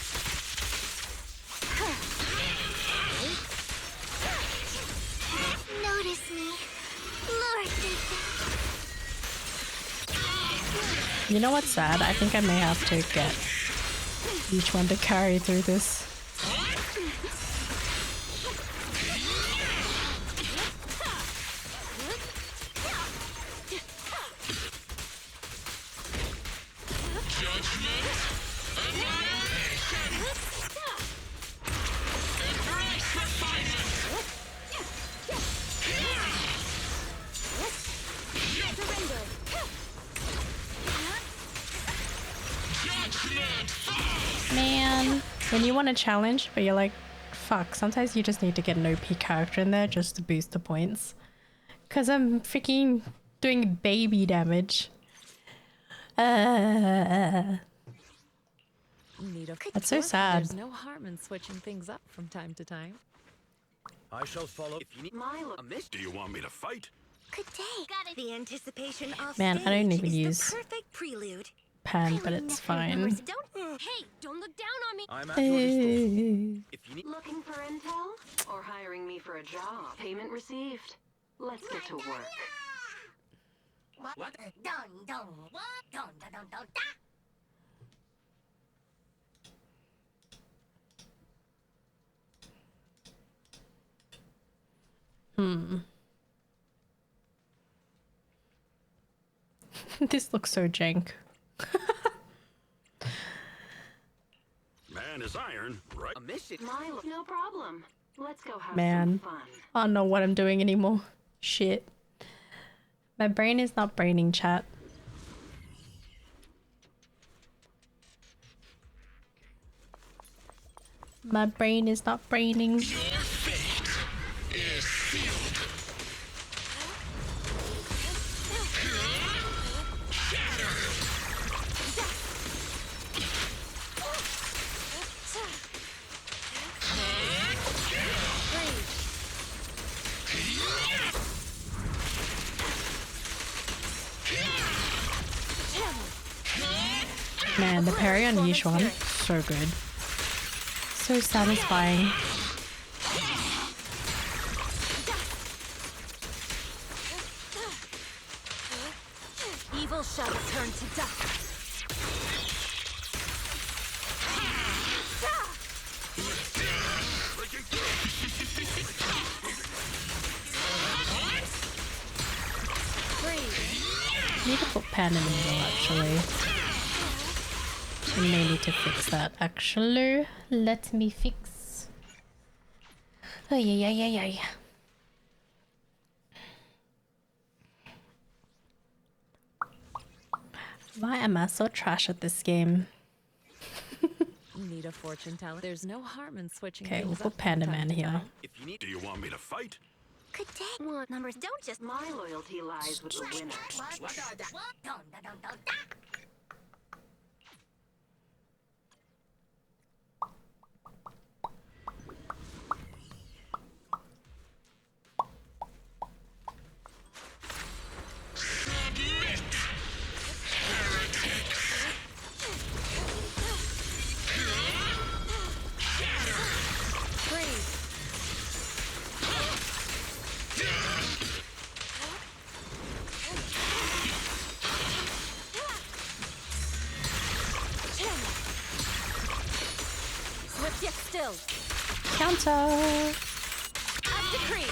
Notice me. Lord Nathan. You know what's sad? I think I may have to get each one to carry through this. Man, when you want a challenge, but you're like, fuck, sometimes you just need to get an OP character in there just to boost the points. Because I'm freaking doing baby damage. That's so sad. There's no harm in switching things up from time to time. I shall follow if you need Milo. a miss. Do you want me to fight? Good day. Got it. The anticipation of Man, I don't stage even is use the perfect prelude. Pan, but it's fine. Hey, don't look down on me. I'm at your disposal. Hey. If you need Looking for intel? Or hiring me for a job? Payment received. Let's get to work. This looks so jank. Man is iron, right? a mission. Milo, no problem. Let's go have Man. some fun. I don't know what I'm doing anymore. Shit. My brain is not braining, chat. My brain is not braining. Man, the parry on Yishuan, so good. So satisfying. Evil shall turn to dust. Need to put Pan in the middle, actually. I may need to fix that, actually. Let me fix. Ay, ay, ay, ay, ay. Why am I so trash at this game? You need a fortune teller. There's no harm in switching Okay, we'll things put up from Panda time Man to here. time. If you need Do you want me to fight? Good day. What numbers? Don't just. My loyalty lies with the winner. Swift yet still. Counter! As decreed.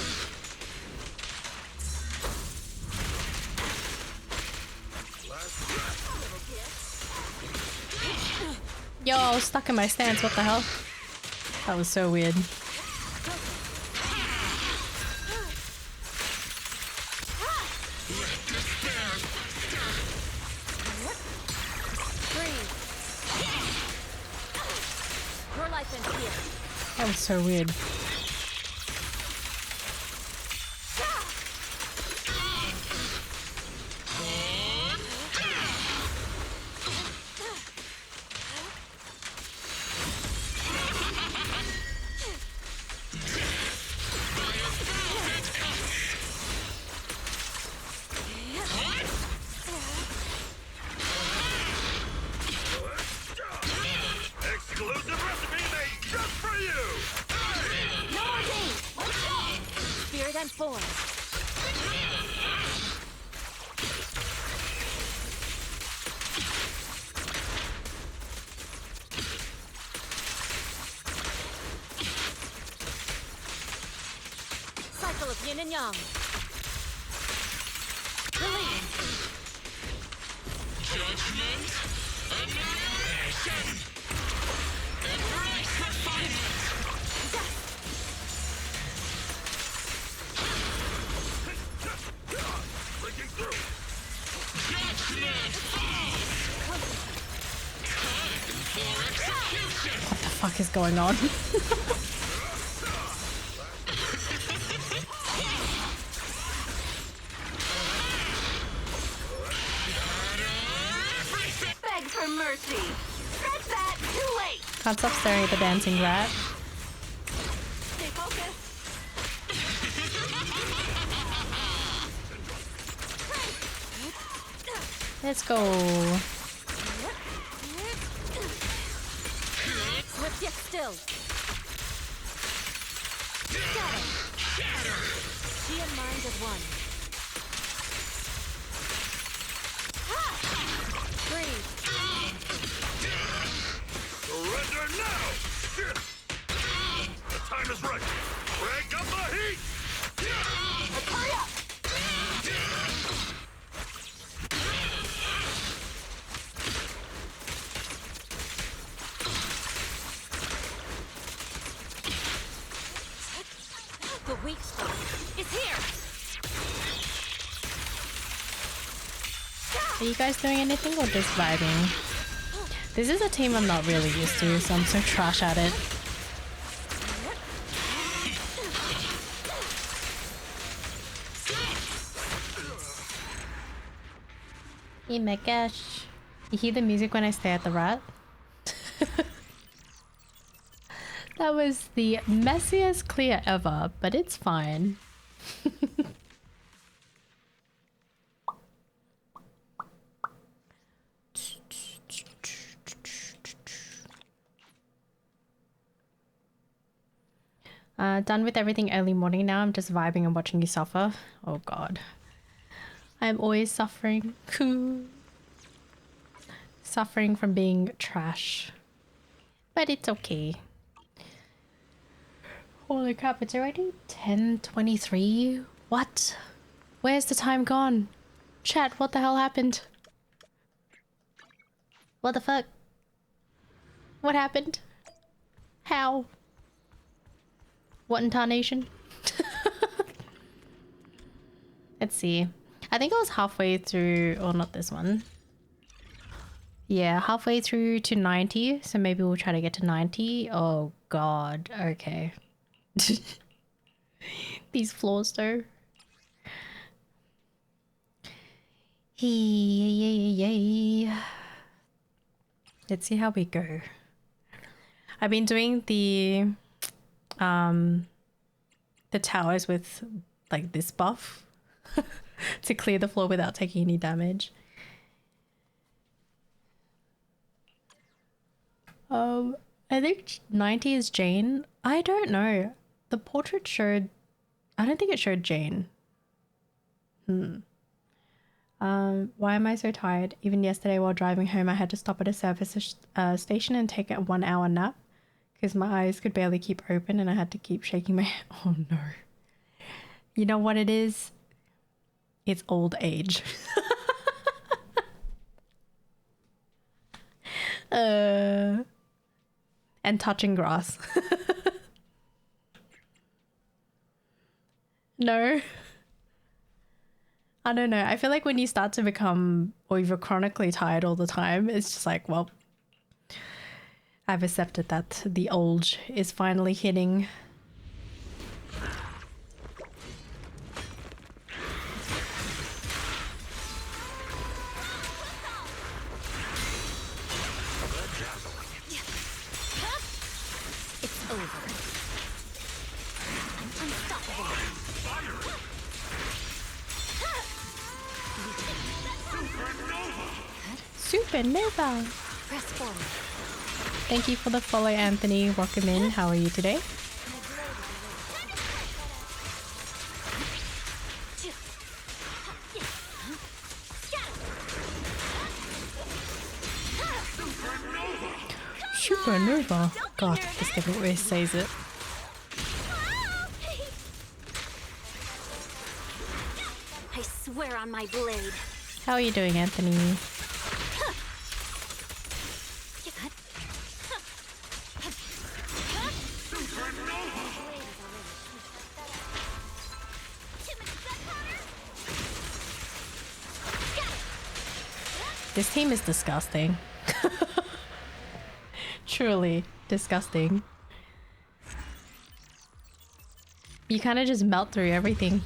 Yo, I was stuck in my stance, what the hell? That was so weird. That was so weird. Exclusive recipe made just for you! No more games! Spirit and form. Cycle of yin and yang. Release. Breaking through! What the fuck is going on? Beg for mercy. Scratch that. Too late. Can't stop staring at the dancing rat. Stay focused. Let's go. Swift yet still. Shatter. She and mind as one. Breathe. Surrender now! Shit! The time is right! Crank up the heat! Let's hurry up. The weak spot is here. Are you guys doing anything or just vibing? This is a team I'm not really used to, so I'm so trash at it. Oh my gosh. You hear the music when I stare at the rat? That was the messiest clear ever, but it's fine. Done with everything early morning now. I'm just vibing and watching you suffer. Oh god. I'm always suffering. Suffering from being trash. But it's okay. Holy crap, it's already 10:23. What? Where's the time gone? Chat, what the hell happened? What the fuck? What happened? How? What intonation? Let's see. I think I was halfway through, or not this one. Yeah, halfway through to 90, so maybe we'll try to get to 90. Oh god, okay. These floors though. Yay. Let's see how we go. I've been doing the towers with like this buff to clear the floor without taking any damage. I think 90 is Jane. I don't know. The portrait showed... I don't think it showed Jane. Why am I so tired? Even yesterday while driving home, I had to stop at a service station and take a 1 hour nap because my eyes could barely keep open and I had to keep shaking my head. Oh no. You know what it is? It's old age. And touching grass. No. I don't know. I feel like when you start to become, or you're chronically tired all the time, it's just like, well, I've accepted that the old is finally hitting. It's over. I'm unstoppable. Supernova! Press forward. Thank you for the follow, Anthony. Welcome in. How are you today? Supernova. God, this thing always says it. I swear on my blade. How are you doing, Anthony? This team is disgusting. Truly disgusting. You kind of just melt through everything.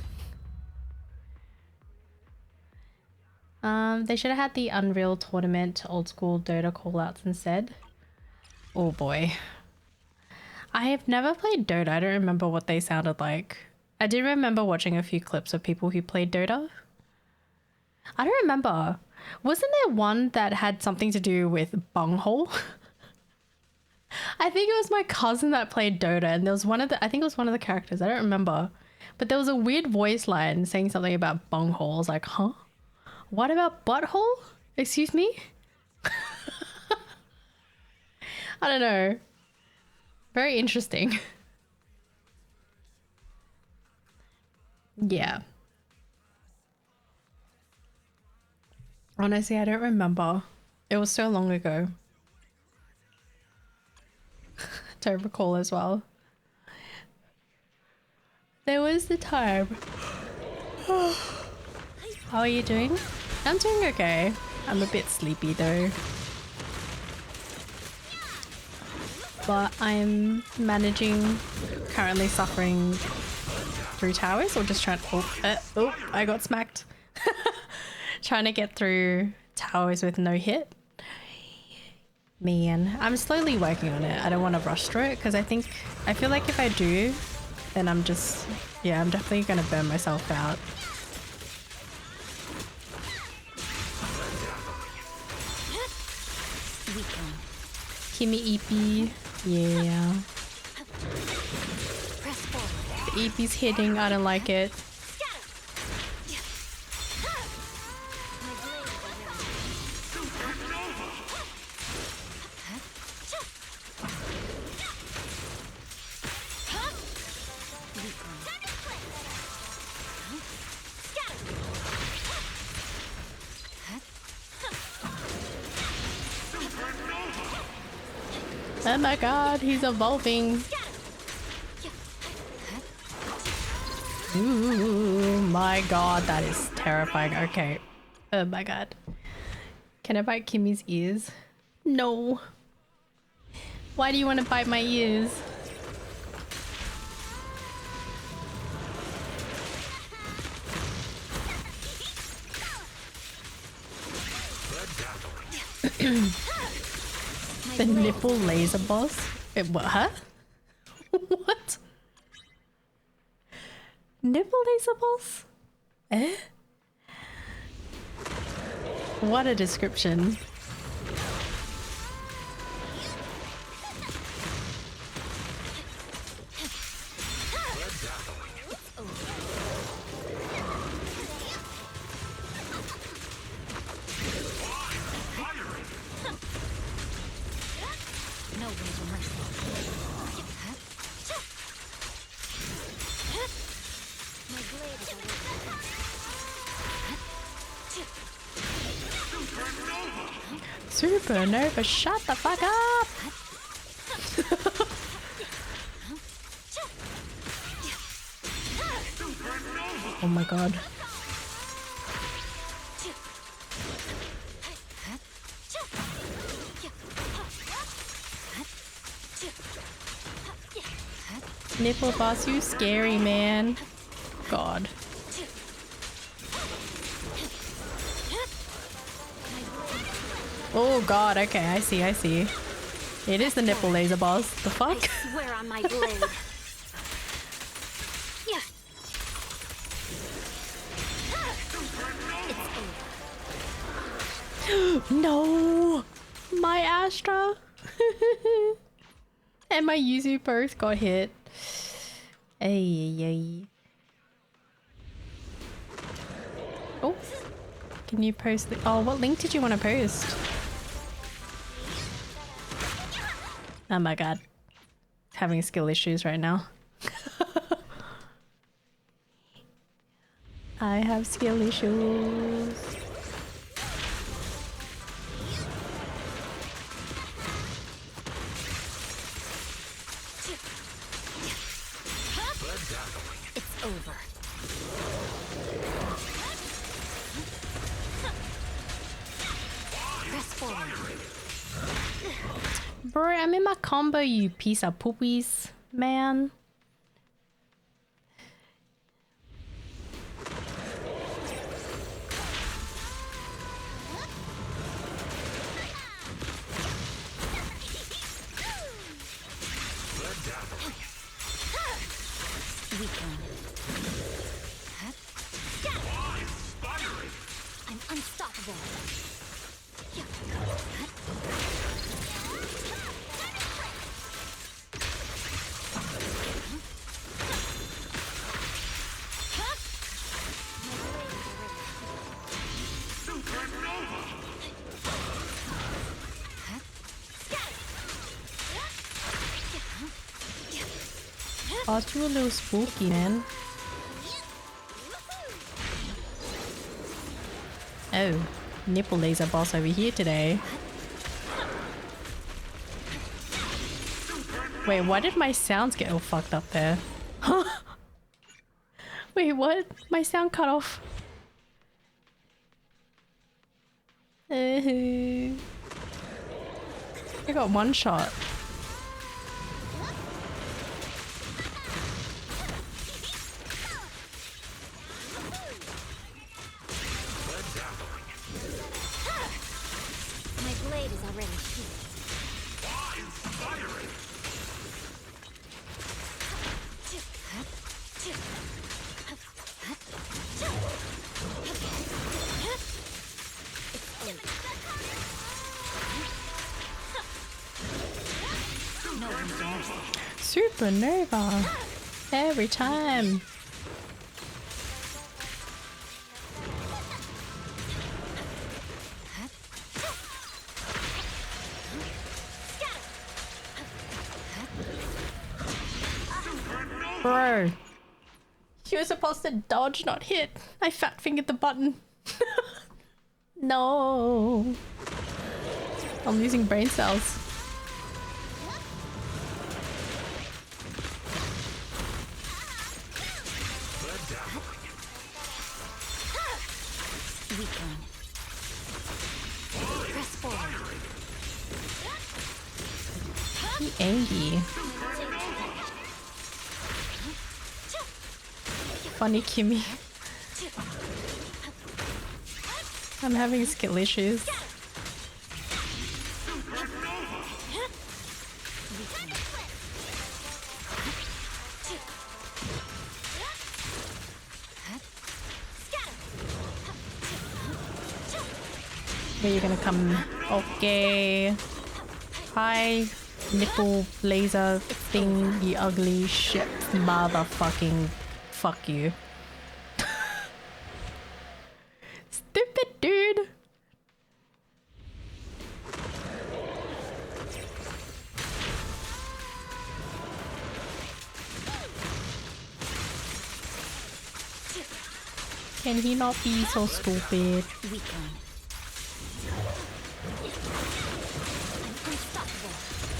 They should have had the Unreal Tournament old school Dota callouts instead. Oh boy. I have never played Dota. I don't remember what they sounded like. I did remember watching a few clips of people who played Dota. I don't remember. Wasn't there one that had something to do with bunghole? I think it was my cousin that played Dota, and there was one of the, I think it was one of the characters, I don't remember. But there was a weird voice line saying something about bunghole. I was like, huh? What about butthole? Excuse me? I don't know. Very interesting. Yeah. Honestly, I don't remember. It was so long ago. Don't recall as well. There was the time. How are you doing? I'm doing okay. I'm a bit sleepy though. But I'm managing, currently suffering through towers or just trying to, oh, I got smacked. Trying to get through towers with no hit. Man, I'm slowly working on it. I don't want to rush through it because I feel like if I do, then I'm just, yeah, I'm definitely going to burn myself out. Kimmy EP, yeah. The EP's hitting, I don't like it. Oh my god, he's evolving. Ooh, my god, that is terrifying. Okay. Oh my god. Can I bite Kimmy's ears? No. Why do you want to bite my ears? The nipple laser boss? Wait, what? Huh? What? Nipple laser boss? Eh? What a description. Supernova, shut the fuck up! Oh my god. Nipple boss, you scary, man. God. Oh god, okay, I see. It is the nipple laser boss. The fuck? I swear on my blade. Yeah. No! My Astra! And my Yuzu both got hit. Ay. Oh. Can you post the— oh, what link did you want to post? Oh my god. Having skill issues right now. I have skill issues. It's over. Press forward. Bro, I'm in my combo, you piece of poopies, man. I'm unstoppable. Oh, it's a little spooky, man. Oh, nipple laser boss over here today. Wait, why did my sounds get all fucked up there? Huh? Wait, what? My sound cut off. I got one shot. My blade is already heated. Supernova. Every time. Bro. She was supposed to dodge, not hit. I fat fingered the button. No. I'm losing brain cells. Press forward. He angry. Funny Kimmy. I'm having skill issues. Where you gonna come? Okay. Hi, nipple laser thing, you ugly shit motherfucking fuck you. Stupid dude. Can he not be so stupid?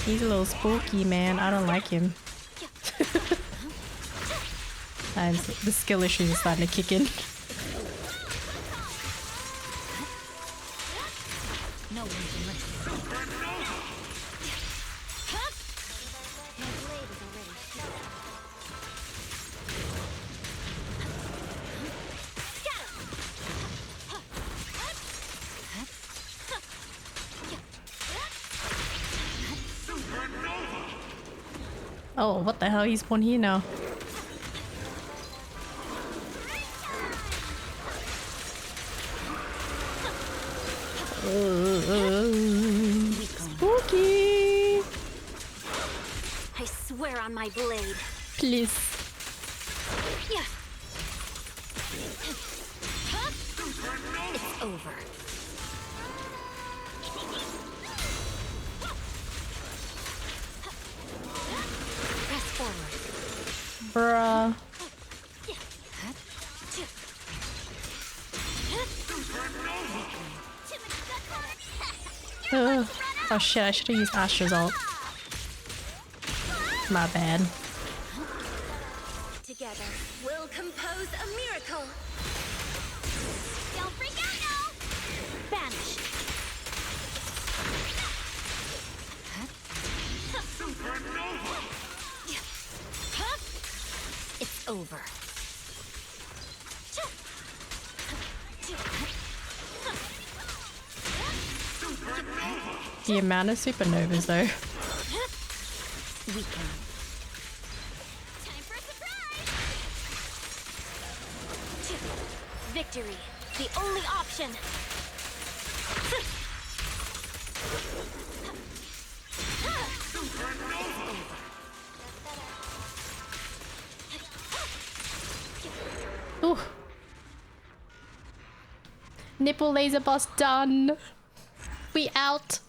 He's a little spooky, man. I don't like him. And the skill issues are starting to kick in. Oh, what the hell? He spawned here now. Spooky! I swear on my blade. Please. Yeah. It's over. Press forward. Bruh. Ugh. Oh shit, I should have used Astra's ult. My bad. Together, we'll compose a miracle. Don't freak out now. Vanish. It's over. The amount of supernovas though. Weaken. Time for a surprise. Victory, the only option. Ooh. Nipple laser boss done. We out.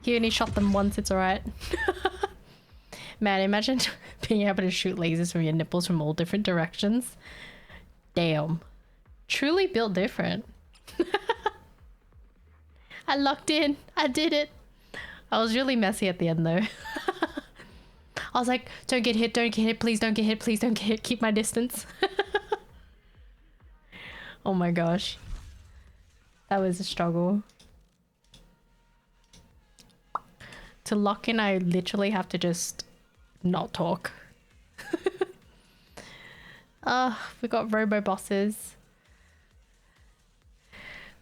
He only shot them once, it's alright. Man, imagine being able to shoot lasers from your nipples from all different directions. Damn. Truly built different. I locked in. I did it. I was really messy at the end though. I was like, don't get hit, please don't get hit, please don't get hit, keep my distance. Oh my gosh. That was a struggle. To lock in, I literally have to just not talk. We got robo bosses.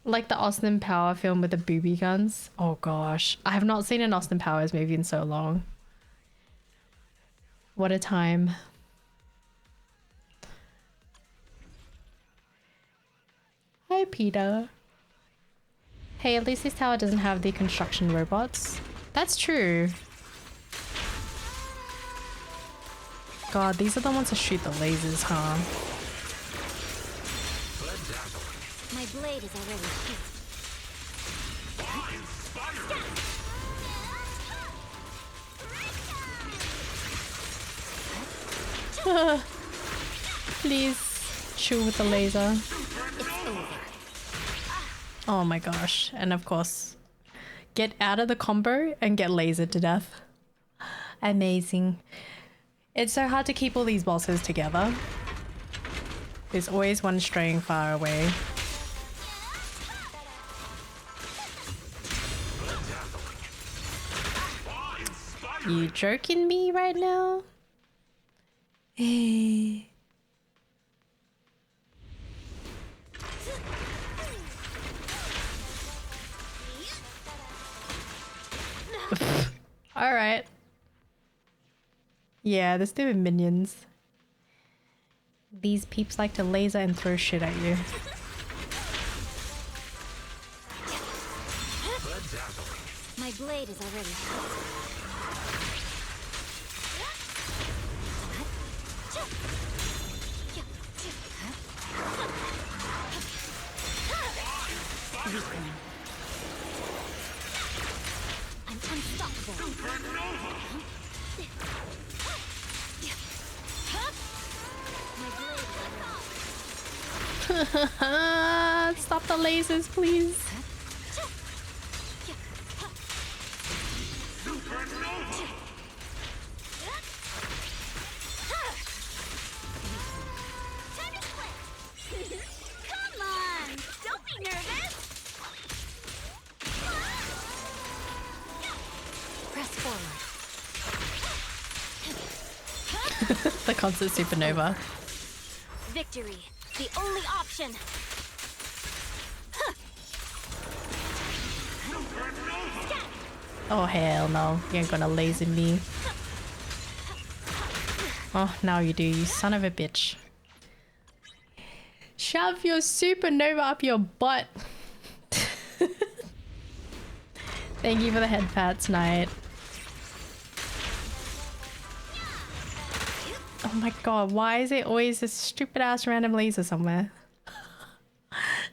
Like the Austin Power film with the BB guns. Oh gosh. I have not seen an Austin Powers movie in so long. What a time. Hi, Peter. Hey, at least this tower doesn't have the construction robots. That's true. God, these are the ones that shoot the lasers, huh? My blade is already hit. Please shoot with the laser. It's over. Oh my gosh. And of course, get out of the combo and get lasered to death. Amazing. It's so hard to keep all these bosses together. There's always one straying far away. You joking me right now? Eh. Alright. Yeah, there's stupid minions. These peeps like to laser and throw shit at you. My blade is already hit. I'm unstoppable. Stop the lasers, please. Come on! Don't be nervous! Press forward. The constant supernova. Victory, the only option. Oh hell no, you ain't gonna laser me. Oh, now you do, you son of a bitch. Shove your supernova up your butt. Thank you for the head pat tonight. Oh my god, why is it always a stupid ass random laser somewhere?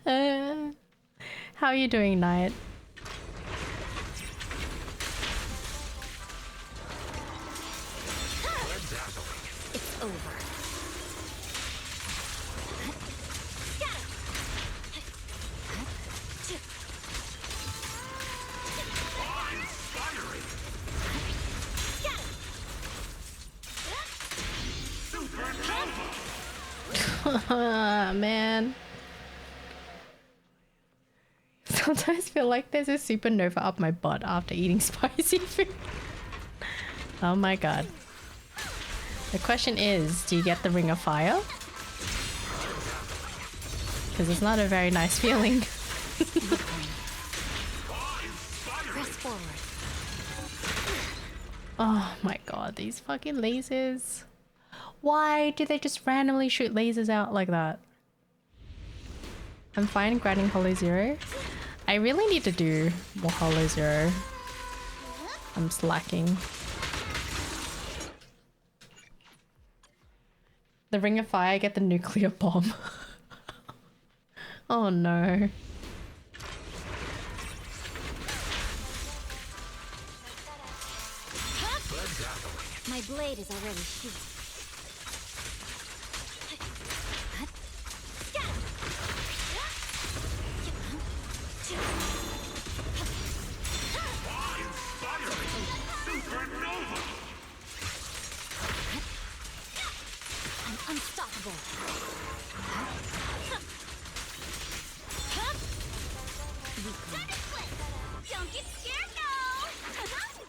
How are you doing, Knight? It's over. Man. Sometimes feel like there's a supernova up my butt after eating spicy food. Oh my god. The question is, do you get the ring of fire? Because it's not a very nice feeling. Press forward. Oh my god, these fucking lasers. Why do they just randomly shoot lasers out like that? I'm fine grinding Hollow Zero. I really need to do more Hollow Zero. I'm slacking. The Ring of Fire, I get the nuclear bomb. Oh no. My blade is already sheathed. I'm unstoppable. Don't get scared now!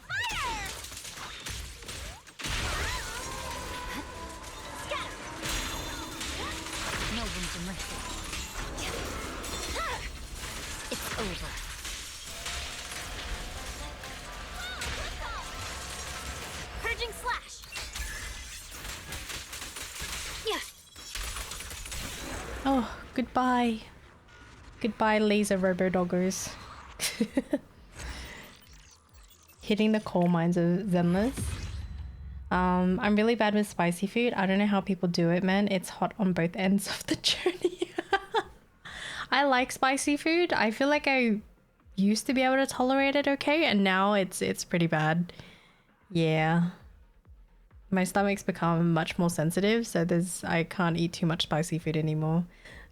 Fire! Scatter! No room for mercy. It's over. Purging slash! Yeah. Oh, goodbye. Goodbye, laser robo-doggers. Hitting the coal mines of Zenless. I'm really bad with spicy food. I don't know how people do it, man. It's hot on both ends of the journey. I like spicy food. I feel like I used to be able to tolerate it okay, and now it's pretty bad. Yeah. My stomach's become much more sensitive, so I can't eat too much spicy food anymore.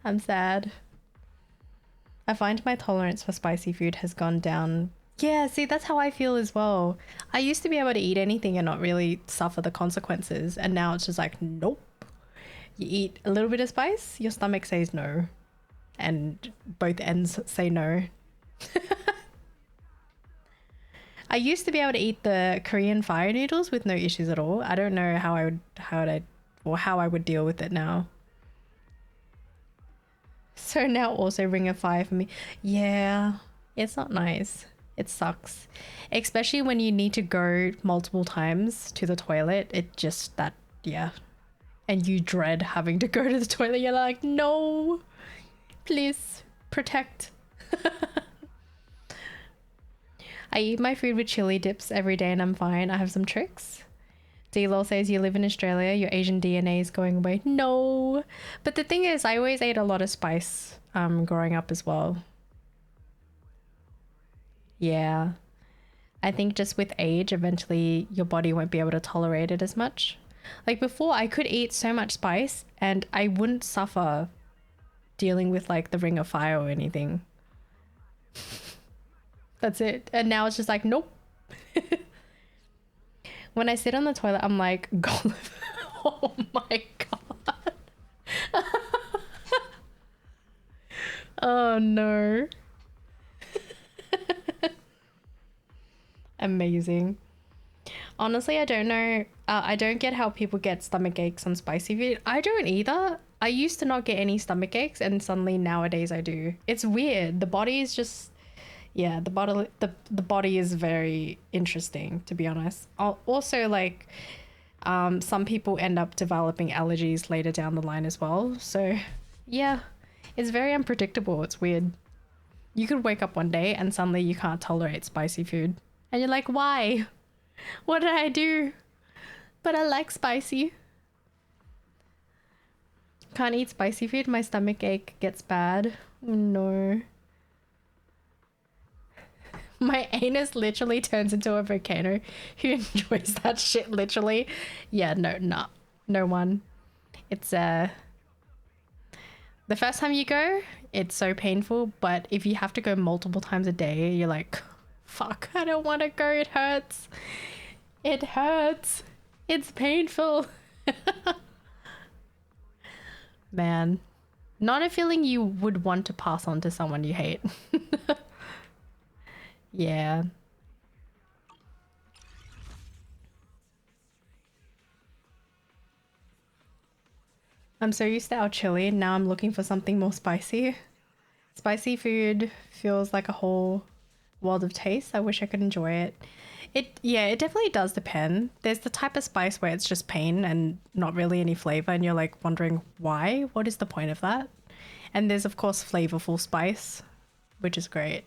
I'm sad. I find my tolerance for spicy food has gone down. Yeah, see, that's how I feel as well. I used to be able to eat anything and not really suffer the consequences, and now it's just like, nope. You eat a little bit of spice, your stomach says no. And both ends say no. I used to be able to eat the Korean fire noodles with no issues at all. I don't know how I would deal with it now. So now also Ring of Fire for me. Yeah, it's not nice. It sucks. Especially when you need to go multiple times to the toilet. It just, yeah. And you dread having to go to the toilet. You're like, no, please protect. I eat my food with chili dips every day and I'm fine. I have some tricks. D-Lol says you live in Australia, your Asian DNA is going away. No. But the thing is, I always ate a lot of spice growing up as well. Yeah. I think just with age, eventually your body won't be able to tolerate it as much. Like before, I could eat so much spice and I wouldn't suffer dealing with like the Ring of Fire or anything. That's it. And now it's just like, nope. When I sit on the toilet, I'm like, Golem. Oh my god. Oh no. Amazing. Honestly, I don't know. I don't get how people get stomach aches on spicy food. I don't either. I used to not get any stomach aches and suddenly nowadays I do. It's weird. The body is just... Yeah, the body is very interesting, to be honest. Also, like, some people end up developing allergies later down the line as well. So yeah, it's very unpredictable. It's weird. You could wake up one day and suddenly you can't tolerate spicy food. And you're like, why? What did I do? But I like spicy. Can't eat spicy food. My stomach ache gets bad. No. My anus literally turns into a volcano. Who enjoys that shit literally? Yeah, no one. It's the first time you go, it's so painful, but if you have to go multiple times a day, you're like, fuck, I don't want to go, it hurts. It hurts. It's painful. Man, not a feeling you would want to pass on to someone you hate. Yeah. I'm so used to our chili, now I'm looking for something more spicy. Spicy food feels like a whole world of taste. I wish I could enjoy it. It definitely does depend. There's the type of spice where it's just pain and not really any flavor, and you're like wondering why? What is the point of that? And there's of course flavorful spice, which is great.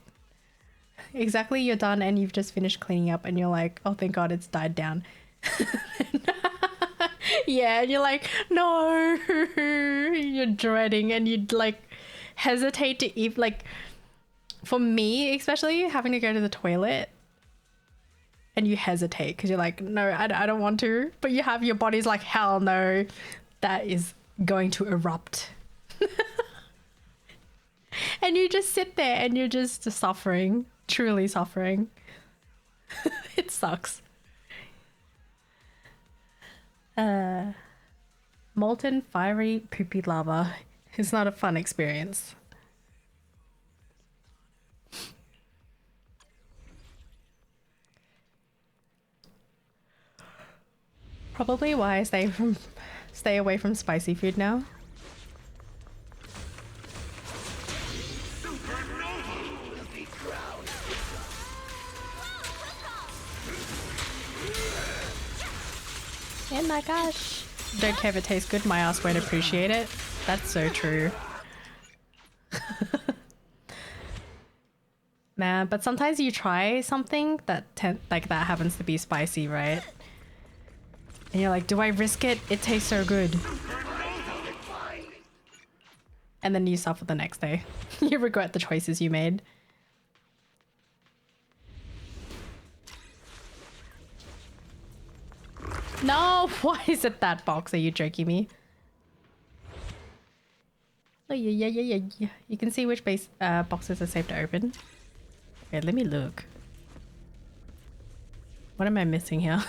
Exactly, you're done and you've just finished cleaning up and you're like, oh thank god it's died down. Yeah, and you're like, no. You're dreading and you'd like hesitate to eat. Like for me especially, having to go to the toilet and you hesitate because you're like, no, I don't want to, but you have your body's like, hell no, that is going to erupt. And you just sit there and you're just suffering, truly suffering. It sucks. Molten, fiery, poopy lava. It's not a fun experience. Probably why I stay away from spicy food now. Oh my gosh. Don't care if it tastes good, my ass won't appreciate it. That's so true. Man, but sometimes you try something that that happens to be spicy, right? And you're like, do I risk it? It tastes so good. And then you suffer the next day. You regret the choices you made. No, why is it that box? Are you joking me? Oh yeah. You can see which boxes are safe to open. Okay, let me look. What am I missing here?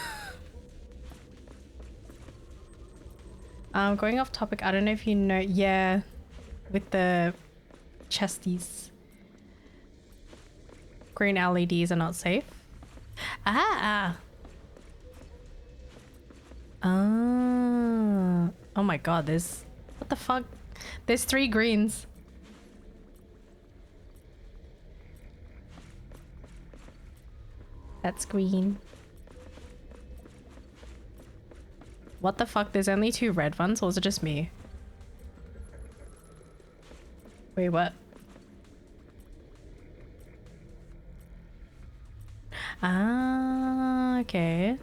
Going off topic, I don't know if you know, yeah, with the chesties. Green LEDs are not safe. Ah! Oh my god, there's... What the fuck? There's 3 greens. That's green. What the fuck? There's only 2 red ones, or was it just me? Wait, what? Ah, okay.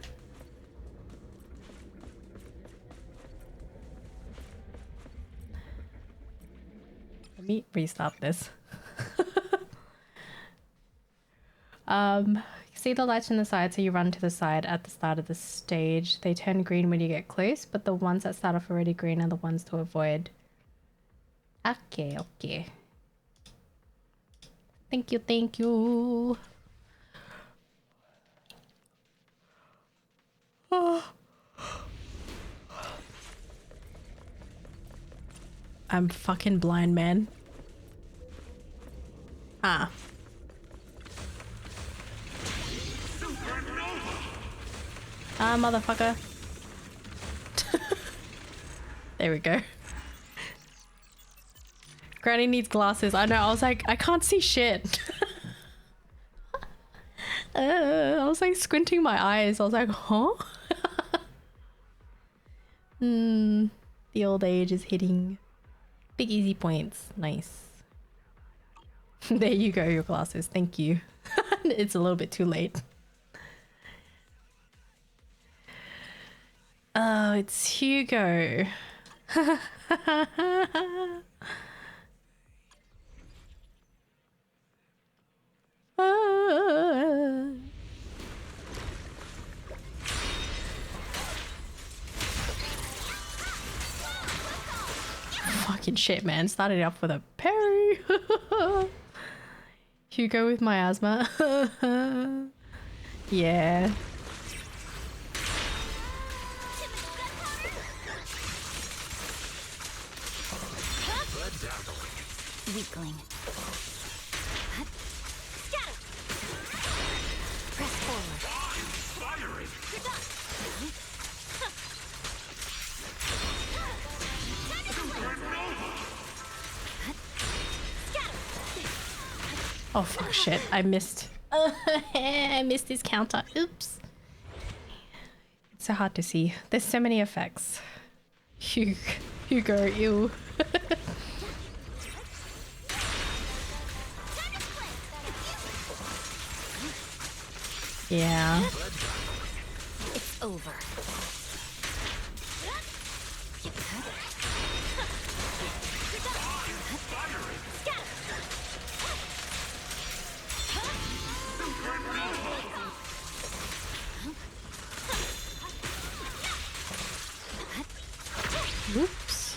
Let me restart this. See the lights on the side, so you run to the side at the start of the stage. They turn green when you get close, but the ones that start off already green are the ones to avoid. Okay. Thank you. Oh. I'm fucking blind, man. Ah. Ah, motherfucker. There we go. Granny needs glasses. I know, I was like, I can't see shit. I was like squinting my eyes. I was like, huh? The old age is hitting. Big easy points. Nice. There you go, your glasses. Thank you. It's a little bit too late. Oh, it's Hugo. Fucking shit, man. Started off with a parry. Hugo with my asthma. Yeah. Weakling. Scatter! Press forward. Firing! You're done! Oh fuck, shit. I missed. I missed his counter. Oops. It's so hard to see. There's so many effects. Hugo, ew. Yeah. It's over. Oops.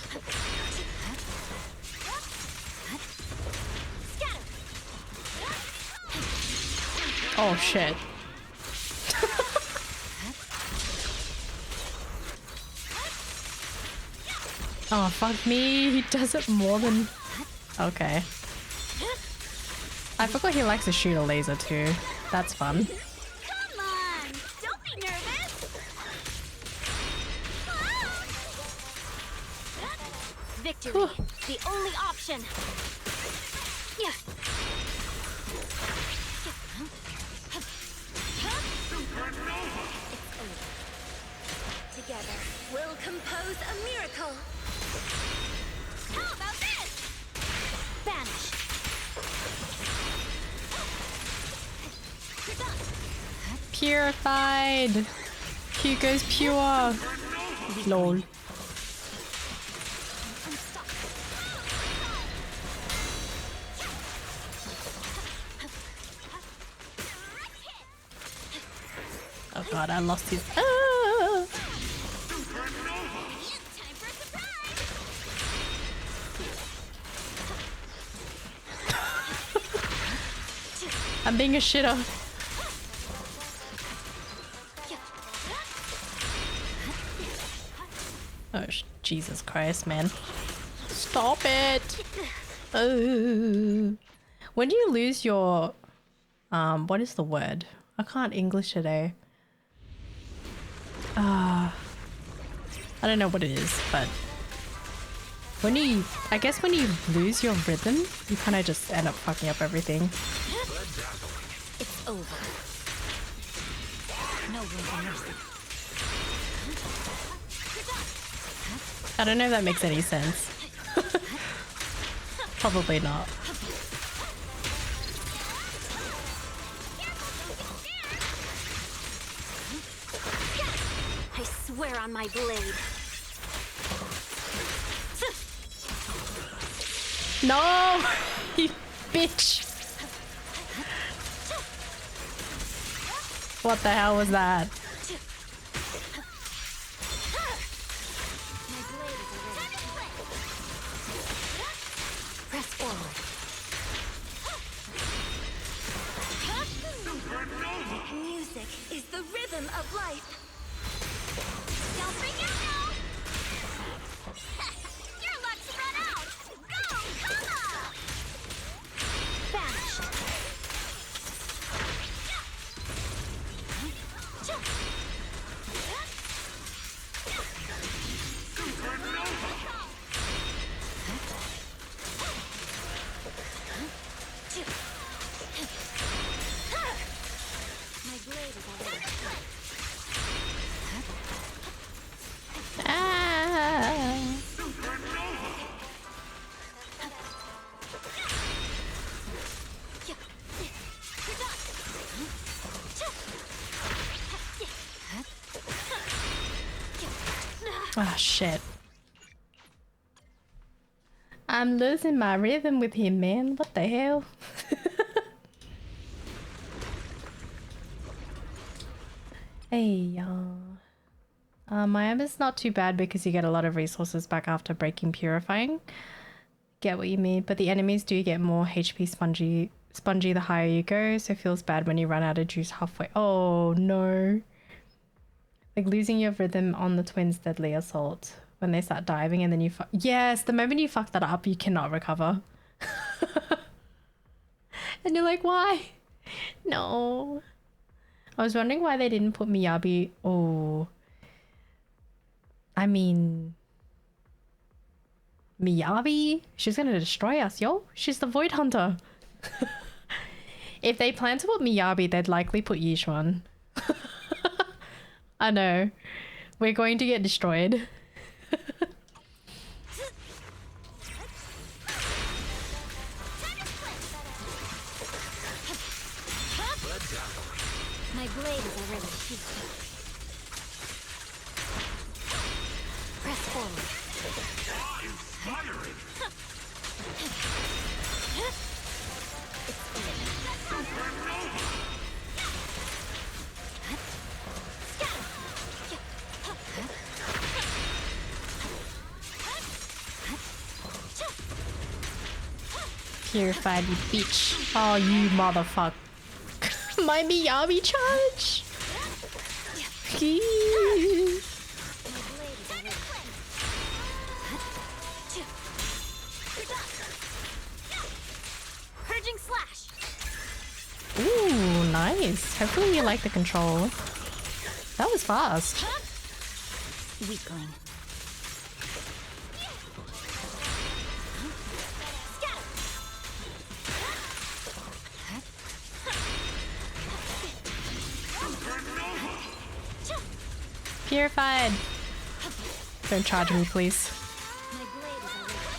Oh shit. Oh fuck me, he does it more than... Okay. I forgot he likes to shoot a laser too. That's fun. Come on! Don't be nervous! Victory! The only option! Yeah. Together, we'll compose a miracle! How about this? Vanish! You're done! Purified! Hugo's pure! Lol. Oh god, I lost his... Ah! Time for a surprise! I'm being a shitter. Oh, Jesus Christ, man. Stop it! When do you lose your... what is the word? I can't English today. I don't know what it is, but... When you... I guess when you lose your rhythm, you kind of just end up fucking up everything. It's over. No room for mercy. I don't know if that makes any sense. Probably not. I swear on my blade. No! You bitch! What the hell was that? Press forward. Music is the rhythm of life. Don't freak out now! Your luck's run out! Go, come! Vanished. My blade is already... Ah, shit. I'm losing my rhythm with him, man. What the hell? Hey, my aim is not too bad because you get a lot of resources back after breaking purifying. Get what you mean, but the enemies do get more HP spongy the higher you go, so it feels bad when you run out of juice halfway. Oh no. Like losing your rhythm on the twins' deadly assault when they start diving and then you yes, the moment you fuck that up, you cannot recover. And you're like, why? No. I was wondering why they didn't put Miyabi. Oh. I mean, Miyabi? She's gonna destroy us, yo. She's the Void Hunter. If they plan to put Miyabi, they'd likely put Yishuan. I know. We're going to get destroyed. My blade is already sheathed. Press forward. Purified, you bitch. Oh, you motherfucker. My Miyabi charge. Purging slash. Ooh, nice. Hopefully you like the control. That was fast. Weakling. Purified. Don't charge me, please. My blade is already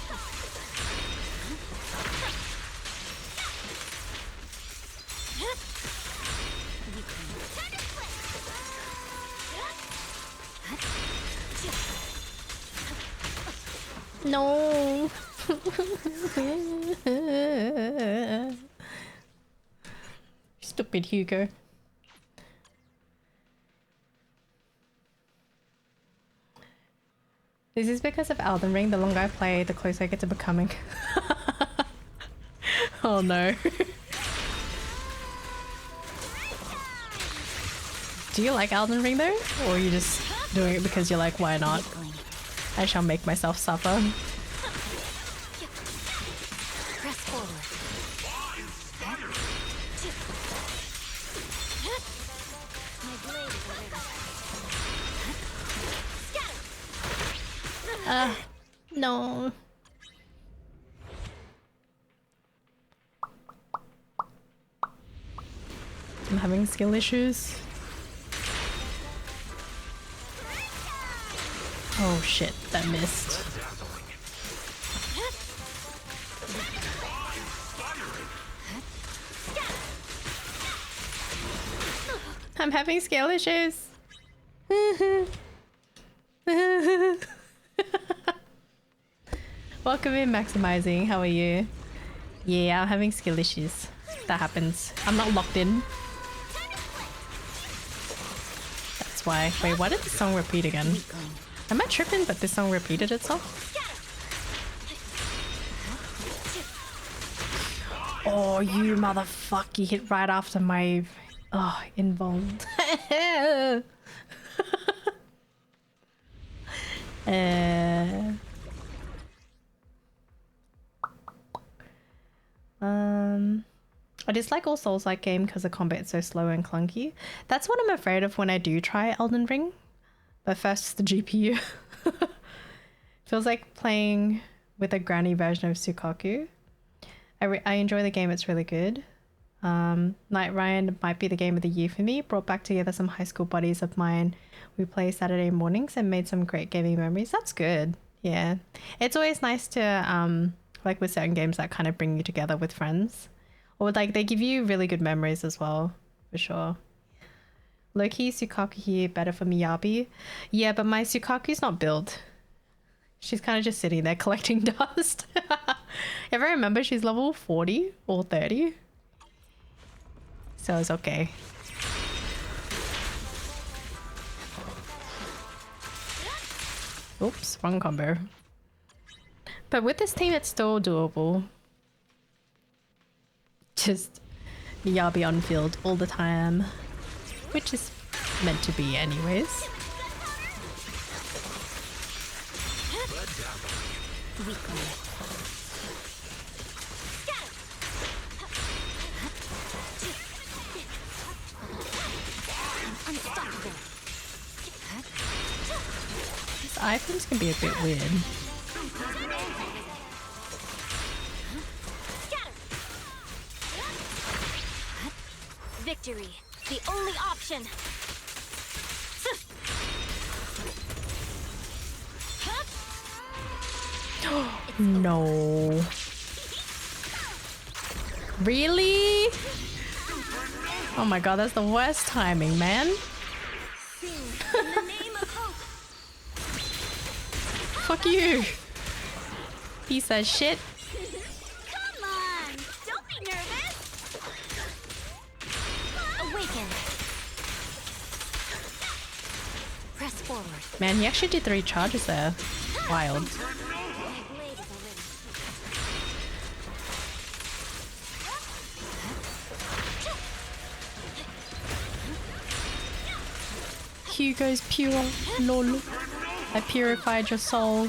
No. Stupid Hugo. This is because of Elden Ring. The longer I play, the closer I get to becoming. Oh no. Do you like Elden Ring though? Or are you just doing it because you're like, why not? I shall make myself suffer. press forward. My blade is already. No. I'm having skill issues. Oh shit, that missed. I'm having skill issues. Welcome in, Maximizing. How are you? Yeah, I'm having skill issues. That happens. I'm not locked in. That's why. Wait, why did the song repeat again? Am I tripping but this song repeated itself? Oh, you motherfucker. You hit right after my... Oh, involved. I dislike all Souls-like game because the combat's so slow and clunky. That's what I'm afraid of when I do try Elden Ring. But first, the GPU. Feels like playing with a granny version of Sukaku. I enjoy the game, it's really good. Night Ryan might be the game of the year for me. Brought back together some high school buddies of mine. We play Saturday mornings and made some great gaming memories. That's good. Yeah. It's always nice to, like with certain games that kind of bring you together with friends. Or like they give you really good memories as well, for sure. Low-key Sukaku here better for Miyabi. Yeah, but my Sukaku's not built. She's kind of just sitting there collecting dust. If I remember, she's level 40 or 30. So it's okay. Oops, wrong combo. But with this team, it's still doable. Just Miyabi on field all the time. Which is meant to be anyways. These items can be a bit weird. Victory, the only option. No. Really? Oh my god, that's the worst timing, man. Fuck you. Piece of shit. Come on, don't be nervous. Awaken. Press forward. Man, he actually did 3 charges there. Wild. Hugo's pure. Lol. I purified your soul.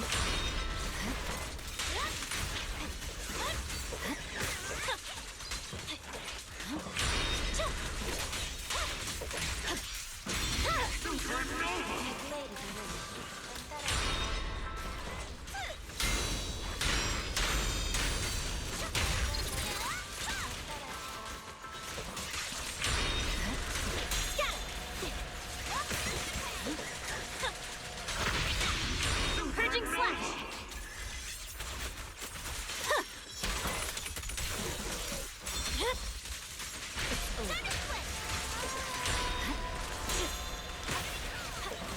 Purging slash.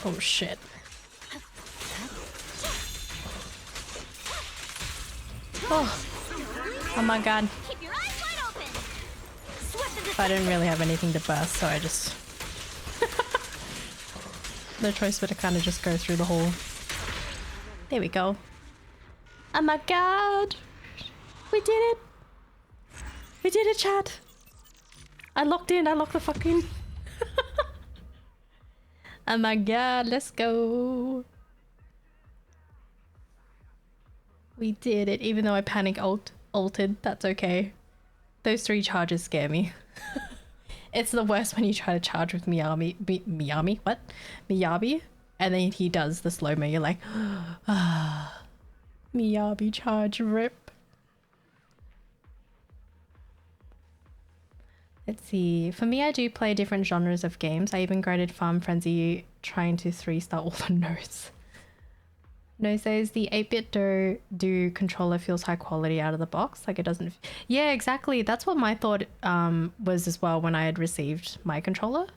Oh shit. Oh my god. Keep your eyes wide open. Swift as I didn't really have anything to burst, so I just... no choice but to kind of just go through the hole. There we go. Oh my god! We did it! We did it, chat! I locked in, I locked the fuck in. Oh my god, let's go! We did it, even though I panic ulted, that's okay. Those 3 charges scare me. It's the worst when you try to charge with Miyabi, what? Miyabi? And then he does the slow-mo, you're like, ah, Miyabi charge, rip. Let's see, for me I do play different genres of games. I even graded Farm Frenzy trying to 3-star all the notes. No says the 8-bit do controller feels high quality out of the box. Like it doesn't... Yeah, exactly. That's what my thought was as well when I had received my controller.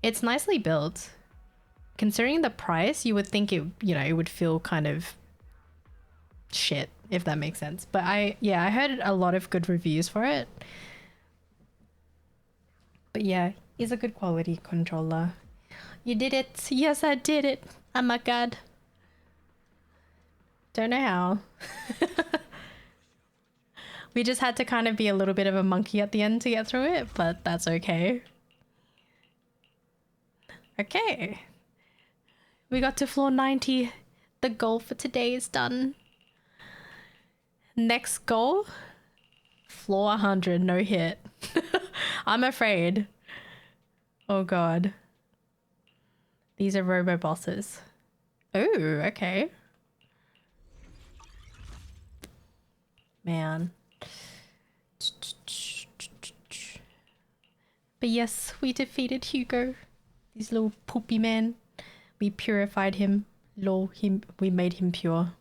It's nicely built. Considering the price, you would think it, you know, it would feel kind of shit, if that makes sense. But I heard a lot of good reviews for it. But yeah, it's a good quality controller. You did it. Yes, I did it. Oh my god. Don't know how. We just had to kind of be a little bit of a monkey at the end to get through it, but that's okay. Okay. We got to floor 90. The goal for today is done. Next goal, floor 100, no hit. I'm afraid. Oh god. These are robo bosses. Oh, okay. Man. But yes, we defeated Hugo. This little poopy man. We purified him. Lol, we made him pure.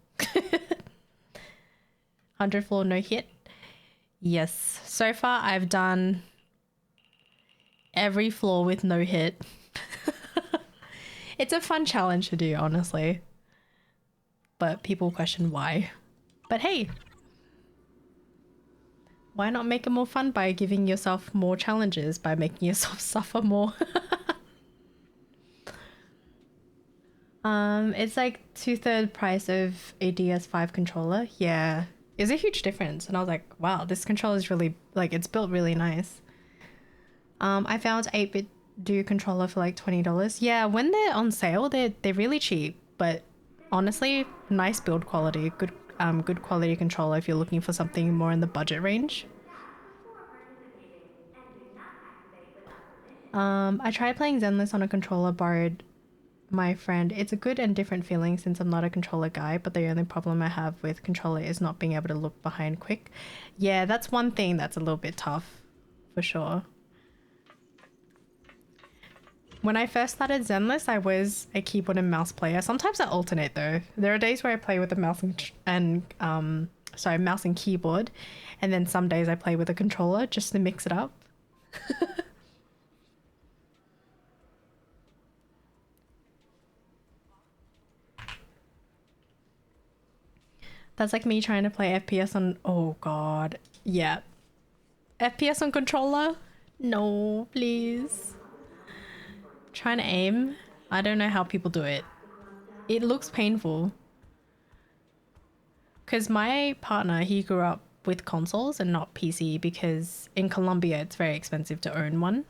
100 floor, no hit. Yes. So far, I've done every floor with no hit. It's a fun challenge to do, honestly. But people question why. But hey, why not make it more fun by giving yourself more challenges, by making yourself suffer more? It's like 2/3 price of a DS5 controller. Yeah, it's a huge difference. And I was like, wow, this controller is really, like, it's built really nice. I found 8-bit do controller for like $20. Yeah, when they're on sale, they're really cheap. But honestly, nice build quality, good quality controller if you're looking for something more in the budget range. I tried playing Zenless on a controller borrowed my friend. It's a good and different feeling since I'm not a controller guy, but the only problem I have with controller is not being able to look behind quick. Yeah, that's one thing that's a little bit tough, for sure. When I first started Zenless, I was a keyboard and mouse player. Sometimes I alternate though. There are days where I play with a mouse mouse and keyboard, and then some days I play with a controller just to mix it up. That's like me trying to play FPS on... Oh god. Yeah. FPS on controller? No, please. Trying to aim. I don't know how people do it. It looks painful. Because my partner, he grew up with consoles and not PC because in Colombia it's very expensive to own one.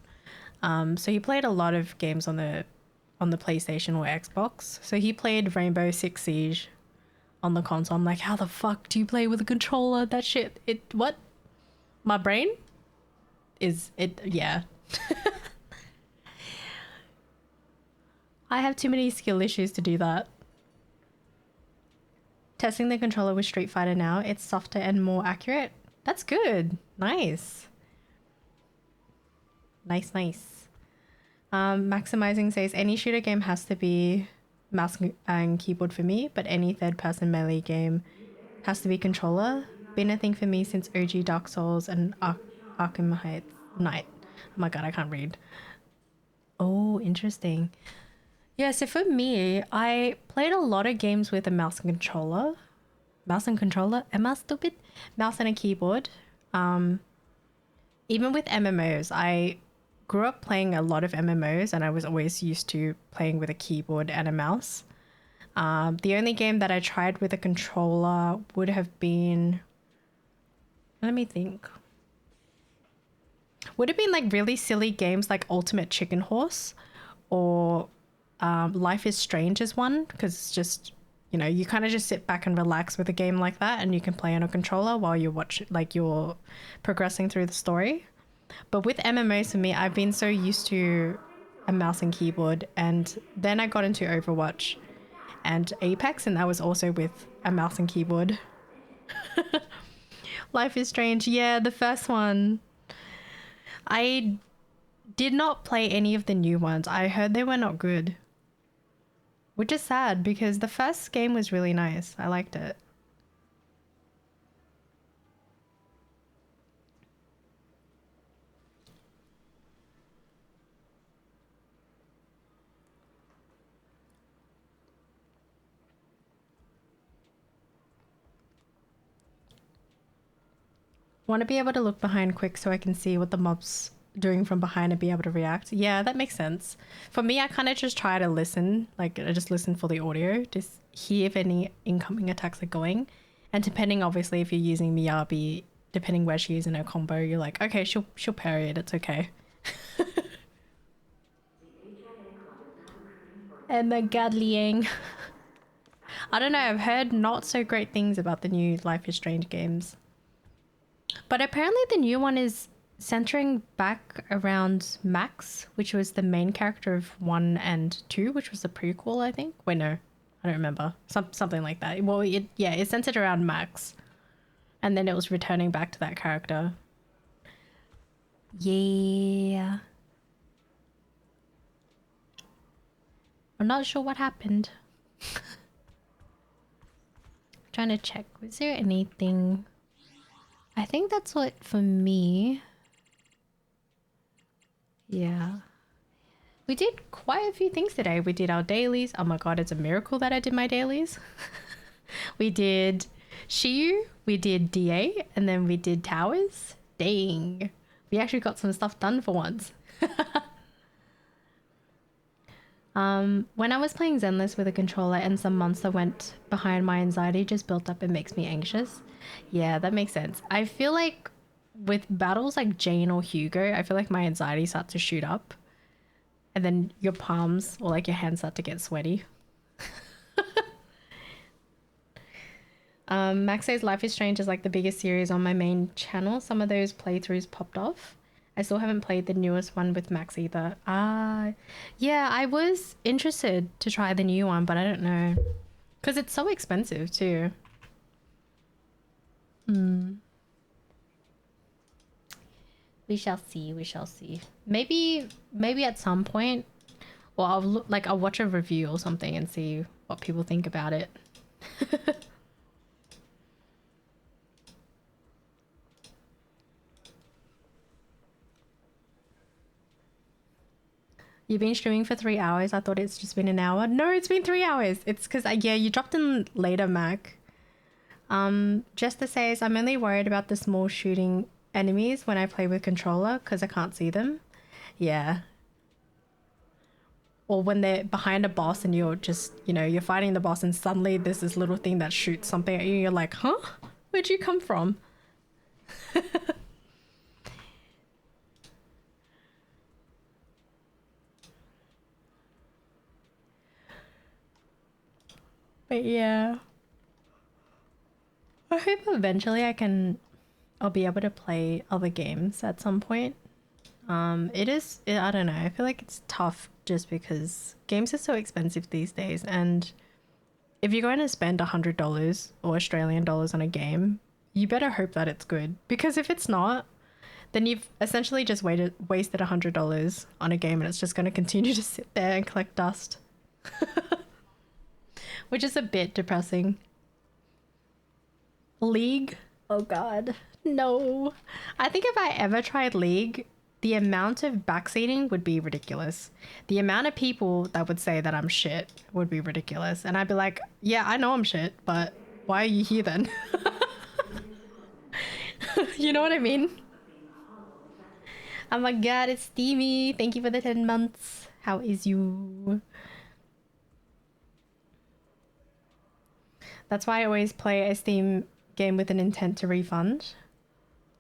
So he played a lot of games on the PlayStation or Xbox. So he played Rainbow Six Siege on the console. I'm like, how the fuck do you play with a controller? That shit, what? My brain is, yeah. I have too many skill issues to do that. Testing the controller with Street Fighter now, it's softer and more accurate. That's good. Nice. Nice. Maximizing says, any shooter game has to be mouse and keyboard for me, but any third-person melee game has to be controller. Been a thing for me since OG Dark Souls and Arkham Knight. Oh my god, I can't read. Oh, interesting. Yeah, so for me, I played a lot of games with a mouse and controller. Mouse and controller? Am I stupid? Mouse and a keyboard. Even with MMOs, I grew up playing a lot of MMOs and I was always used to playing with a keyboard and a mouse. The only game that I tried with a controller would have been... Let me think. Would have been like really silly games like Ultimate Chicken Horse or Life is Strange is one, because it's just, you know, you kind of just sit back and relax with a game like that and you can play on a controller while you watch, like you're progressing through the story. But with MMOs for me, I've been so used to a mouse and keyboard, and then I got into Overwatch and Apex, and that was also with a mouse and keyboard. Life is Strange, yeah, the first one. I did not play any of the new ones. I heard they were not good. Which is sad because the first game was really nice. I liked it. Want to be able to look behind quick so I can see what the mob's doing from behind and be able to react. Yeah, that makes sense. For me, I kind of just try to listen. Like, I just listen for the audio, just hear if any incoming attacks are going. And depending, obviously, if you're using Miyabi, depending where she is in her combo, you're like, okay, she'll parry it. It's okay. Ermergerd. I don't know. I've heard not so great things about the new Life is Strange games. But apparently the new one is centering back around Max, which was the main character of 1 and 2, which was the prequel, I think. Wait, no, I don't remember. Something like that. Well, it's centered around Max. And then it was returning back to that character. Yeah. I'm not sure what happened. Trying to check. Was there anything? I think that's what for me. Yeah. We did quite a few things today. We did our dailies. Oh my god, it's a miracle that I did my dailies. We did shiyu, we did DA, and then we did towers. Dang. We actually got some stuff done for once. When I was playing Zenless with a controller and some monster went behind, my anxiety just built up and makes me anxious. Yeah, that makes sense. I feel like with battles like Jane or Hugo, I feel like my anxiety starts to shoot up. And then your palms or like your hands start to get sweaty. Max says Life is Strange is like the biggest series on my main channel. Some of those playthroughs popped off. I still haven't played the newest one with Max either. Yeah, I was interested to try the new one, but I don't know. Because it's so expensive too. We shall see, we shall see. Maybe at some point, or I'll watch a review or something and see what people think about it. You've been streaming for 3 hours. I thought it's just been an hour. No, it's been 3 hours. It's because, yeah, you dropped in later, Mac. Jester says, I'm only worried about the small shooting enemies when I play with controller because I can't see them. Yeah. Or when they're behind a boss and you're just, you know, you're fighting the boss and suddenly there's this little thing that shoots something at you. You're like, huh? Where'd you come from? But yeah, I hope eventually I'll be able to play other games at some point. I don't know, I feel like it's tough just because games are so expensive these days, and if you're going to spend $100 or Australian dollars on a game, you better hope that it's good, because if it's not, then you've essentially just wasted $100 on a game and it's just going to continue to sit there and collect dust. Which is a bit depressing. League? Oh god. No. I think if I ever tried League, the amount of backseating would be ridiculous. The amount of people that would say that I'm shit would be ridiculous. And I'd be like, yeah, I know I'm shit, but why are you here then? You know what I mean? Oh my god, it's Steamy. Thank you for the 10 months. How is you? That's why I always play a Steam game with an intent to refund.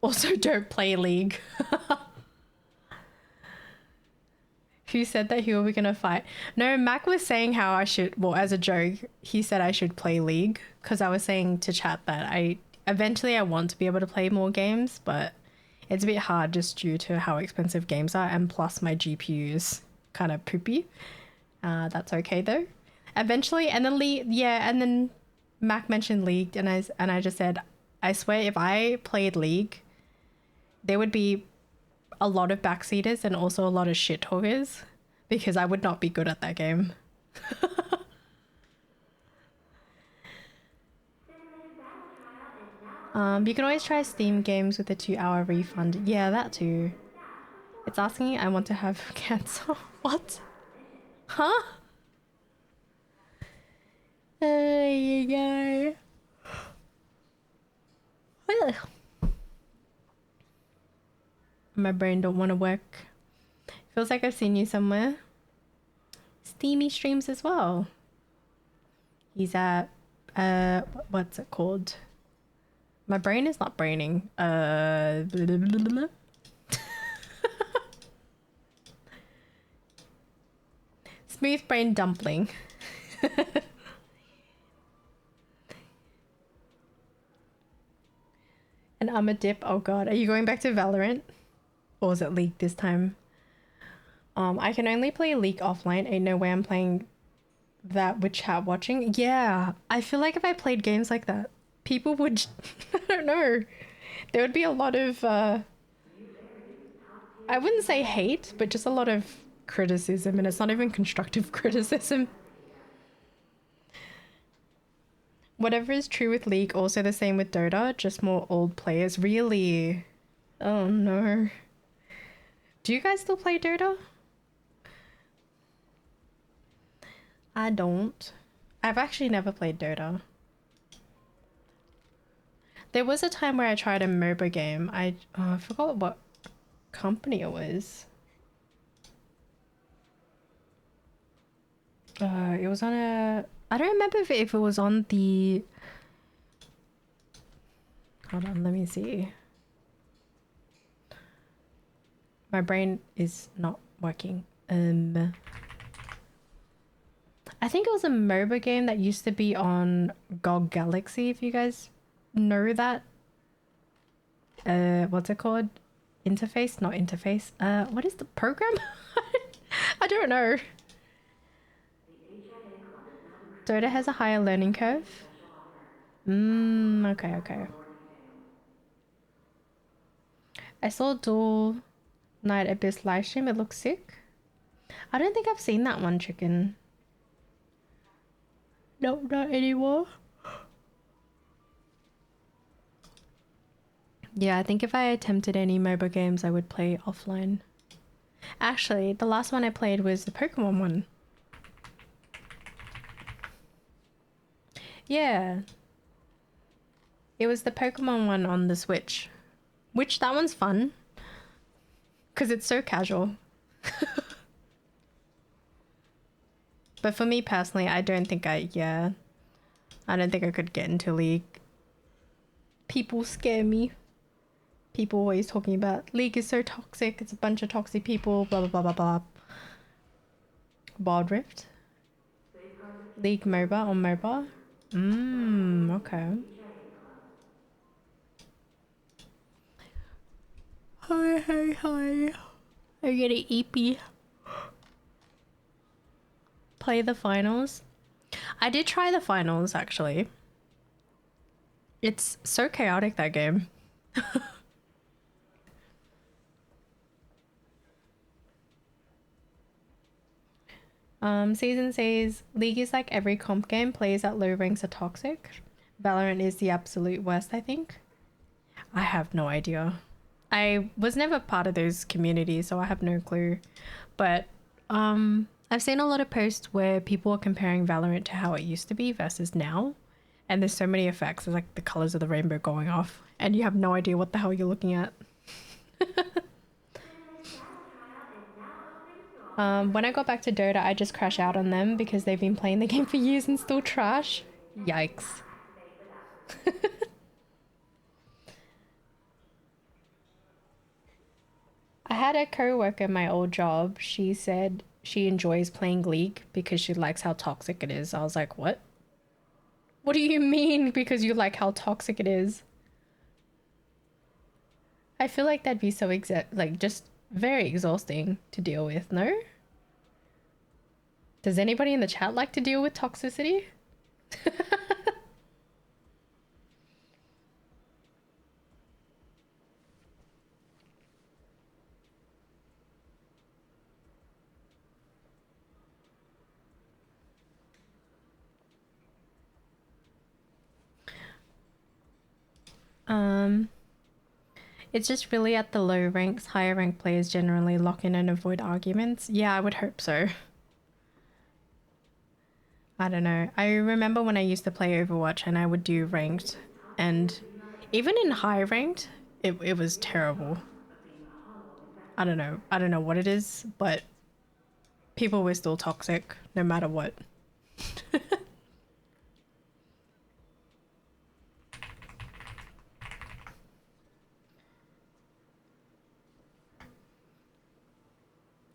Also, don't play League. Who said that who are we gonna fight? No, Mac was saying how I should, well, as a joke, he said I should play League because I was saying to chat that eventually I want to be able to play more games, but it's a bit hard just due to how expensive games are, and plus my GPU is kind of poopy. That's okay though. Eventually, and then and then Mac mentioned League, and I just said, I swear if I played League, there would be a lot of backseaters and also a lot of shit talkers, because I would not be good at that game. You can always try Steam games with a 2-hour refund. Yeah, that too. It's asking I want to have cancer. What? Huh? There you go. My brain don't want to work. Feels like I've seen you somewhere. Steamy streams as well. He's at what's it called? My brain is not braining. Blah, blah, blah, blah. Smooth brain dumpling. And I'm a dip. Oh god, are you going back to Valorant? Or is it League this time? I can only play League offline. Ain't no way I'm playing that with chat watching. Yeah, I feel like if I played games like that, people would, I don't know, there would be a lot of, I wouldn't say hate, but just a lot of criticism, and it's not even constructive criticism. Whatever is true with League, also the same with Dota, just more old players. Really? Oh no. Do you guys still play Dota? I don't. I've actually never played Dota. There was a time where I tried a MOBA game. I forgot what company it was. It was on a... I don't remember if it was on the... Hold on, let me see. My brain is not working. I think it was a MOBA game that used to be on GOG Galaxy, if you guys know that. What's it called? Interface? Not interface. What is the program? I don't know. Dota has a higher learning curve. Okay. I saw Dual Night Abyss livestream. It looks sick. I don't think I've seen that one, chicken. No, not anymore. Yeah, I think if I attempted any MOBA games, I would play offline. Actually, the last one I played was the Pokemon one. Yeah. It was the Pokemon one on the Switch. Which, that one's fun. Because it's so casual. But for me personally, I don't think I could get into League. People scare me. People always talking about League is so toxic, it's a bunch of toxic people, blah blah blah blah blah. Wild Rift? League MOBA on MOBA? Okay. Hi. I get an EP. Play the finals. I did try the finals actually. It's so chaotic, that game. Season says League is like every comp game. Players at low ranks are toxic. Valorant is the absolute worst, I think. I have no idea. I was never part of those communities, so I have no clue. But I've seen a lot of posts where people are comparing Valorant to how it used to be versus now. And there's so many effects. There's like the colors of the rainbow going off. And you have no idea what the hell you're looking at. When I got back to Dota, I just crash out on them because they've been playing the game for years and still trash. Yikes. I had a co-worker in my old job. She said she enjoys playing League because she likes how toxic it is. I was like, what? What do you mean because you like how toxic it is? I feel like that'd be so just very exhausting to deal with, no? Does anybody in the chat like to deal with toxicity? It's just really at the low ranks. Higher rank players generally lock in and avoid arguments. Yeah, I would hope so. I don't know. I remember when I used to play Overwatch and I would do ranked, and even in high ranked, it was terrible. I don't know what it is, but people were still toxic no matter what.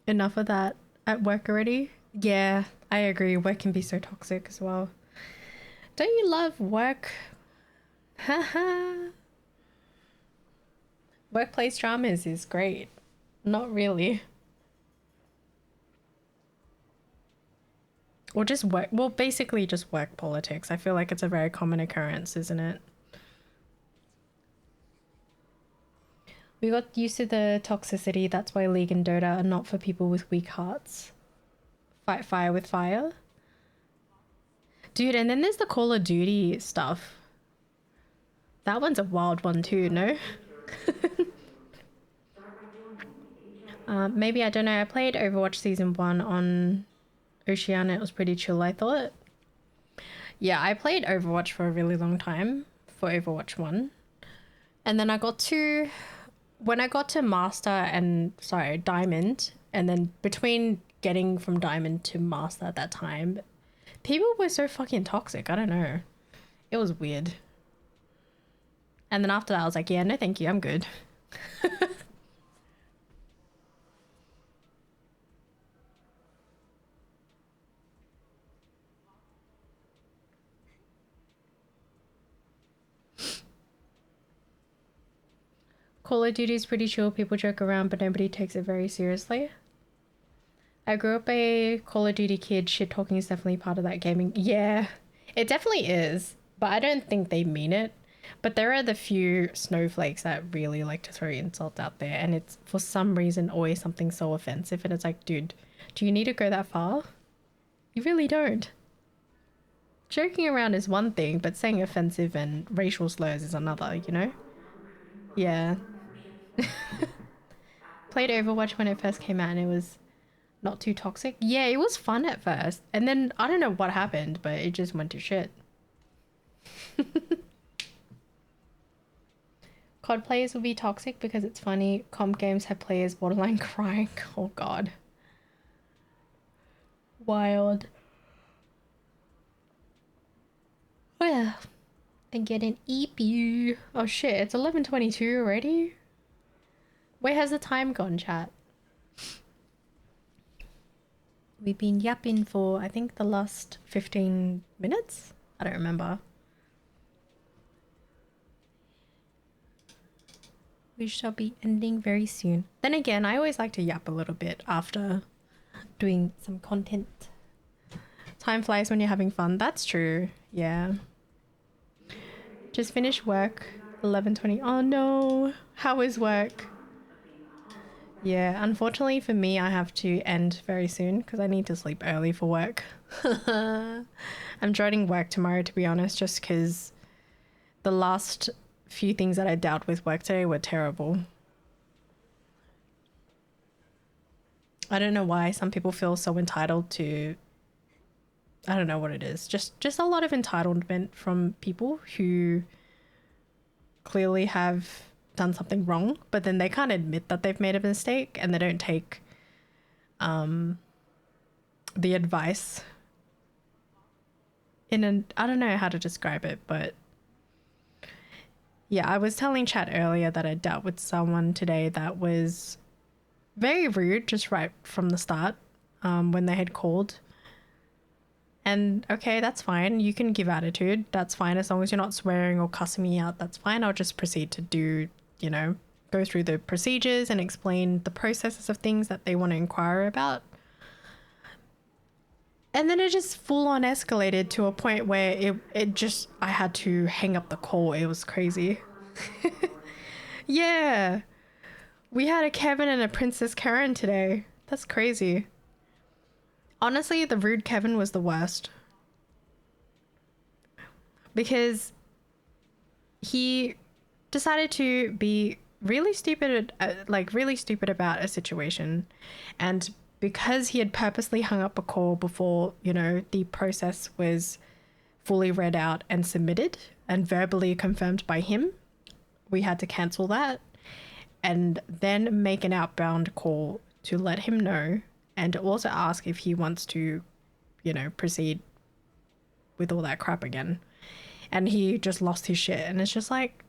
Enough of that at work already? Yeah, I agree. Work can be so toxic as well. Don't you love work? Haha. Workplace dramas is great. Not really. Or just work. Well, basically just work politics. I feel like it's a very common occurrence, isn't it? We got used to the toxicity. That's why League and Dota are not for people with weak hearts. Fight fire with fire. Dude, and then there's the Call of Duty stuff. That one's a wild one too, no? Maybe, I don't know. I played Overwatch Season 1 on Oceania, it was pretty chill, I thought. Yeah, I played Overwatch for a really long time, for Overwatch 1. And then I got to... When I got to Master and... Sorry, Diamond, and then between getting from Diamond to Master at that time, people were so fucking toxic. I don't know. It was weird. And then after that, I was like, yeah, no thank you, I'm good. Call of Duty is pretty chill. People joke around, but nobody takes it very seriously. I grew up a Call of Duty kid. Shit talking is definitely part of that gaming. Yeah, it definitely is. But I don't think they mean it. But there are the few snowflakes that really like to throw insults out there. And it's for some reason always something so offensive. And it's like, dude, do you need to go that far? You really don't. Joking around is one thing, but saying offensive and racial slurs is another, you know? Yeah. Played Overwatch when it first came out and it was not too toxic. Yeah, it was fun at first. And then I don't know what happened, but it just went to shit. COD players will be toxic because it's funny. Comp games have players borderline crying. Oh god. Wild. Well, I get an EP. Oh shit, it's 11:22 already? Where has the time gone, chat? We've been yapping for, I think, the last 15 minutes? I don't remember. We shall be ending very soon. Then again, I always like to yap a little bit after doing some content. Time flies when you're having fun. That's true. Yeah. Just finished work. 11:20. Oh no. How is work? Yeah, unfortunately for me, I have to end very soon because I need to sleep early for work. I'm dreading work tomorrow, to be honest, just because the last few things that I dealt with work today were terrible. I don't know why some people feel so entitled to... I don't know what it is. Just a lot of entitlement from people who clearly have done something wrong, but then they can't admit that they've made a mistake and they don't take the advice in an... I don't know how to describe it, but yeah, I was telling Chat earlier that I dealt with someone today that was very rude just right from the start when they had called. And okay, that's fine. You can give attitude. That's fine. As long as you're not swearing or cussing me out, that's fine. I'll just proceed to do, you know, go through the procedures and explain the processes of things that they want to inquire about. And then it just full on escalated to a point where it just, I had to hang up the call. It was crazy. Yeah. We had a Kevin and a Princess Karen today. That's crazy. Honestly, the rude Kevin was the worst. Because he decided to be really stupid, really stupid about a situation. And because he had purposely hung up a call before, you know, the process was fully read out and submitted and verbally confirmed by him, we had to cancel that and then make an outbound call to let him know and also ask if he wants to, you know, proceed with all that crap again. And he just lost his shit. And it's just like,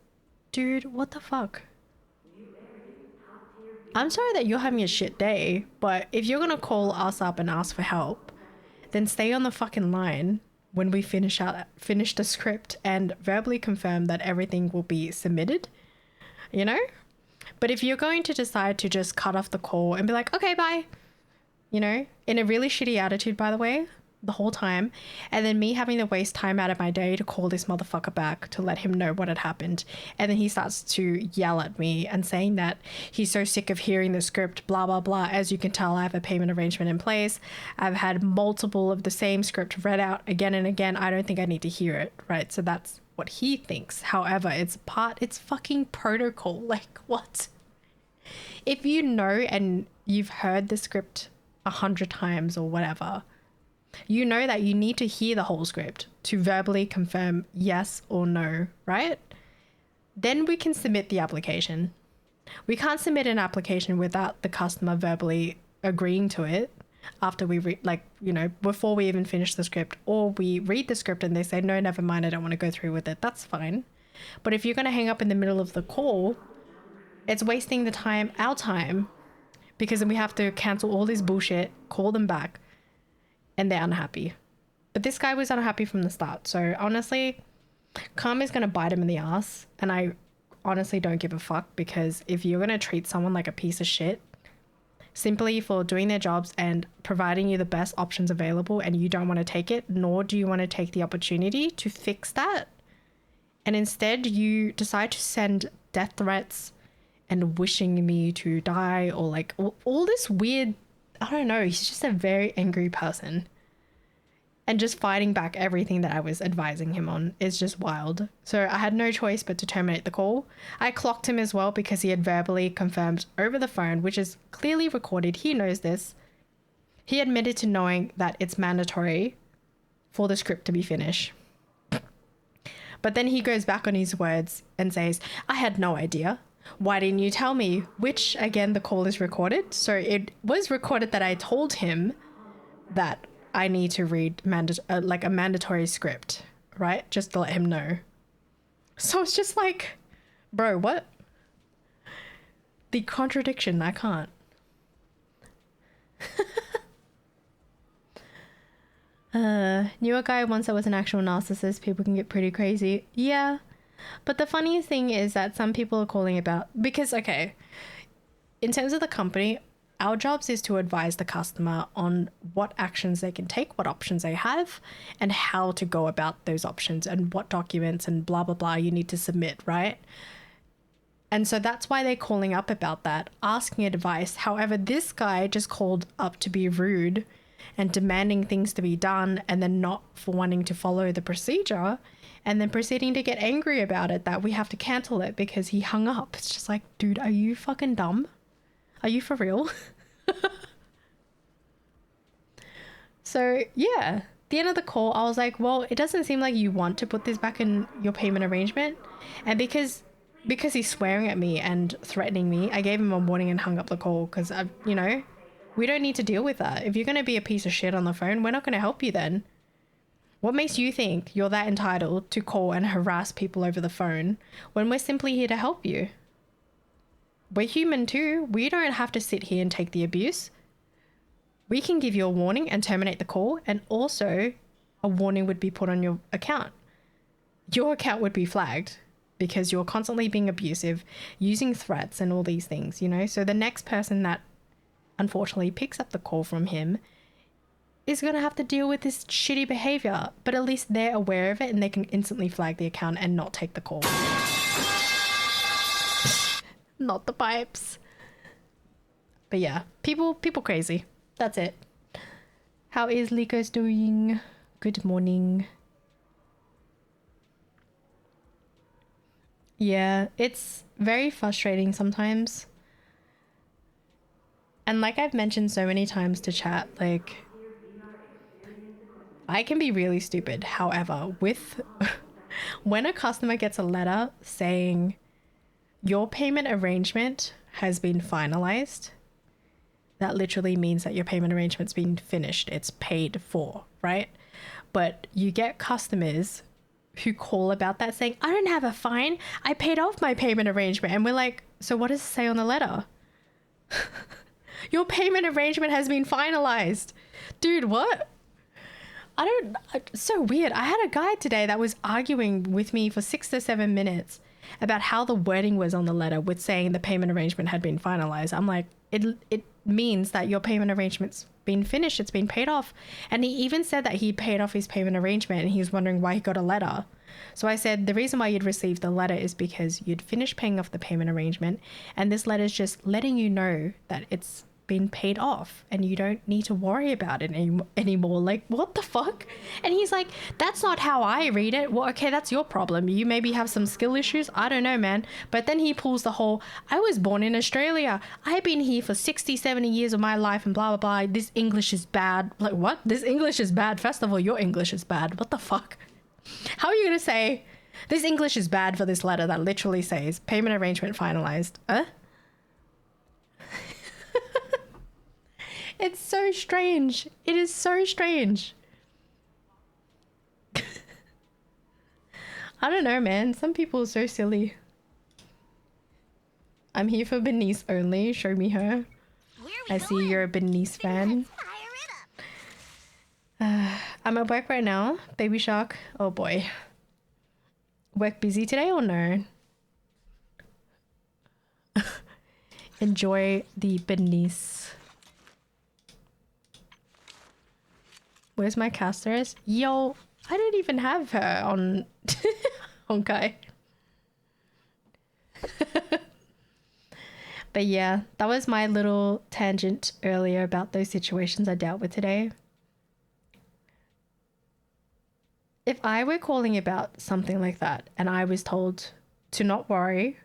dude, what the fuck? I'm sorry that you're having a shit day, but if you're gonna call us up and ask for help, then stay on the fucking line when we finish the script and verbally confirm that everything will be submitted, you know? But if you're going to decide to just cut off the call and be like, okay, bye, you know, in a really shitty attitude, by the way, the whole time, and then me having to waste time out of my day to call this motherfucker back to let him know what had happened, and then he starts to yell at me and saying that he's so sick of hearing the script, blah blah blah. As you can tell, I have a payment arrangement in place. I've had multiple of the same script read out again and again. I don't think I need to hear it, right? So that's what he thinks. However, it's fucking protocol. Like, what? If you know and you've heard the script 100 times or whatever, you know that you need to hear the whole script to verbally confirm yes or no, right? Then we can submit the application. We can't submit an application without the customer verbally agreeing to it after we before we even finish the script, or we read the script and they say, no, never mind, I don't want to go through with it. That's fine. But if you're going to hang up in the middle of the call, it's wasting the time, our time, because then we have to cancel all this bullshit, call them back, and they're unhappy. But this guy was unhappy from the start. So honestly, karma's going to bite him in the ass. And I honestly don't give a fuck, because if you're going to treat someone like a piece of shit simply for doing their jobs and providing you the best options available, and you don't want to take it, nor do you want to take the opportunity to fix that, and instead you decide to send death threats and wishing me to die, or like all this weird, I don't know, he's just a very angry person. And just fighting back everything that I was advising him on is just wild. So I had no choice but to terminate the call. I clocked him as well because he had verbally confirmed over the phone, which is clearly recorded. He knows this. He admitted to knowing that it's mandatory for the script to be finished. But then he goes back on his words and says, I had no idea. Why didn't you tell me? Which, again, the call is recorded. So it was recorded that I told him that I need to read like a mandatory script, right? Just to let him know. So it's just like, bro, what? The contradiction, I can't. Knew a guy once that was an actual narcissist. People can get pretty crazy. Yeah. But the funniest thing is that some people are calling about, because, okay, in terms of the company, our jobs is to advise the customer on what actions they can take, what options they have, and how to go about those options, and what documents and blah, blah, blah you need to submit, right? And so that's why they're calling up about that, asking advice. However, this guy just called up to be rude and demanding things to be done, and then not for wanting to follow the procedure, and then proceeding to get angry about it that we have to cancel it because he hung up. It's just like, dude, are you fucking dumb? Are you for real? So yeah, the end of the call, I was like, well, it doesn't seem like you want to put this back in your payment arrangement. And because he's swearing at me and threatening me, I gave him a warning and hung up the call, because we don't need to deal with that. If you're going to be a piece of shit on the phone, we're not going to help you then. What makes you think you're that entitled to call and harass people over the phone when we're simply here to help you? We're human too. We don't have to sit here and take the abuse. We can give you a warning and terminate the call, and also a warning would be put on your account. Your account would be flagged because you're constantly being abusive, using threats and all these things, So the next person that unfortunately picks up the call from him is going to have to deal with this shitty behavior, but at least they're aware of it and they can instantly flag the account and not take the call. Not the pipes. But yeah, people crazy. That's it. How is Likos doing? Good morning. Yeah, it's very frustrating sometimes. And like I've mentioned so many times to chat, like, I can be really stupid. However, when a customer gets a letter saying your payment arrangement has been finalized, that literally means that your payment arrangement's been finished. It's paid for, right? But you get customers who call about that saying, I don't have a fine. I paid off my payment arrangement. And we're like, so what does it say on the letter? Your payment arrangement has been finalized. Dude, what? So weird. I had a guy today that was arguing with me for 6 to 7 minutes about how the wording was on the letter with saying the payment arrangement had been finalized. I'm like, it means that your payment arrangement's been finished. It's been paid off. And he even said that he paid off his payment arrangement and he was wondering why he got a letter. So I said, the reason why you'd received the letter is because you'd finished paying off the payment arrangement. And this letter is just letting you know that it's been paid off and you don't need to worry about it anymore. Like, what the fuck? And he's like, that's not how I read it. Well, okay, that's your problem. You maybe have some skill issues. I don't know, man. But then he pulls the whole, I was born in Australia. I've been here for 60, 70 years of my life and blah, blah, blah. This English is bad. Like, what? This English is bad? First of all, your English is bad. What the fuck? How are you going to say, this English is bad for this letter that literally says payment arrangement finalized? It's so strange. It is so strange. I don't know, man. Some people are so silly. I'm here for Bernice only. Show me her. I see you're a Bernice fan. I'm at work right now. Baby Shark. Oh boy. Work busy today or no? Enjoy the Bernice. Where's my casters? Yo, I don't even have her on Honkai. But yeah, that was my little tangent earlier about those situations I dealt with today. If I were calling about something like that and I was told to not worry,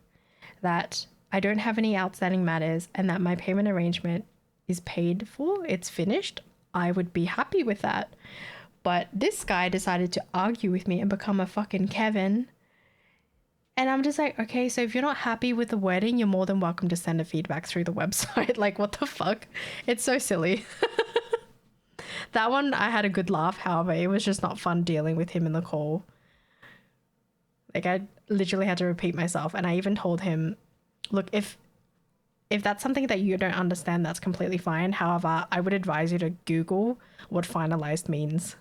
that I don't have any outstanding matters and that my payment arrangement is paid for, it's finished, I would be happy with that. But this guy decided to argue with me and become a fucking Kevin. And I'm just like, okay, so if you're not happy with the wording, you're more than welcome to send a feedback through the website. Like, what the fuck? It's so silly. That one, I had a good laugh. However, it was just not fun dealing with him in the call. Like, I literally had to repeat myself. And I even told him, look, if that's something that you don't understand, that's completely fine. However, I would advise you to Google what finalized means.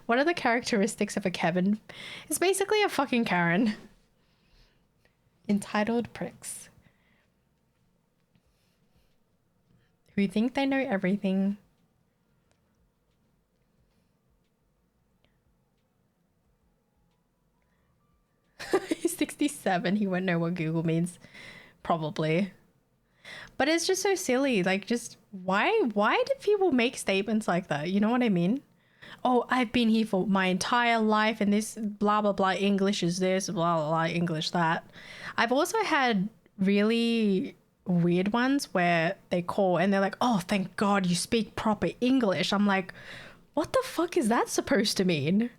What are the characteristics of a Kevin? It's basically a fucking Karen. Entitled pricks. Who think they know everything. He's 67. He won't know what Google means. Probably. But it's just so silly. Like, just why do people make statements like that? You know what I mean? Oh, I've been here for my entire life and this blah, blah, blah. English is this, blah, blah, blah. English that. I've also had really weird ones where they call and they're like, oh, thank God you speak proper English. I'm like, what the fuck is that supposed to mean?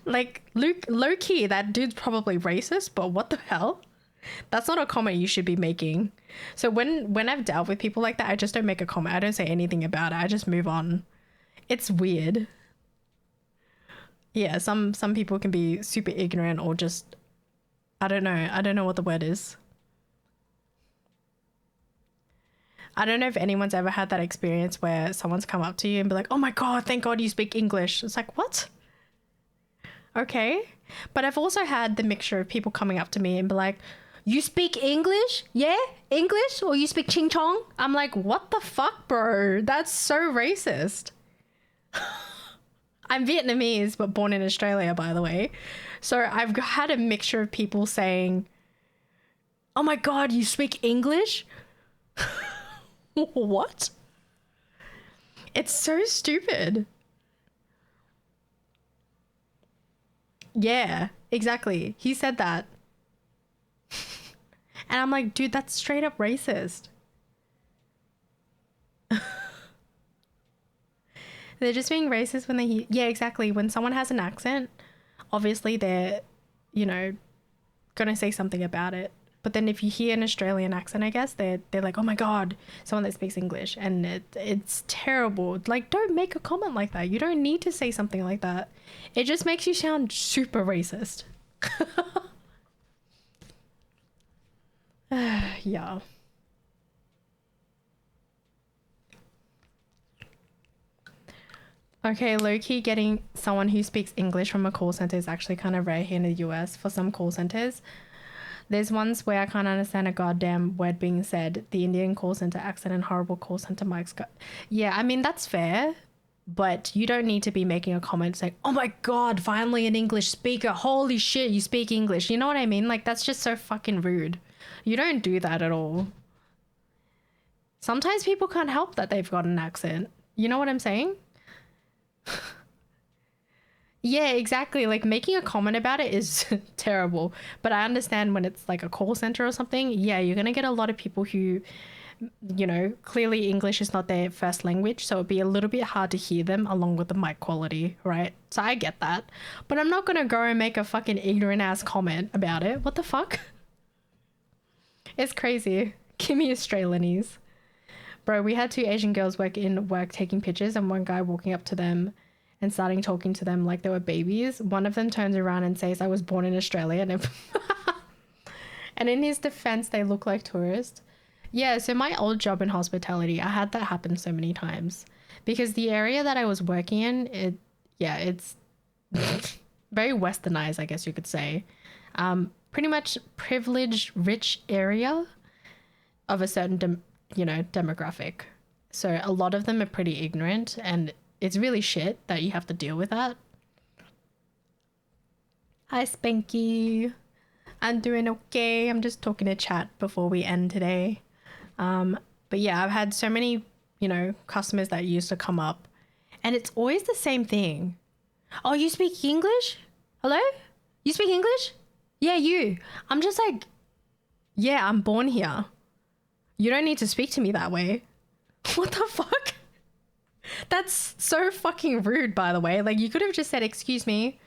Like, low key, that dude's probably racist, but what the hell? That's not a comment you should be making. So when I've dealt with people like that, I just don't make a comment. I don't say anything about it. I just move on. It's weird. Yeah, some people can be super ignorant or just, I don't know. I don't know what the word is. I don't know if anyone's ever had that experience where someone's come up to you and be like, oh my God, thank God you speak English. It's like, what? Okay. But I've also had the mixture of people coming up to me and be like, you speak English? Yeah? English? Or you speak Ching Chong? I'm like, what the fuck, bro? That's so racist. I'm Vietnamese, but born in Australia, by the way. So I've had a mixture of people saying, oh my God, you speak English? What? It's so stupid. Yeah, exactly. He said that. And I'm like, dude, that's straight up racist. They're just being racist when they hear... Yeah, exactly. When someone has an accent, obviously they're, you know, gonna say something about it. But then if you hear an Australian accent, I guess, they're like, oh my God, someone that speaks English. And it's terrible. Like, don't make a comment like that. You don't need to say something like that. It just makes you sound super racist. Yeah. Okay, low-key getting someone who speaks English from a call center is actually kind of rare here in the US for some call centers. There's ones where I can't understand a goddamn word being said. The Indian call center accent and horrible call center mics. Yeah, I mean, that's fair. but you don't need to be making a comment saying, oh my God, finally an English speaker. Holy shit, you speak English. You know what I mean? Like, that's just so fucking rude. You don't do that at all. Sometimes people can't help that they've got an accent. You know what I'm saying? Yeah, exactly. Like, making a comment about it is terrible. But I understand when it's like a call center or something. Yeah, you're going to get a lot of people who, you know, clearly English is not their first language. So it'd be a little bit hard to hear them along with the mic quality, right? So I get that. But I'm not going to go and make a fucking ignorant ass comment about it. What the fuck? It's crazy. Give me Australianese. Bro, we had two Asian girls work taking pictures, and one guy walking up to them and starting talking to them like they were babies. One of them turns around and says, I was born in Australia. And in his defense, they look like tourists. Yeah, so my old job in hospitality, I had that happen so many times. Because the area that I was working in, it's very westernized, I guess you could say. Pretty much privileged, rich area of a certain demographic. So a lot of them are pretty ignorant, and it's really shit that you have to deal with that. Hi, Spanky. I'm doing okay. I'm just talking to chat before we end today. But yeah, I've had so many, customers that used to come up, and it's always the same thing. Oh, you speak English? Hello? You speak English? Yeah, you. I'm just like, yeah, I'm born here. You don't need to speak to me that way. What the fuck? That's so fucking rude, by the way. Like, you could have just said, excuse me,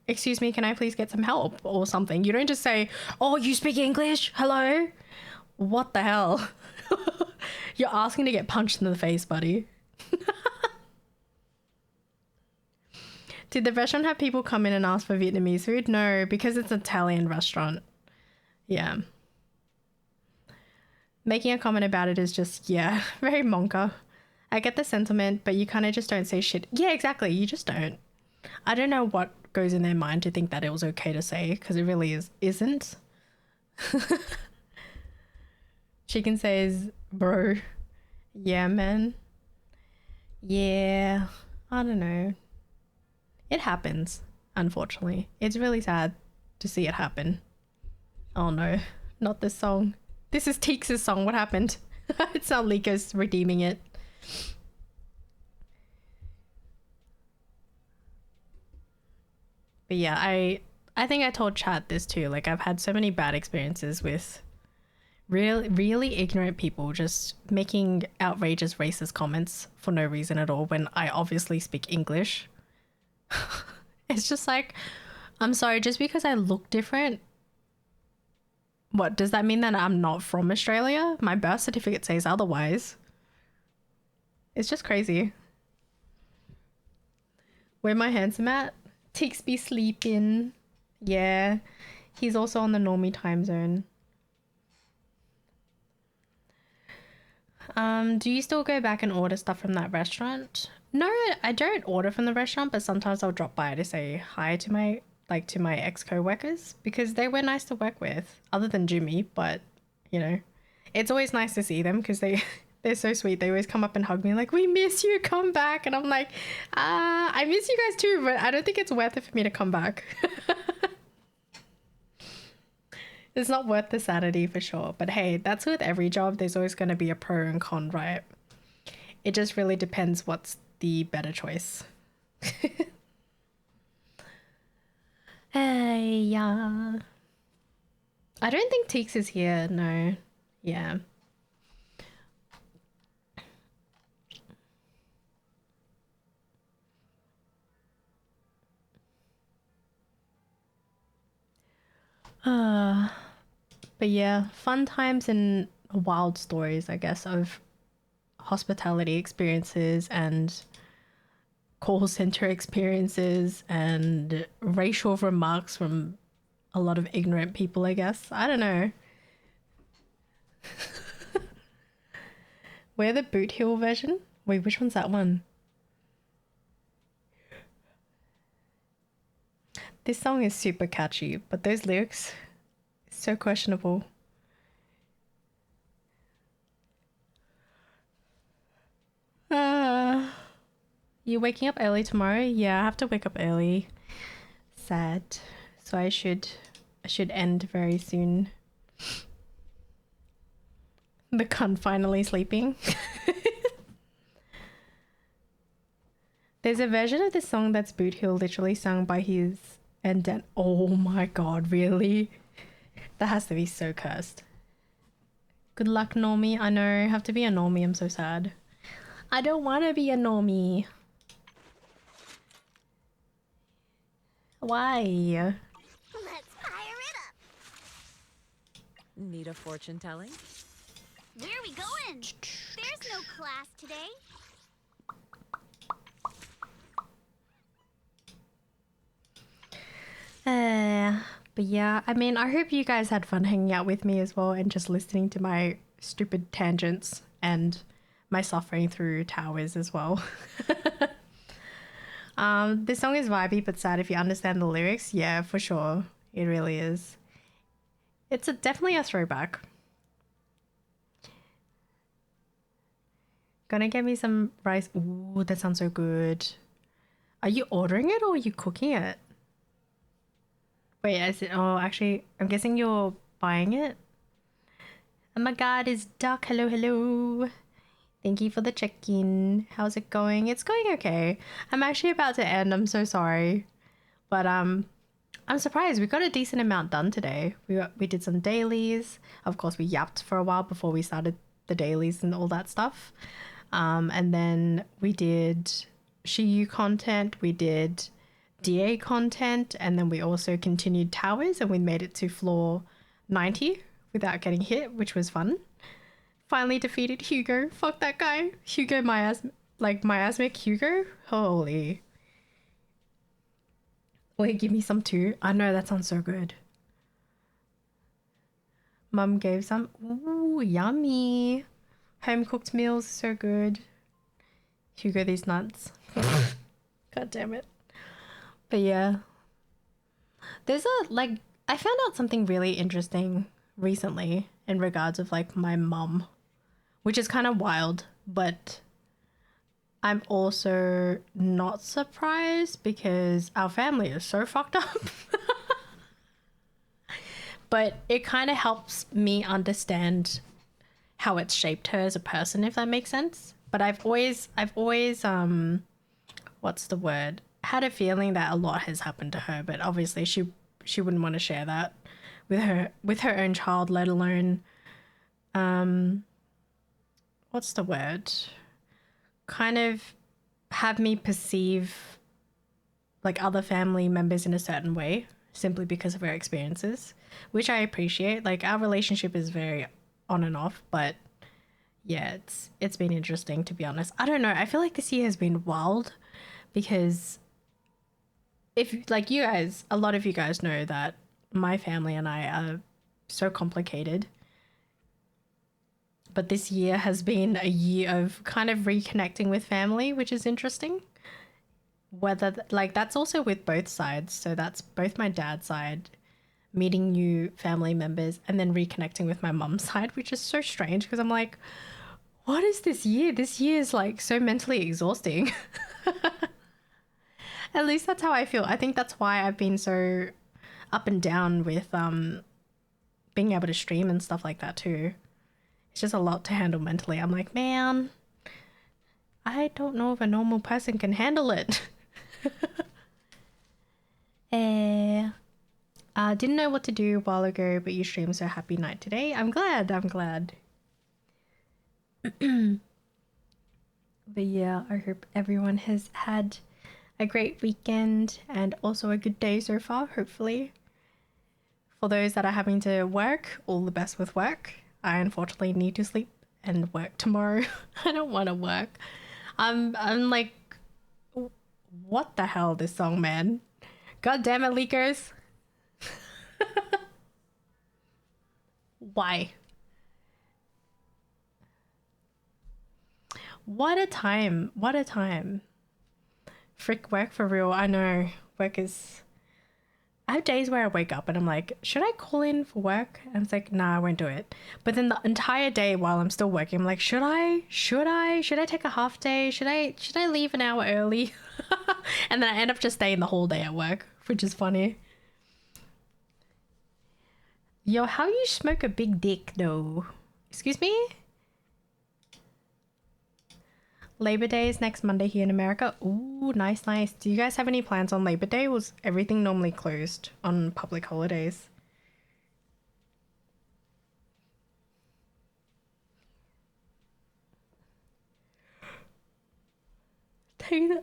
excuse me, can I please get some help or something? You don't just say, oh, you speak English? Hello? What the hell? You're asking to get punched in the face, buddy. Did the restaurant have people come in and ask for Vietnamese food? No, because it's an Italian restaurant. Yeah. Making a comment about it is just, yeah, very monka. I get the sentiment, but you kind of just don't say shit. Yeah, exactly. You just don't. I don't know what goes in their mind to think that it was okay to say, because it really isn't. Chicken says, bro. Yeah, man. Yeah. I don't know. It happens, unfortunately. It's really sad to see it happen. Oh no, not this song. This is Teeks' song. What happened? It's not Lika's redeeming it. But yeah, I think I told chat this too. Like, I've had so many bad experiences with really ignorant people just making outrageous racist comments for no reason at all when I obviously speak English. It's just like, I'm sorry, just because I look different, what does that mean that I'm not from Australia? My birth certificate says otherwise. It's just crazy. Where my handsome at? Teeks be sleeping. Yeah, he's also on the normie time zone. Do you still go back and order stuff from that restaurant? No, I don't order from the restaurant, but sometimes I'll drop by to say hi to my ex co-workers, because they were nice to work with, other than Jimmy, but it's always nice to see them because they're so sweet. They always come up and hug me like, we miss you, come back. And I'm like, I miss you guys too, but I don't think it's worth it for me to come back. It's not worth the Saturday for sure. But hey, that's with every job. There's always going to be a pro and con, right? It just really depends what's the better choice. Hey, yeah. I don't think Teeks is here. No. Yeah. But yeah, fun times and wild stories, I guess, of hospitality experiences and call center experiences and racial remarks from a lot of ignorant people, I guess. I don't know. We're the Boot Heel version? Wait, which one's that one? This song is super catchy, but those lyrics, so questionable. You waking up early tomorrow? Yeah, I have to wake up early. Sad. So I should end very soon. The cunt finally sleeping. There's a version of this song that's Boot Hill literally sung by his and then oh my god, really? That has to be so cursed. Good luck, normie. I know, I have to be a normie. I'm so sad. I don't want to be a normie. Why? Let's fire it up. Need a fortune telling? Where are we going? There's no class today. But yeah, I mean, I hope you guys had fun hanging out with me as well and just listening to my stupid tangents and my suffering through towers as well. This song is vibey but sad if you understand the lyrics. Yeah, for sure. It really is. It's definitely a throwback. Gonna get me some rice. Ooh, that sounds so good. Are you ordering it or are you cooking it? Wait, is it? Oh, actually, I'm guessing you're buying it. Oh my god, it's Duck. Hello, hello. Thank you for the check-in. How's it going? It's going okay. I'm actually about to end. I'm so sorry. But I'm surprised. We got a decent amount done today. We did some dailies. Of course, we yapped for a while before we started the dailies and all that stuff. And then we did shiyu content. We did DA content, and then we also continued towers and we made it to floor 90 without getting hit, which was fun. Finally defeated Hugo. Fuck that guy. Hugo miasmic Hugo. Holy. Wait, give me some too. I know, that sounds so good. Mum gave some. Ooh, yummy. Home cooked meals, so good. Hugo, these nuts. God damn it. But yeah, there's I found out something really interesting recently in regards of like my mum, which is kind of wild, but I'm also not surprised because our family is so fucked up. But it kind of helps me understand how it's shaped her as a person, if that makes sense. But I've always what's the word? Had a feeling that a lot has happened to her, but obviously she wouldn't want to share that with her own child, let alone what's the word? Kind of have me perceive like other family members in a certain way simply because of her experiences, which I appreciate. Like our relationship is very on and off, but yeah, it's been interesting, to be honest. I don't know. I feel like this year has been wild because if like you guys, a lot of you guys know that my family and I are so complicated. But this year has been a year of kind of reconnecting with family, which is interesting. Whether like that's also with both sides. So that's both my dad's side, meeting new family members, and then reconnecting with my mum's side, which is so strange because I'm like, what is this year? This year is like so mentally exhausting. At least that's how I feel. I think that's why I've been so up and down with being able to stream and stuff like that too. It's just a lot to handle mentally. I'm like, man, I don't know if a normal person can handle it. Didn't know what to do a while ago, but you streamed, so happy night today. I'm glad. But yeah, I hope everyone has had a great weekend and also a good day so far, hopefully. For those that are having to work, all the best with work. I unfortunately need to sleep and work tomorrow. I don't want to work. I'm like, what the hell, this song, man? God damn it, leakers. Why? What a time. What a time. Frick, work for real. I know. Work is I have days where I wake up and I'm like, should I call in for work? And it's like, nah, I won't do it. But then the entire day while I'm still working, I'm like, should I take a half day? Should I leave an hour early? And then I end up just staying the whole day at work, which is funny. Yo, how you smoke a big dick though? Excuse me? Labor Day is next Monday here in America. Ooh, nice. Do you guys have any plans on Labor Day? Was everything normally closed on public holidays?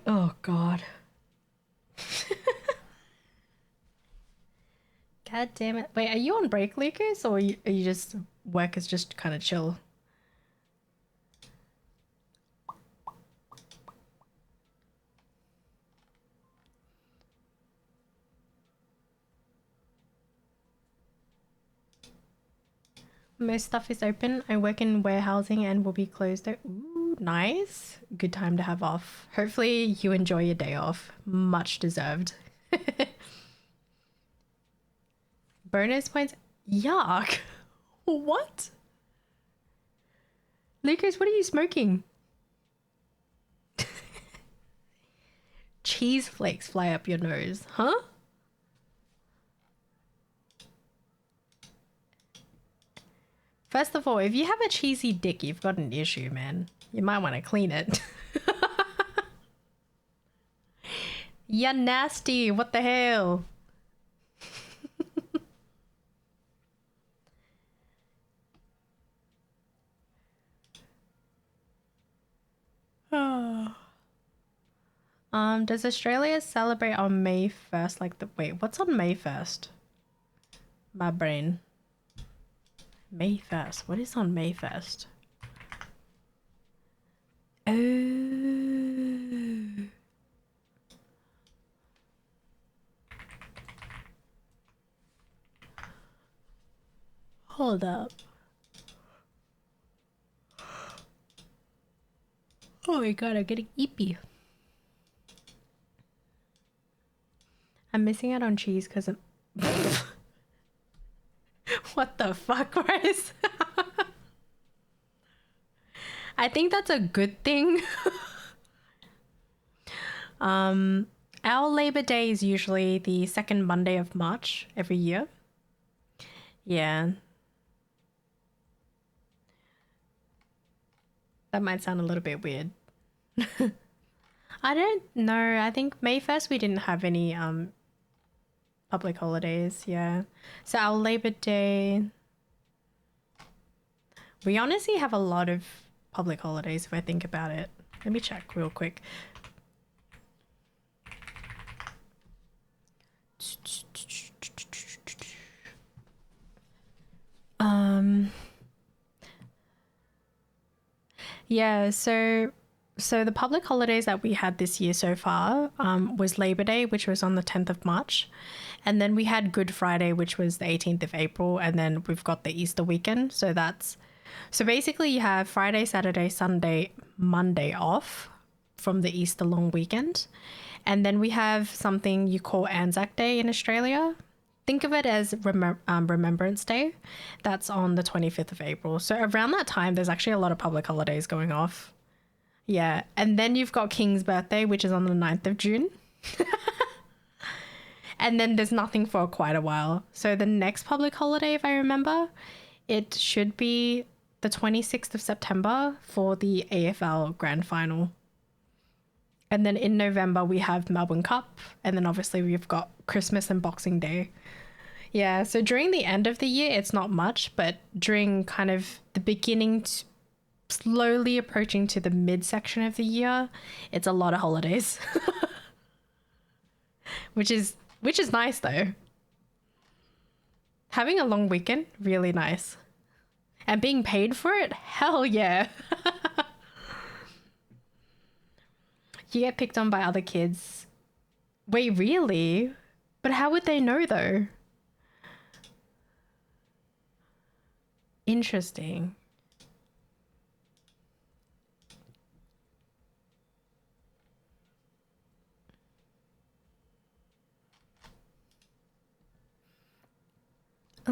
Oh, God. God damn it. Wait, are you on break, Lucas? Or are you just... work is just kind of chill? Most stuff is open. I work in warehousing and will be closed. Ooh, nice. Good time to have off. Hopefully you enjoy your day off. Much deserved. Bonus points. Yuck. What? Lucas, what are you smoking? Cheese flakes fly up your nose. Huh? First of all, if you have a cheesy dick, you've got an issue, man. You might want to clean it. You're nasty. What the hell? Oh. Does Australia celebrate on May 1st? Like the... Wait, what's on May 1st? My brain. May 1st. What is on May 1st? Oh. Hold up. Oh my god, I'm getting eepy. I'm missing out on cheese because I'm... What the fuck, Bryce? I think that's a good thing. Our Labor Day is usually the second Monday of March every year. Yeah. That might sound a little bit weird. I don't know. I think May 1st we didn't have any public holidays, yeah. So our Labor Day... We honestly have a lot of public holidays if I think about it. Let me check real quick. Yeah, so the public holidays that we had this year so far was Labor Day, which was on the 10th of March. And then we had Good Friday, which was the 18th of April. And then we've got the Easter weekend. So basically you have Friday, Saturday, Sunday, Monday off from the Easter long weekend. And then we have something you call Anzac Day in Australia. Think of it as Remembrance Day. That's on the 25th of April. So around that time, there's actually a lot of public holidays going off. Yeah. And then you've got King's birthday, which is on the 9th of June. And then there's nothing for quite a while. So the next public holiday, if I remember, it should be the 26th of September for the AFL Grand Final. And then in November, we have Melbourne Cup. And then obviously we've got Christmas and Boxing Day. Yeah, so during the end of the year, it's not much. But during kind of the beginning, slowly approaching to the midsection of the year, it's a lot of holidays. Which is nice, though. Having a long weekend, really nice. And being paid for it, hell yeah. You get picked on by other kids. Wait, really? But how would they know, though? Interesting.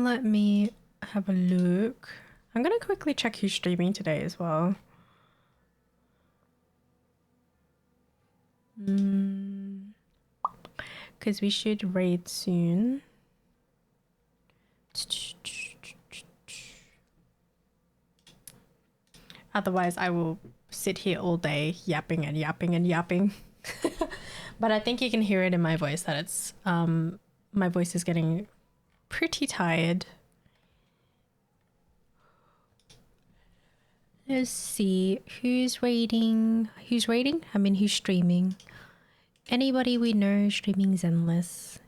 Let me have a look. I'm gonna quickly check who's streaming today as well. Because we should raid soon. Otherwise, I will sit here all day yapping and yapping and yapping. But I think you can hear it in my voice that it's my voice is getting pretty tired. Let's see who's raiding. Who's raiding? I mean, who's streaming? Anybody we know streaming Zenless?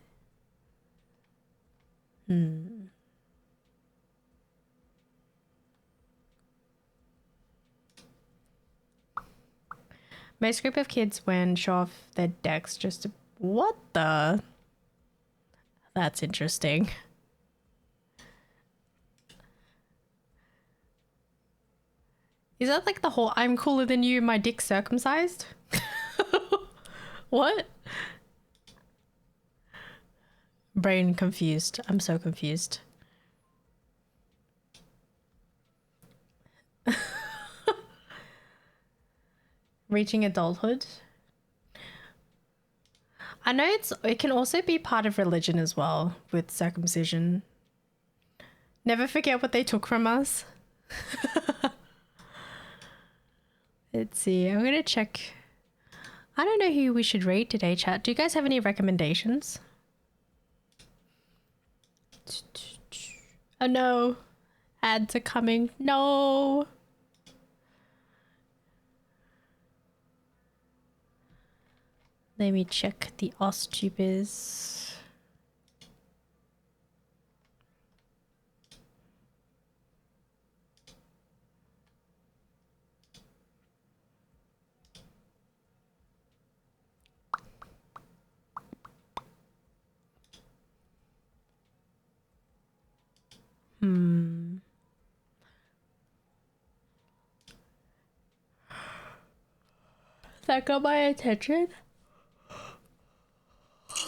Most group of kids when show off their decks just to... What the? That's interesting. Is that like the whole I'm cooler than you, my dick circumcised? What? Brain confused. I'm so confused. Reaching adulthood. I know it can also be part of religion as well with circumcision. Never forget what they took from us. Let's see. I'm gonna check. I don't know who we should raid today, chat. Do you guys have any recommendations? Oh no. Ads are coming. No. Let me check the OzTubers. That got my attention.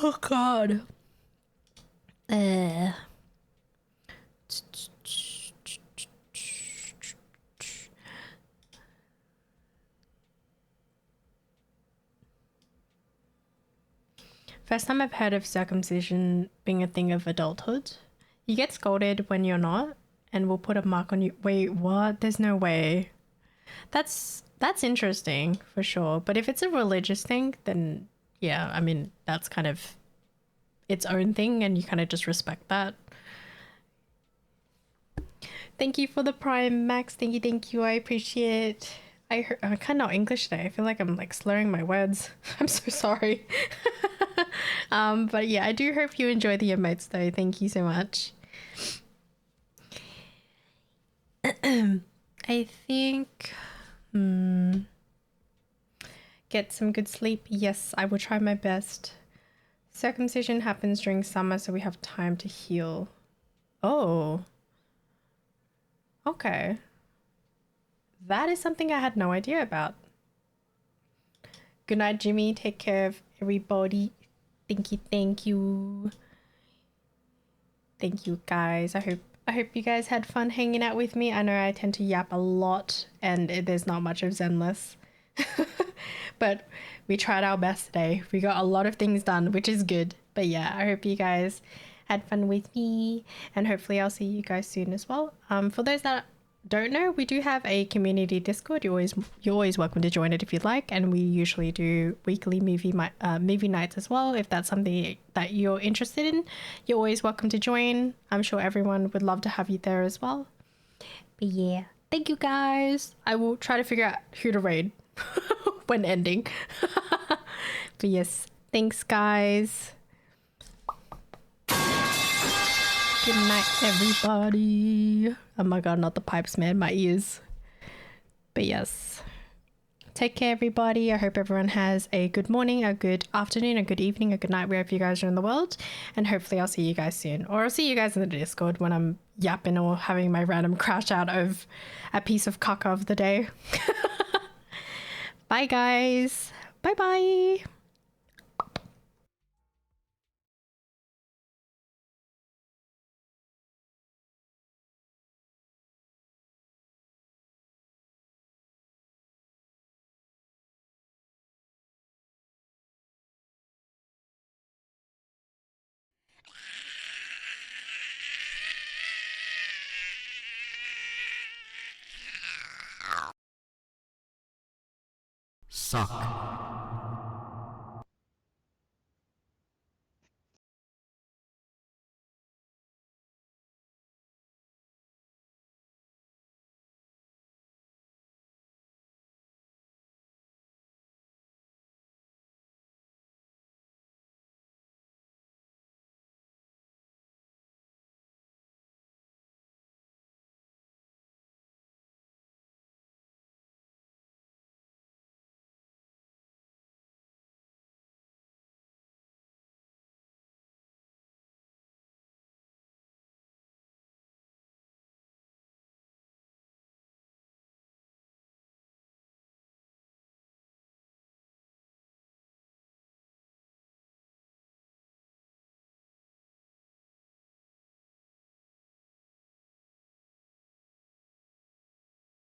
Oh god. First time I've heard of circumcision being a thing of adulthood. You get scolded when you're not, and we'll put a mark on you. Wait, what? There's no way. That's interesting for sure. But if it's a religious thing, then yeah, I mean, that's kind of its own thing and you kind of just respect that. Thank you for the Prime, Max. Thank you. I appreciate it. I kind of know English today. I feel like I'm like slurring my words. I'm so sorry. But yeah, I do hope you enjoy the emotes though. Thank you so much. I think... Get some good sleep. Yes, I will try my best. Circumcision happens during summer, so we have time to heal. Oh. Okay. That is something I had no idea about. Good night, Jimmy. Take care of everybody. Thank you. Thank you. Thank you, guys. I hope you guys had fun hanging out with me. I know I tend to yap a lot and there's not much of Zenless. But we tried our best today. We got a lot of things done, which is good. But yeah, I hope you guys had fun with me and hopefully I'll see you guys soon as well. For those that don't know, we do have a community Discord. You're always welcome to join it if you'd like, and we usually do weekly movie nights as well. If that's something that you're interested in, you're always welcome to join. I'm sure everyone would love to have you there as well. But yeah, thank you guys. I will try to figure out who to raid when ending. But yes, thanks guys. Good night, everybody. Oh my god, not the pipes, man. My ears. But yes. Take care, everybody. I hope everyone has a good morning, a good afternoon, a good evening, a good night, wherever you guys are in the world. And hopefully I'll see you guys soon. Or I'll see you guys in the Discord when I'm yapping or having my random crash out of a piece of caca of the day. Bye, guys. Bye-bye. suck.